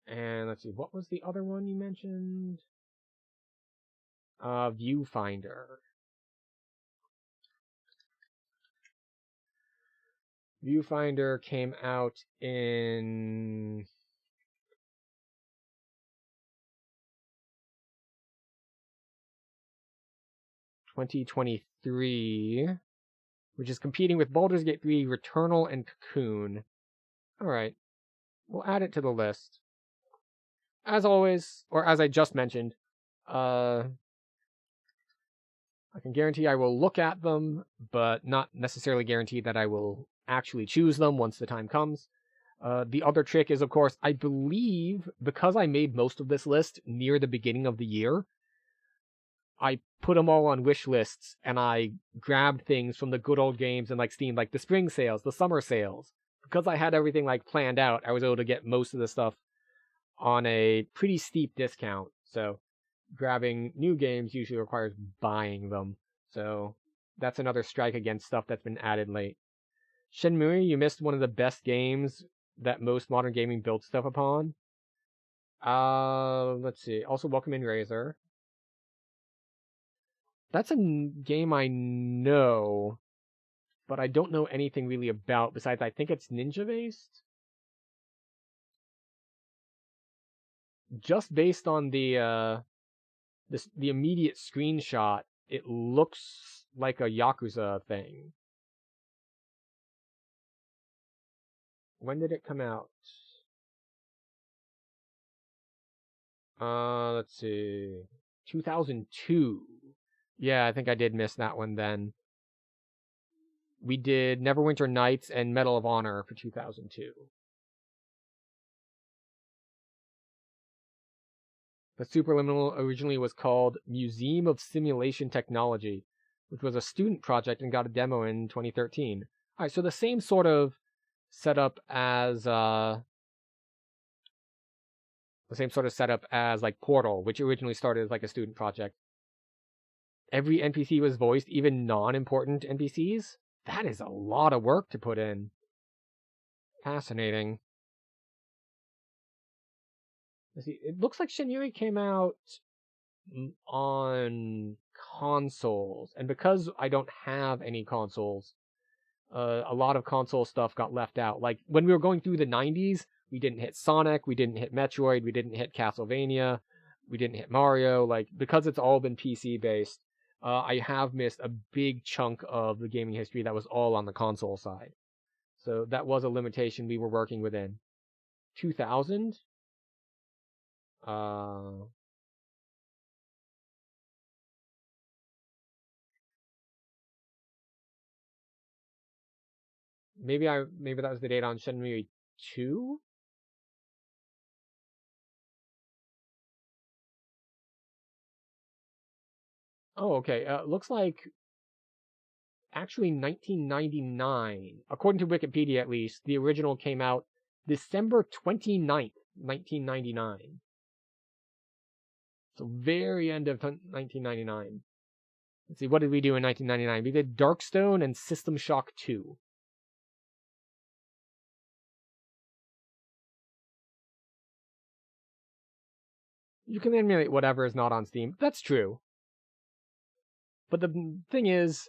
And let's see, what was the other one you mentioned? Viewfinder. Viewfinder came out in 2023, which is competing with Baldur's Gate 3, Returnal, and Cocoon. Alright, we'll add it to the list. As always, or as I just mentioned, I can guarantee I will look at them, but not necessarily guarantee that I will actually choose them once the time comes. The other trick is, of course, I believe, because I made most of this list near the beginning of the year, I put them all on wish lists, and I grabbed things from the good old games and like Steam, like the spring sales, the summer sales. Because I had everything like planned out, I was able to get most of the stuff on a pretty steep discount. So grabbing new games usually requires buying them. So that's another strike against stuff that's been added late. Shenmue, you missed one of the best games that most modern gaming built stuff upon. Let's see. Also, welcome in Razor. That's a game I know, but I don't know anything really about, besides I think it's ninja-based? Just based on the immediate screenshot, it looks like a Yakuza thing. When did it come out? Let's see. 2002. Yeah, I think I did miss that one then. We did Neverwinter Nights and Medal of Honor for 2002. The Superliminal originally was called Museum of Simulation Technology, which was a student project and got a demo in 2013. Alright, so the same sort of setup as like Portal, which originally started as like a student project. Every NPC was voiced, even non-important NPCs. That is a lot of work to put in. Fascinating. Let's see, it looks like Shenmue came out on consoles, and because I don't have any consoles, a lot of console stuff got left out. Like, when we were going through the 90s, we didn't hit Sonic, we didn't hit Metroid, we didn't hit Castlevania, we didn't hit Mario. Like, because it's all been PC-based, I have missed a big chunk of the gaming history that was all on the console side. So that was a limitation we were working within. 2000? Maybe that was the date on Shenmue 2? Oh, okay. Looks like actually 1999. According to Wikipedia, at least, the original came out December 29th, 1999. So very end of 1999. Let's see, what did we do in 1999? We did Darkstone and System Shock 2. You can emulate whatever is not on Steam. That's true. But the thing is,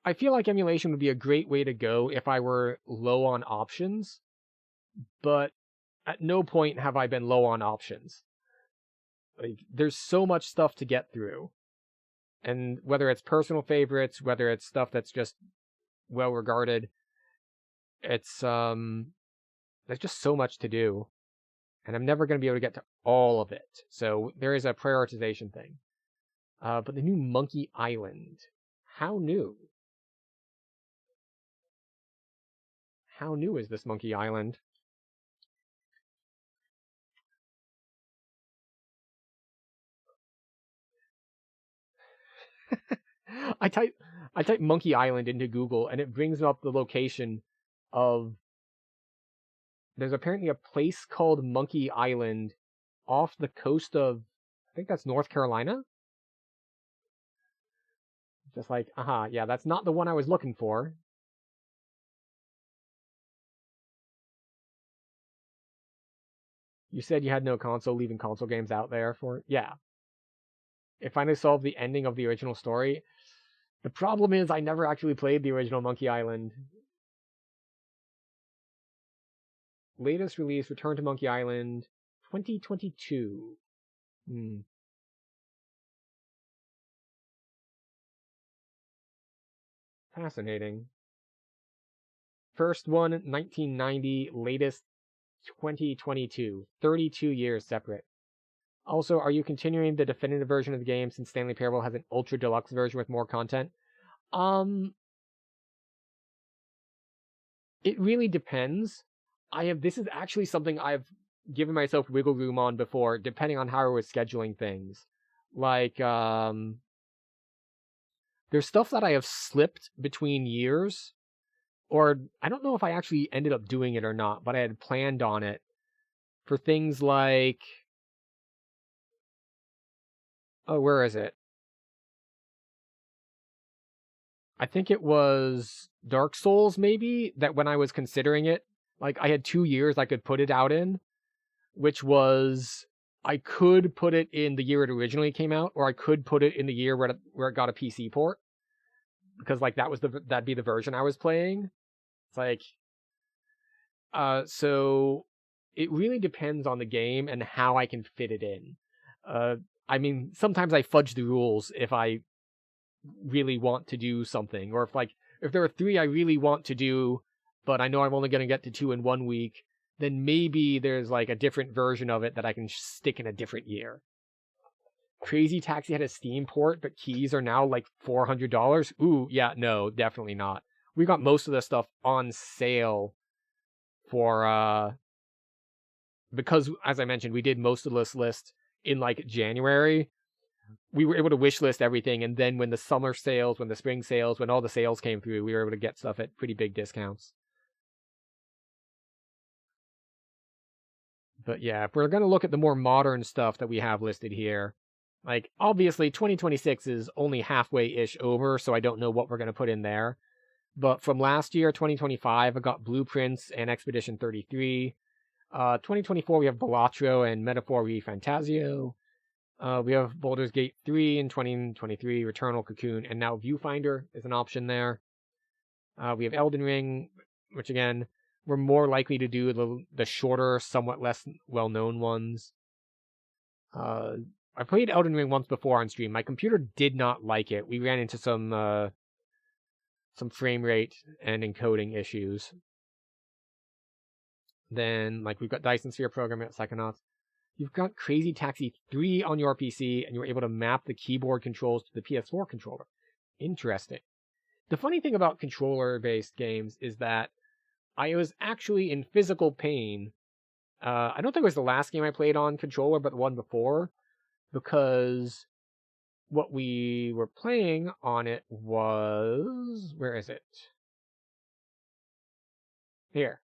I feel like emulation would be a great way to go if I were low on options, but at no point have I been low on options. Like, there's so much stuff to get through. And whether it's personal favorites, whether it's stuff that's just well regarded, it's there's just so much to do. And I'm never going to be able to get to all of it. So there is a prioritization thing. But the new Monkey Island. How new? How new is this Monkey Island? I type Monkey Island into Google and it brings up the location of, there's apparently a place called Monkey Island off the coast of, I think that's North Carolina? Just like, yeah, that's not the one I was looking for. You said you had no console, leaving console games out there for, yeah. It finally solved the ending of the original story. The problem is I never actually played the original Monkey Island. Latest release, Return to Monkey Island, 2022. Fascinating. First one, 1990, latest 2022. 32 years separate. Also, are you continuing the definitive version of the game since Stanley Parable has an ultra deluxe version with more content? It really depends. This is actually something I've given myself wiggle room on before, depending on how I was scheduling things. Like, there's stuff that I have slipped between years, or I don't know if I actually ended up doing it or not, but I had planned on it for things like, oh, where is it? I think it was Dark Souls, maybe, that when I was considering it, like, I had 2 years I could put it out in, which was, I could put it in the year it originally came out, or I could put it in the year where it got a PC port, because, like, that'd be the version I was playing. It's like, so it really depends on the game and how I can fit it in. I mean, sometimes I fudge the rules if I really want to do something, or if there are 3 I really want to do, but I know I'm only going to get to 2 in 1 week, then maybe there's like a different version of it that I can stick in a different year. Crazy Taxi had a Steam port, but keys are now like $400. Ooh, yeah, no, definitely not. We got most of the stuff on sale for, because, as I mentioned, we did most of this list in like January. We were able to wish list everything, and then when the summer sales, when the spring sales, when all the sales came through, we were able to get stuff at pretty big discounts. But yeah, if we're going to look at the more modern stuff that we have listed here, like, obviously 2026 is only halfway-ish over, so I don't know what we're going to put in there. But from last year, 2025, I got Blueprints and Expedition 33. 2024, we have Balatro and Metaphor Fantasio. We have Baldur's Gate 3 in 2023, Returnal, Cocoon, and now Viewfinder is an option there. We have Elden Ring, which again, we're more likely to do the shorter, somewhat less well-known ones. I played Elden Ring once before on stream. My computer did not like it. We ran into some frame rate and encoding issues. Then, like, we've got Dyson Sphere Programming at Psychonauts. You've got Crazy Taxi 3 on your PC, and you're able to map the keyboard controls to the PS4 controller. Interesting. The funny thing about controller-based games is that I was actually in physical pain. I don't think it was the last game I played on controller, but the one before, because what we were playing on it was... Where is it? Here.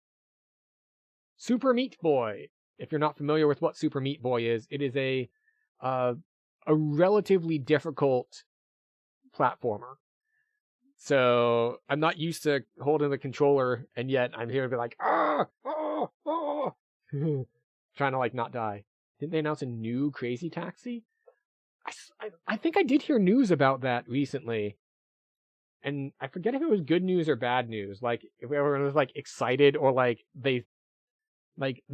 Super Meat Boy. If you're not familiar with what Super Meat Boy is, it is a a relatively difficult platformer. So I'm not used to holding the controller, and yet I'm here to be like, ah, ah, ah, trying to like not die. Didn't they announce a new Crazy Taxi? I think I did hear news about that recently, and I forget if it was good news or bad news. Like if everyone was like excited, or like they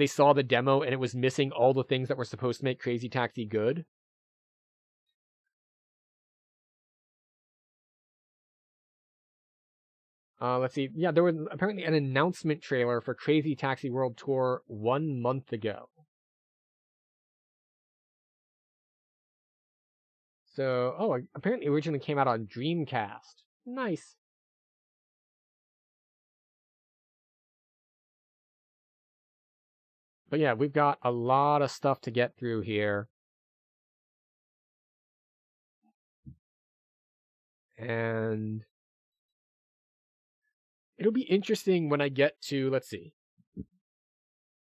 saw the demo and it was missing all the things that were supposed to make Crazy Taxi good. Let's see. Yeah, there was apparently an announcement trailer for Crazy Taxi World Tour 1 month ago. So, apparently originally came out on Dreamcast. Nice. But yeah, we've got a lot of stuff to get through here. And it'll be interesting when I get to, let's see.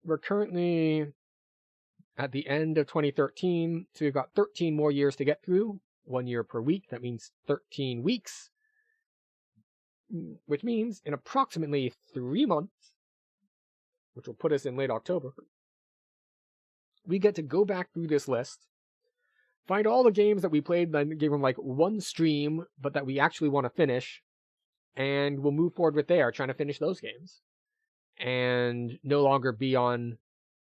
We're currently at the end of 2013, so we've got 13 more years to get through. 1 year per week, that means 13 weeks. Which means in approximately 3 months, which will put us in late October, we get to go back through this list, find all the games that we played, then give them like one stream, but that we actually want to finish, and we'll move forward with there, trying to finish those games. And no longer be on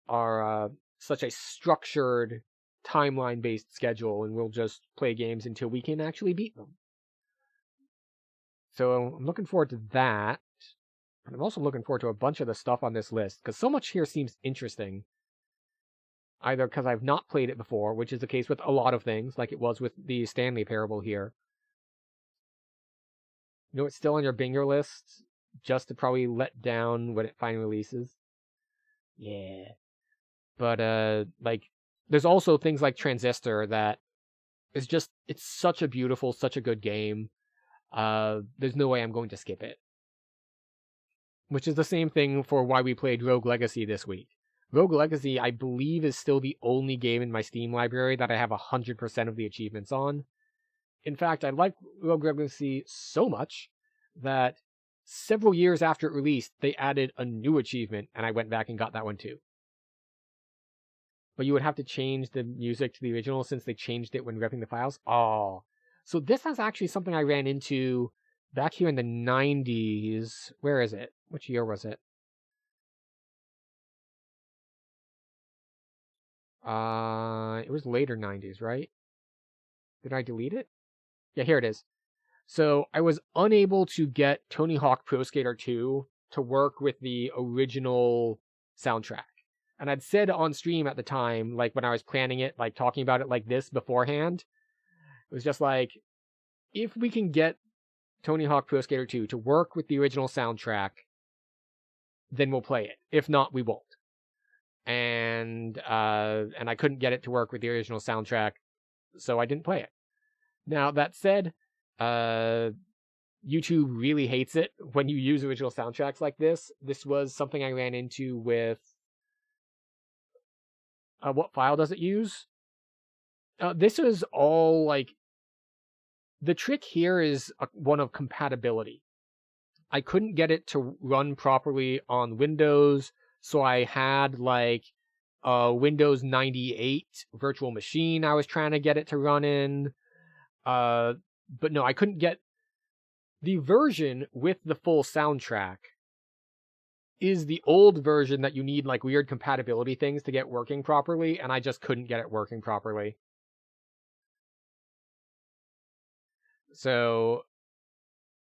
our such a structured, timeline-based schedule, and we'll just play games until we can actually beat them. So I'm looking forward to that. And I'm also looking forward to a bunch of the stuff on this list, because so much here seems interesting. Either because I've not played it before, which is the case with a lot of things, like it was with the Stanley Parable here. You know, it's still on your binger list, just to probably let down when it finally releases. Yeah. But, like, there's also things like Transistor that is just, it's such a beautiful, such a good game. There's no way I'm going to skip it. Which is the same thing for why we played Rogue Legacy this week. Rogue Legacy, I believe, is still the only game in my Steam library that I have 100% of the achievements on. In fact, I like Rogue Legacy so much that several years after it released, they added a new achievement, and I went back and got that one too. But you would have to change the music to the original since they changed it when repping the files. Oh. So this is actually something I ran into back here in the 90s. Where is it? Which year was it? It was later 90s, right? Did I delete it? Yeah, here it is. So I was unable to get Tony Hawk Pro Skater 2 to work with the original soundtrack. And I'd said on stream at the time, like when I was planning it, like talking about it like this beforehand, it was just like, if we can get Tony Hawk Pro Skater 2 to work with the original soundtrack, then we'll play it. If not, we won't. And I couldn't get it to work with the original soundtrack, so I didn't play it. Now, that said, YouTube really hates it when you use original soundtracks like this. This was something I ran into with... what file does it use? This is all, like... The trick here is one of compatibility. I couldn't get it to run properly on Windows, so I had, like, a Windows 98 virtual machine I was trying to get it to run in. But no, I couldn't get... The version with the full soundtrack is the old version that you need, like, weird compatibility things to get working properly, and I just couldn't get it working properly. So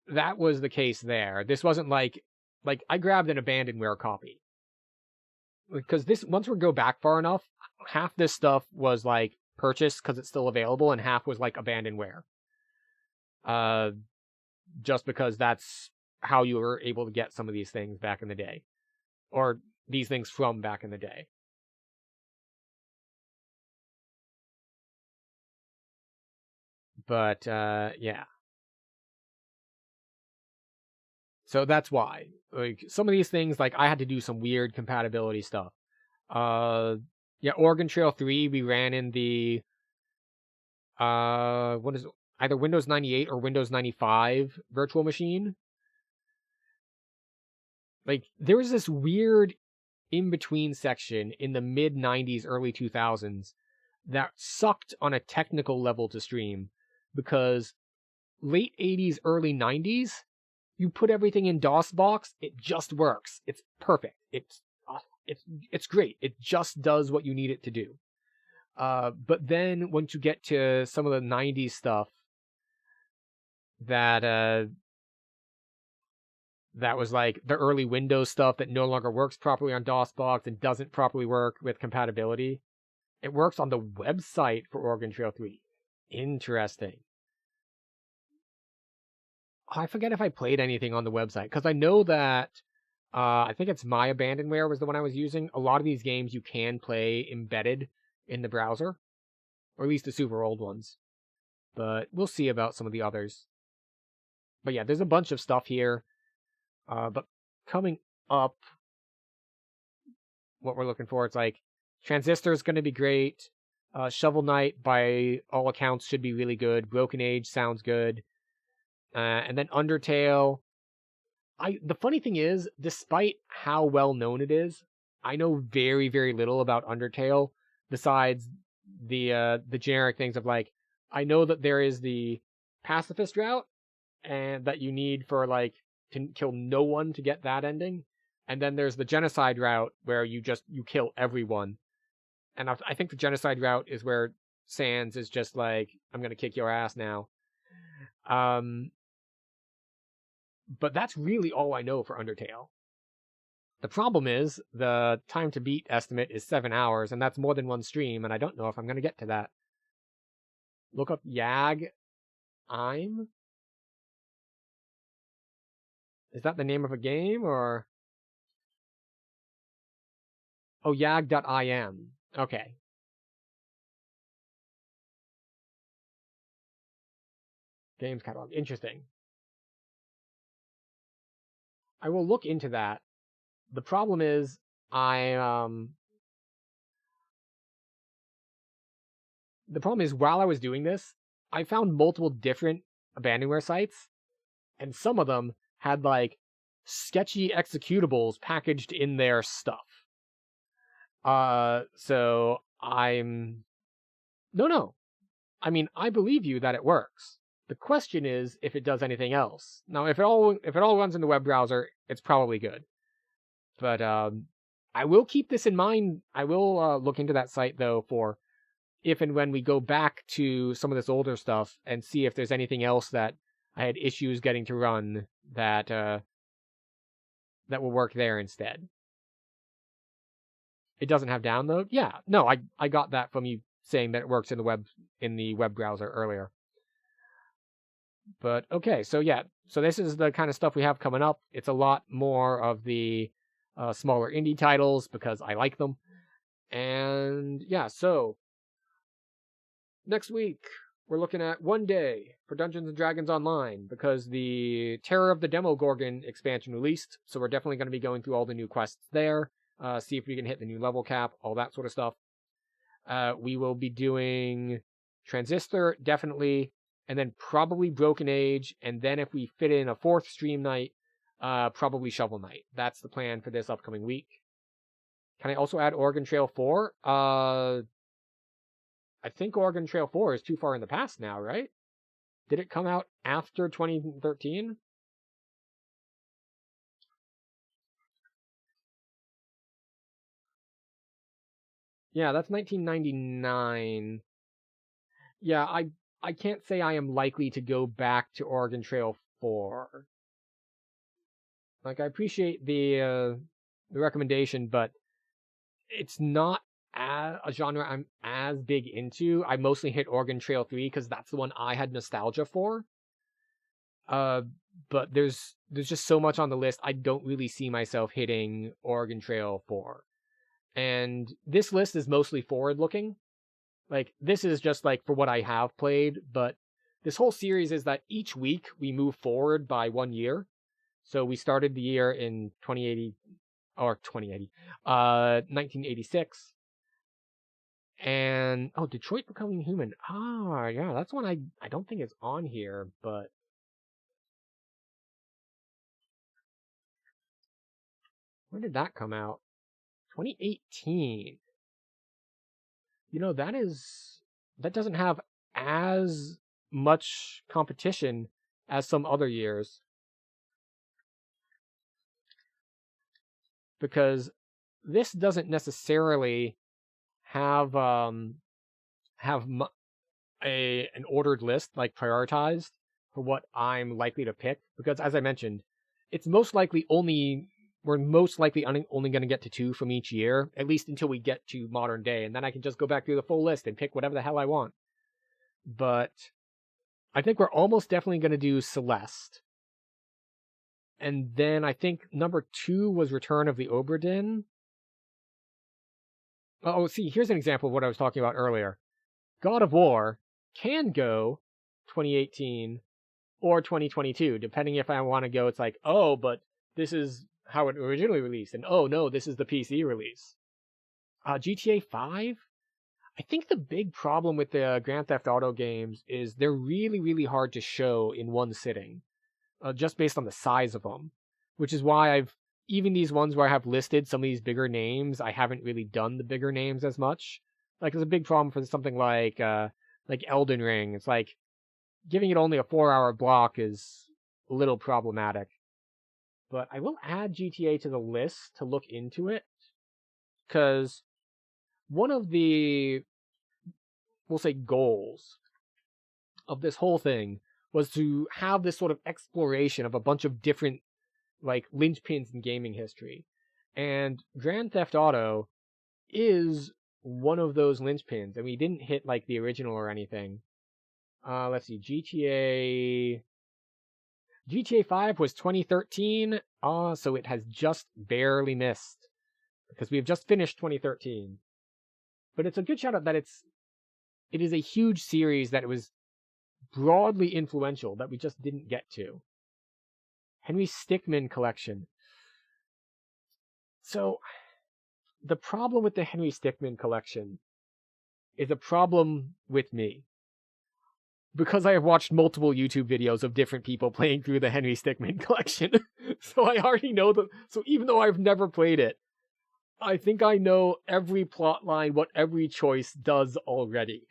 that was the case there. This wasn't like I grabbed an abandonware copy. Because this, once we go back far enough, half this stuff was like purchased because it's still available, and half was like abandonware. Just because that's how you were able to get some of these things back in the day. Or these things from back in the day. But, yeah. So that's why. Like, some of these things, like, I had to do some weird compatibility stuff. Yeah, Oregon Trail 3, we ran in the what is it? Either Windows 98 or Windows 95 virtual machine. Like, there was this weird in-between section in the mid-90s, early 2000s that sucked on a technical level to stream, because late 80s, early 90s, you put everything in DOSBox, it just works. It's perfect. It's great. It just does what you need it to do. But then once you get to some of the 90s stuff that was like the early Windows stuff that no longer works properly on DOSBox and doesn't properly work with compatibility, it works on the website for Oregon Trail 3. Interesting. I forget if I played anything on the website, because I know that I think it's My Abandonware was the one I was using. A lot of these games you can play embedded in the browser, or at least the super old ones. But we'll see about some of the others. But yeah, there's a bunch of stuff here. But coming up, what we're looking for, it's like Transistor is going to be great. Shovel Knight, by all accounts, should be really good. Broken Age sounds good. And then Undertale. The funny thing is, despite how well known it is, I know very, very little about Undertale besides the generic things of like, I know that there is the pacifist route, and that you need for like to kill no one to get that ending, and then there's the genocide route where you kill everyone. And I think the genocide route is where Sans is just like, I'm gonna kick your ass now. But that's really all I know for Undertale. The problem is, the time to beat estimate is 7 hours, and that's more than one stream, and I don't know if I'm going to get to that. Look up Yag I'm? Is that the name of a game, or? Oh, yag.im. Okay. Games catalog. Interesting. I will look into that. The problem is, while I was doing this, I found multiple different abandonware sites, and some of them had like sketchy executables packaged in their stuff. So no. I mean, I believe you that it works. The question is if it does anything else. Now, if it all runs in the web browser, it's probably good. But I will keep this in mind. I will look into that site though for if and when we go back to some of this older stuff and see if there's anything else that I had issues getting to run that will work there instead. It doesn't have download? Yeah. No, I got that from you saying that it works in the web browser earlier. But okay, so yeah. So this is the kind of stuff we have coming up. It's a lot more of the smaller indie titles because I like them. And yeah, so next week we're looking at one day for Dungeons and Dragons Online because the Terror of the Demogorgon expansion released. So we're definitely going to be going through all the new quests there. See if we can hit the new level cap, all that sort of stuff. We will be doing Transistor, definitely, and then probably Broken Age, and then if we fit in a fourth stream night, probably Shovel Knight. That's the plan for this upcoming week. Can I also add Oregon Trail 4? I think Oregon Trail 4 is too far in the past now, right? Did it come out after 2013? Yeah, that's 1999. Yeah, I can't say I am likely to go back to Oregon Trail 4. Like, I appreciate the recommendation, but it's not a genre I'm as big into. I mostly hit Oregon Trail 3 because that's the one I had nostalgia for. But there's just so much on the list, I don't really see myself hitting Oregon Trail 4. And this list is mostly forward-looking. Like, this is just, like, for what I have played, but this whole series is that each week we move forward by 1 year. So we started the year in 1986. And Detroit Becoming Human. Ah, yeah, that's one I don't think is on here, but when did that come out? 2018. That doesn't have as much competition as some other years. Because this doesn't necessarily have an ordered list, like prioritized for what I'm likely to pick. Because as I mentioned, we're most likely only going to get to 2 from each year, at least until we get to modern day, and then I can just go back through the full list and pick whatever the hell I want. But I think we're almost definitely going to do Celeste. And then I think number 2 was Return of the Obra Dinn. Oh, see, here's an example of what I was talking about earlier. God of War can go 2018 or 2022, depending if I want to go, it's like, oh, but this is how it originally released, and oh no, this is the PC release. GTA 5? I think the big problem with the Grand Theft Auto games is they're really, really hard to show in one sitting, just based on the size of them, which is why even these ones where I have listed some of these bigger names, I haven't really done the bigger names as much. Like, there's a big problem for something like Elden Ring. It's like, giving it only a 4-hour block is a little problematic. But I will add GTA to the list to look into it, because one of the, we'll say, goals of this whole thing was to have this sort of exploration of a bunch of different, like, linchpins in gaming history. And Grand Theft Auto is one of those linchpins, and we didn't hit, like, the original or anything. Let's see, GTA 5 was 2013, so it has just barely missed, because we have just finished 2013. But it's a good shout out that it is a huge series that it was broadly influential that we just didn't get to. Henry Stickmin collection. So, the problem with the Henry Stickmin collection is a problem with me. Because I have watched multiple YouTube videos of different people playing through the Henry Stickmin collection. So I already know so even though I've never played it, I think I know every plot line, what every choice does already.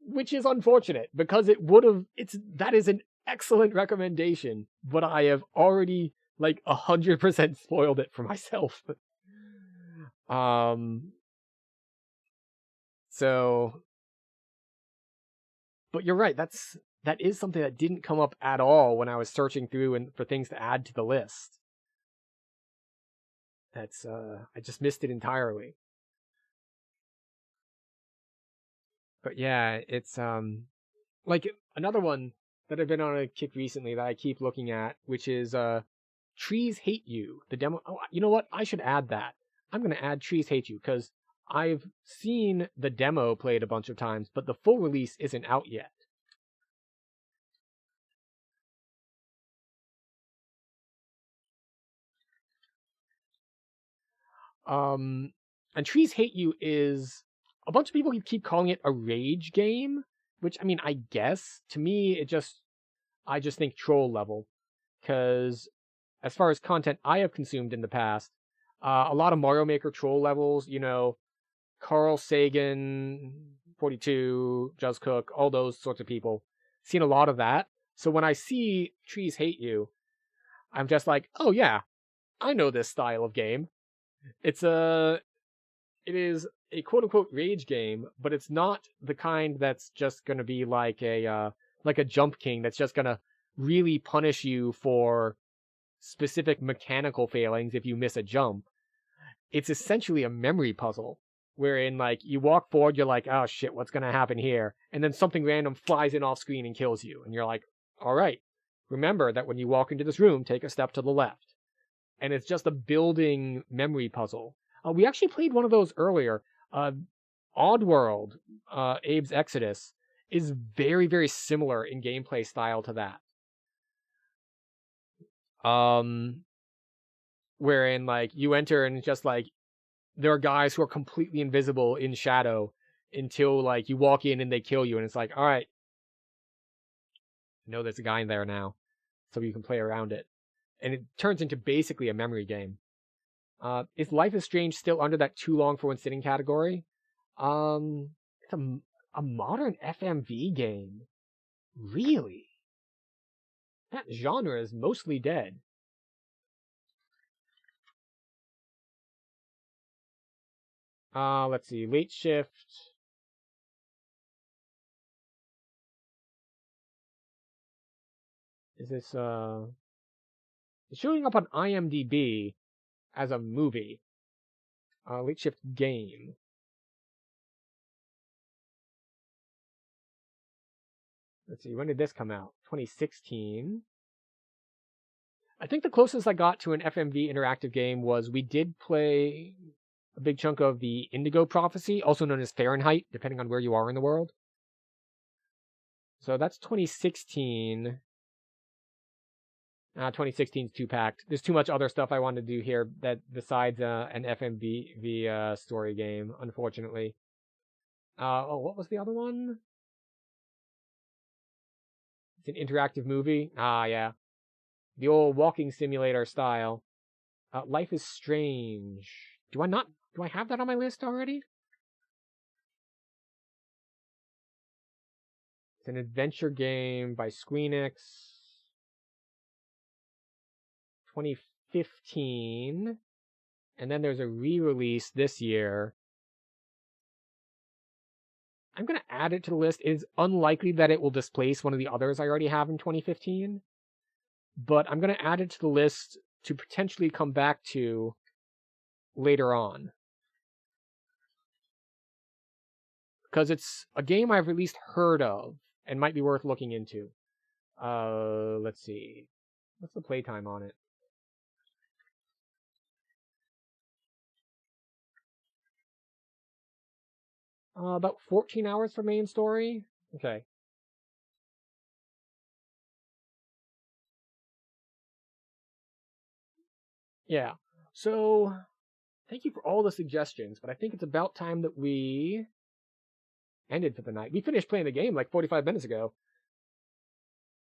Which is unfortunate, because that is an excellent recommendation, but I have already, 100% spoiled it for myself. So... But you're right, that is something that didn't come up at all when I was searching through for things to add to the list. I just missed it entirely. But yeah, it's, another one that I've been on a kick recently that I keep looking at, which is, Trees Hate You, the demo. Oh, you know what? I should add that. I'm going to add Trees Hate You, because I've seen the demo played a bunch of times, but the full release isn't out yet. And Trees Hate You is, a bunch of people keep calling it a rage game, which, I mean, I guess, to me, I just think troll level, because as far as content I have consumed in the past, a lot of Mario Maker troll levels, Carl Sagan, 42, Just Cook, all those sorts of people, seen a lot of that. So when I see Trees Hate You, I'm just like, oh yeah, I know this style of game. It is a quote-unquote rage game, but it's not the kind that's just going to be like a Jump King that's just going to really punish you for specific mechanical failings if you miss a jump. It's essentially a memory puzzle, wherein, you walk forward, you're like, oh shit, what's going to happen here? And then something random flies in off screen and kills you. And you're like, all right, remember that when you walk into this room, take a step to the left. And it's just a building memory puzzle. We actually played one of those earlier. Oddworld, Abe's Exodus, is very, very similar in gameplay style to that. Wherein, you enter and it's just there are guys who are completely invisible in shadow until, like, you walk in and they kill you, and it's like, all right, know there's a guy in there now, so you can play around it. And it turns into basically a memory game. Is Life is Strange still under that too long for one sitting category? It's a modern FMV game. Really? That genre is mostly dead. Let's see. Late Shift. Is this, it's showing up on IMDb as a movie. Late Shift game. Let's see, when did this come out? 2016. I think the closest I got to an FMV interactive game was we did play a big chunk of the Indigo Prophecy, also known as Fahrenheit, depending on where you are in the world. So that's 2016. 2016 is too packed. There's too much other stuff I want to do here that besides an FMV story game, unfortunately. What was the other one? It's an interactive movie. Yeah. The old walking simulator style. Life is Strange. Do I have that on my list already? It's an adventure game by Squeenix. 2015. And then there's a re-release this year. I'm going to add it to the list. It is unlikely that it will displace one of the others I already have in 2015. But I'm going to add it to the list to potentially come back to later on. Because it's a game I've at least heard of and might be worth looking into. Let's see. What's the playtime on it? About 14 hours for main story. Okay. Yeah. So, thank you for all the suggestions, but I think it's about time that we ended for the night. We finished playing the game like 45 minutes ago.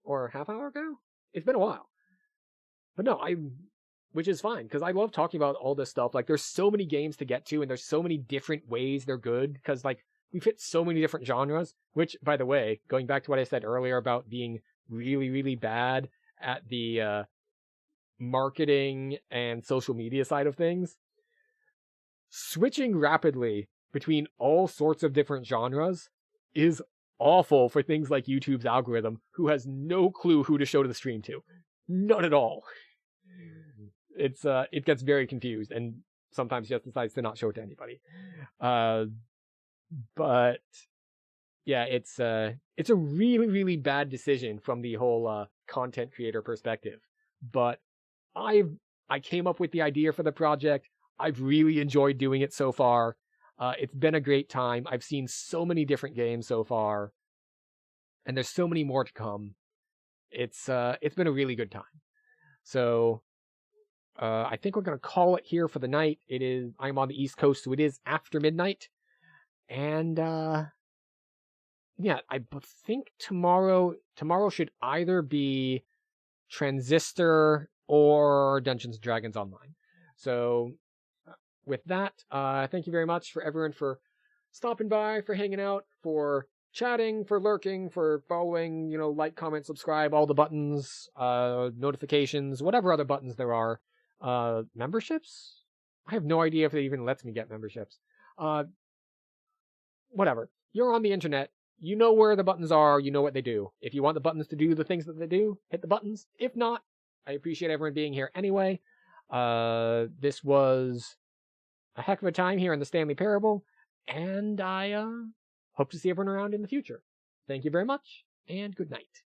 Or a half hour ago? It's been a while. But no, which is fine, because I love talking about all this stuff. Like, there's so many games to get to, and there's so many different ways they're good, because, like, we fit so many different genres, which, by the way, going back to what I said earlier about being really, really bad at the marketing and social media side of things, switching rapidly between all sorts of different genres is awful for things like YouTube's algorithm, who has no clue who to show to the stream to. None at all. It gets very confused, and sometimes just decides to not show it to anybody. But yeah, it's a really, really bad decision from the whole content creator perspective. But I came up with the idea for the project. I've really enjoyed doing it so far. It's been a great time. I've seen so many different games so far, and there's so many more to come. It's been a really good time. So I think we're gonna call it here for the night. I'm on the East Coast, so it is after midnight. And yeah, I think tomorrow should either be Transistor or Dungeons & Dragons Online. So with that, thank you very much for everyone for stopping by, for hanging out, for chatting, for lurking, for following, like, comment, subscribe, all the buttons, notifications, whatever other buttons there are. Memberships? I have no idea if it even lets me get memberships. Whatever. You're on the internet. You know where the buttons are. You know what they do. If you want the buttons to do the things that they do, hit the buttons. If not, I appreciate everyone being here anyway. This was a heck of a time here in the Stanley Parable, and I hope to see everyone around in the future. Thank you very much, and good night.